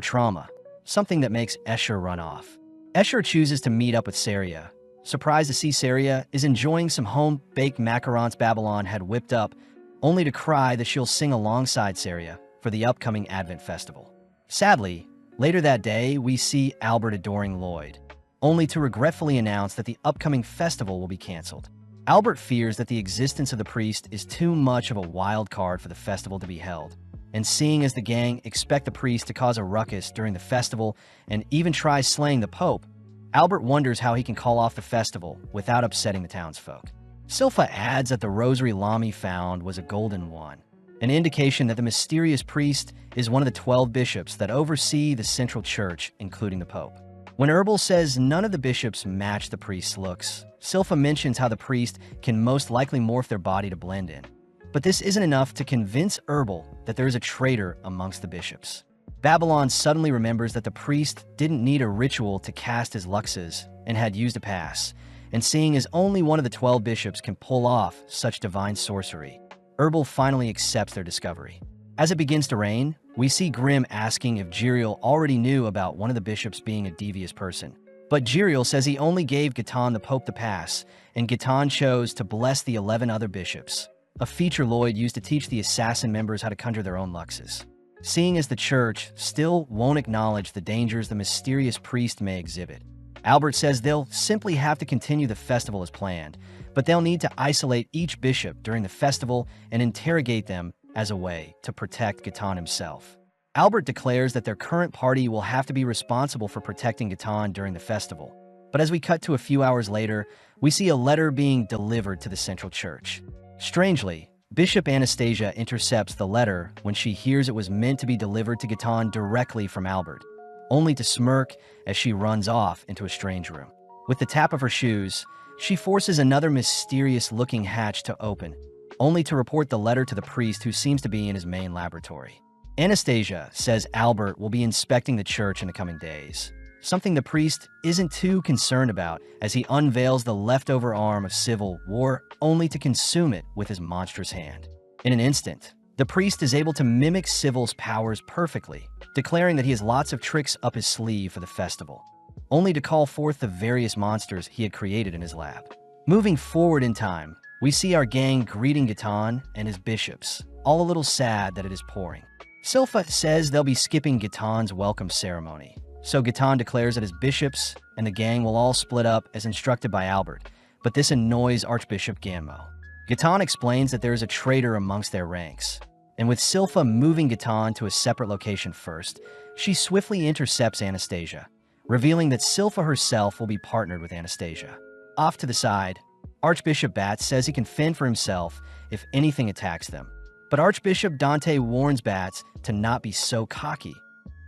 trauma, something that makes Escher run off. Escher chooses to meet up with Saria, surprised to see Saria is enjoying some home-baked macarons Babylon had whipped up, only to cry that she'll sing alongside Saria for the upcoming Advent Festival. Sadly, Later that day, we see Albert adoring Lloyd, only to regretfully announce that the upcoming festival will be canceled. Albert fears that the existence of the priest is too much of a wild card for the festival to be held, and seeing as the gang expect the priest to cause a ruckus during the festival and even try slaying the Pope, Albert wonders how he can call off the festival without upsetting the townsfolk. Silpha adds that the rosary Lamy found was a golden one, an indication that the mysterious priest is one of the 12 bishops that oversee the central church, including the Pope. When Herbal says none of the bishops match the priest's looks, Silpha mentions how the priest can most likely morph their body to blend in. But this isn't enough to convince Herbal that there is a traitor amongst the bishops. Babylon suddenly remembers that the priest didn't need a ritual to cast his luxes and had used a pass, and seeing as only one of the 12 bishops can pull off such divine sorcery, Herbal finally accepts their discovery. As it begins to rain, we see Grimm asking if Jiriel already knew about one of the bishops being a devious person. But Jiriel says he only gave Gatan the Pope the pass, and Gatan chose to bless the 11 other bishops, a feature Lloyd used to teach the assassin members how to conjure their own luxes. Seeing as the church still won't acknowledge the dangers the mysterious priest may exhibit, Albert says they'll simply have to continue the festival as planned, but they'll need to isolate each bishop during the festival and interrogate them as a way to protect Gatan himself. Albert declares that their current party will have to be responsible for protecting Gatan during the festival. But as we cut to a few hours later, we see a letter being delivered to the central church. Strangely, Bishop Anastasia intercepts the letter when she hears it was meant to be delivered to Gatan directly from Albert, only to smirk as she runs off into a strange room. With the tap of her shoes, she forces another mysterious-looking hatch to open, only to report the letter to the priest who seems to be in his main laboratory. Anastasia says Albert will be inspecting the church in the coming days, something the priest isn't too concerned about as he unveils the leftover arm of civil war only to consume it with his monstrous hand. In an instant, the priest is able to mimic Civil's powers perfectly, declaring that he has lots of tricks up his sleeve for the festival, only to call forth the various monsters he had created in his lab. Moving forward in time, we see our gang greeting Gatan and his bishops, all a little sad that it is pouring. Silpha says they'll be skipping Gatan's welcome ceremony, so Gatan declares that his bishops and the gang will all split up as instructed by Albert, but this annoys Archbishop Ganmo. Gatan explains that there is a traitor amongst their ranks, and with Silpha moving Gatan to a separate location first, she swiftly intercepts Anastasia, revealing that Silpha herself will be partnered with Anastasia. Off to the side, Archbishop Bats says he can fend for himself if anything attacks them, but Archbishop Dante warns Bats to not be so cocky,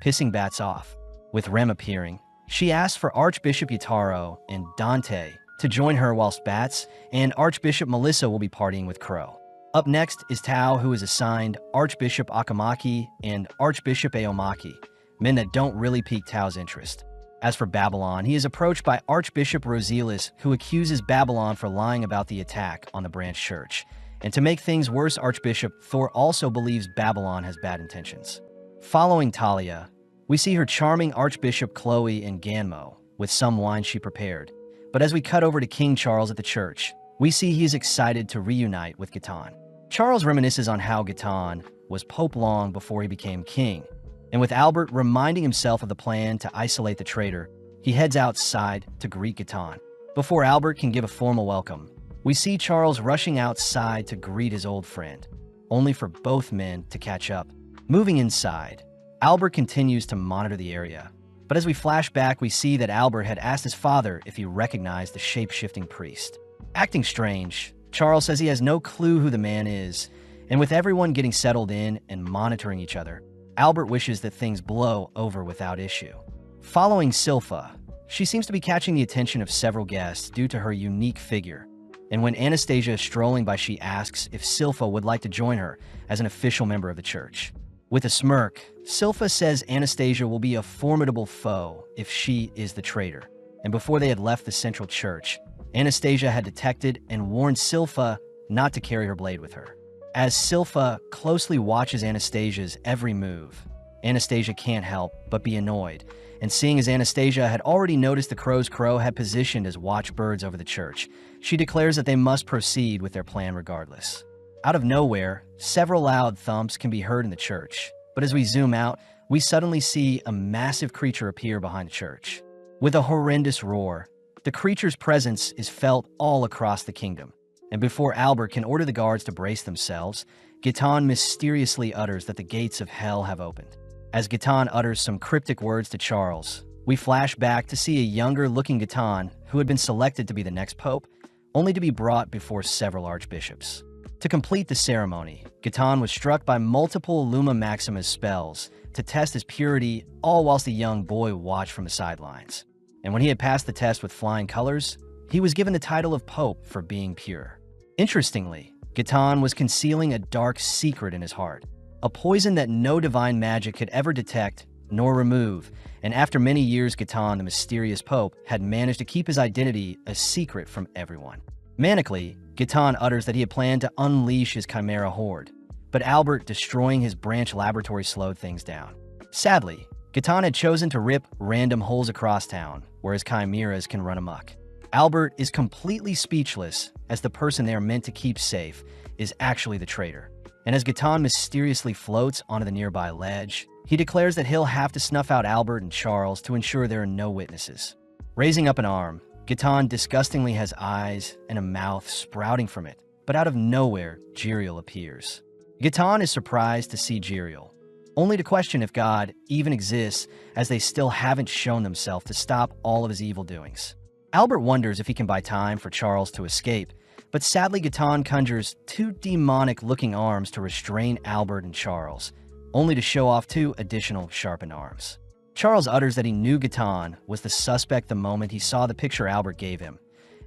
pissing Bats off. With Rem appearing, she asks for Archbishop Yataro and Dante to join her whilst Bats and Archbishop Melissa will be partying with Crow. Up next is Tao, who is assigned Archbishop Akamaki and Archbishop Aomaki, men that don't really pique Tao's interest. As for Babylon, he is approached by Archbishop Rosilis, who accuses Babylon for lying about the attack on the branch church. And to make things worse, Archbishop Thor also believes Babylon has bad intentions. Following Talia, we see her charming Archbishop Chloe and Ganmo with some wine she prepared. But as we cut over to King Charles at the church, we see he is excited to reunite with Gatan. Charles reminisces on how Gatan was Pope long before he became king, and with Albert reminding himself of the plan to isolate the traitor, he heads outside to greet Gatan. Before Albert can give a formal welcome, we see Charles rushing outside to greet his old friend, only for both men to catch up. Moving inside, Albert continues to monitor the area, but as we flash back, we see that Albert had asked his father if he recognized the shape-shifting priest. Acting strange, Charles says he has no clue who the man is, and with everyone getting settled in and monitoring each other, Albert wishes that things blow over without issue. Following Silpha, she seems to be catching the attention of several guests due to her unique figure, and when Anastasia is strolling by, she asks if Silpha would like to join her as an official member of the church. With a smirk, Silpha says Anastasia will be a formidable foe if she is the traitor, and before they had left the central church, Anastasia had detected and warned Silpha not to carry her blade with her. As Silpha closely watches Anastasia's every move, Anastasia can't help but be annoyed, and seeing as Anastasia had already noticed the crow's crow had positioned as watchbirds over the church, she declares that they must proceed with their plan regardless. Out of nowhere, several loud thumps can be heard in the church, but as we zoom out, we suddenly see a massive creature appear behind the church. With a horrendous roar, the creature's presence is felt all across the kingdom. And before Albert can order the guards to brace themselves, Giton mysteriously utters that the gates of hell have opened. As Giton utters some cryptic words to Charles, we flash back to see a younger-looking Giton who had been selected to be the next pope, only to be brought before several archbishops. To complete the ceremony, Giton was struck by multiple Luma Maximus spells to test his purity, all whilst the young boy watched from the sidelines. And when he had passed the test with flying colors, he was given the title of Pope for being pure. Interestingly, Giton was concealing a dark secret in his heart, a poison that no divine magic could ever detect nor remove, and after many years Giton, the mysterious Pope, had managed to keep his identity a secret from everyone. Manically, Giton utters that he had planned to unleash his chimera horde, but Albert destroying his branch laboratory slowed things down. Sadly, Giton had chosen to rip random holes across town, where his chimeras can run amok. Albert is completely speechless as the person they are meant to keep safe is actually the traitor. And as Giton mysteriously floats onto the nearby ledge, he declares that he'll have to snuff out Albert and Charles to ensure there are no witnesses. Raising up an arm, Giton disgustingly has eyes and a mouth sprouting from it, but out of nowhere, Jiriel appears. Giton is surprised to see Jiriel, only to question if God even exists, as they still haven't shown themselves to stop all of his evil doings. Albert wonders if he can buy time for Charles to escape, but sadly Giton conjures two demonic-looking arms to restrain Albert and Charles, only to show off two additional sharpened arms. Charles utters that he knew Giton was the suspect the moment he saw the picture Albert gave him,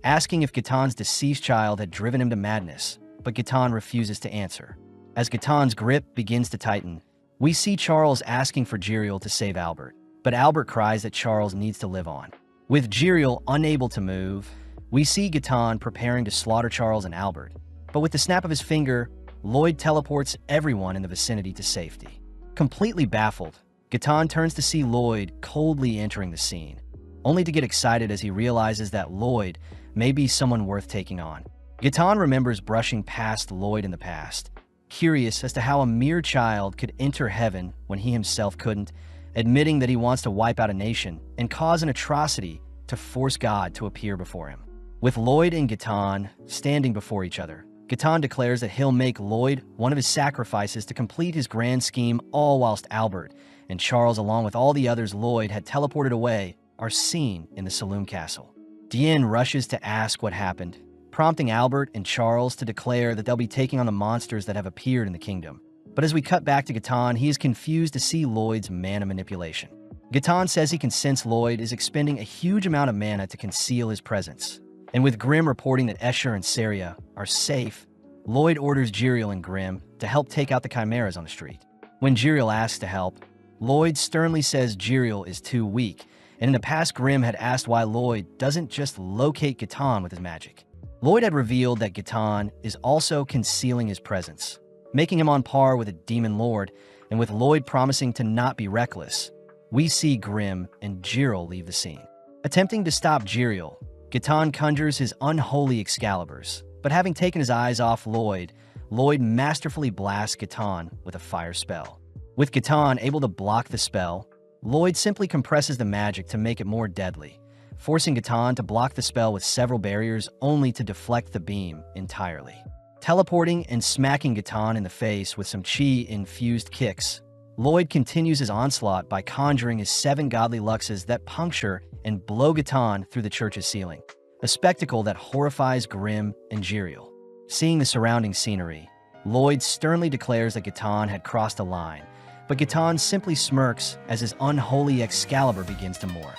asking if Giton's deceased child had driven him to madness, but Giton refuses to answer. As Giton's grip begins to tighten, we see Charles asking for Jiriel to save Albert, but Albert cries that Charles needs to live on. With Jiriel unable to move, we see Giton preparing to slaughter Charles and Albert, but with the snap of his finger, Lloyd teleports everyone in the vicinity to safety. Completely baffled, Giton turns to see Lloyd coldly entering the scene, only to get excited as he realizes that Lloyd may be someone worth taking on. Giton remembers brushing past Lloyd in the past, curious as to how a mere child could enter heaven when he himself couldn't, admitting that he wants to wipe out a nation and cause an atrocity to force God to appear before him. With Lloyd and Giton standing before each other, Giton declares that he'll make Lloyd one of his sacrifices to complete his grand scheme, all whilst Albert and Charles, along with all the others Lloyd had teleported away, are seen in the saloon castle. Diane rushes to ask what happened, prompting Albert and Charles to declare that they'll be taking on the monsters that have appeared in the kingdom. But as we cut back to Giton, he is confused to see Lloyd's mana manipulation. Giton says he can sense Lloyd is expending a huge amount of mana to conceal his presence. And with Grimm reporting that Escher and Saria are safe, Lloyd orders Jiriel and Grimm to help take out the chimeras on the street. When Jiriel asks to help, Lloyd sternly says Jiriel is too weak, and in the past Grimm had asked why Lloyd doesn't just locate Giton with his magic. Lloyd had revealed that Giton is also concealing his presence, making him on par with a demon lord, and with Lloyd promising to not be reckless, we see Grimm and Jiriel leave the scene. Attempting to stop Jiriel, Giton conjures his unholy Excaliburs, but having taken his eyes off Lloyd, Lloyd masterfully blasts Giton with a fire spell. With Giton able to block the spell, Lloyd simply compresses the magic to make it more deadly, forcing Giton to block the spell with several barriers only to deflect the beam entirely. Teleporting and smacking Giton in the face with some chi-infused kicks, Lloyd continues his onslaught by conjuring his 7 godly luxes that puncture and blow Giton through the church's ceiling, a spectacle that horrifies Grimm and Jiriel. Seeing the surrounding scenery, Lloyd sternly declares that Giton had crossed a line, but Giton simply smirks as his unholy Excalibur begins to morph.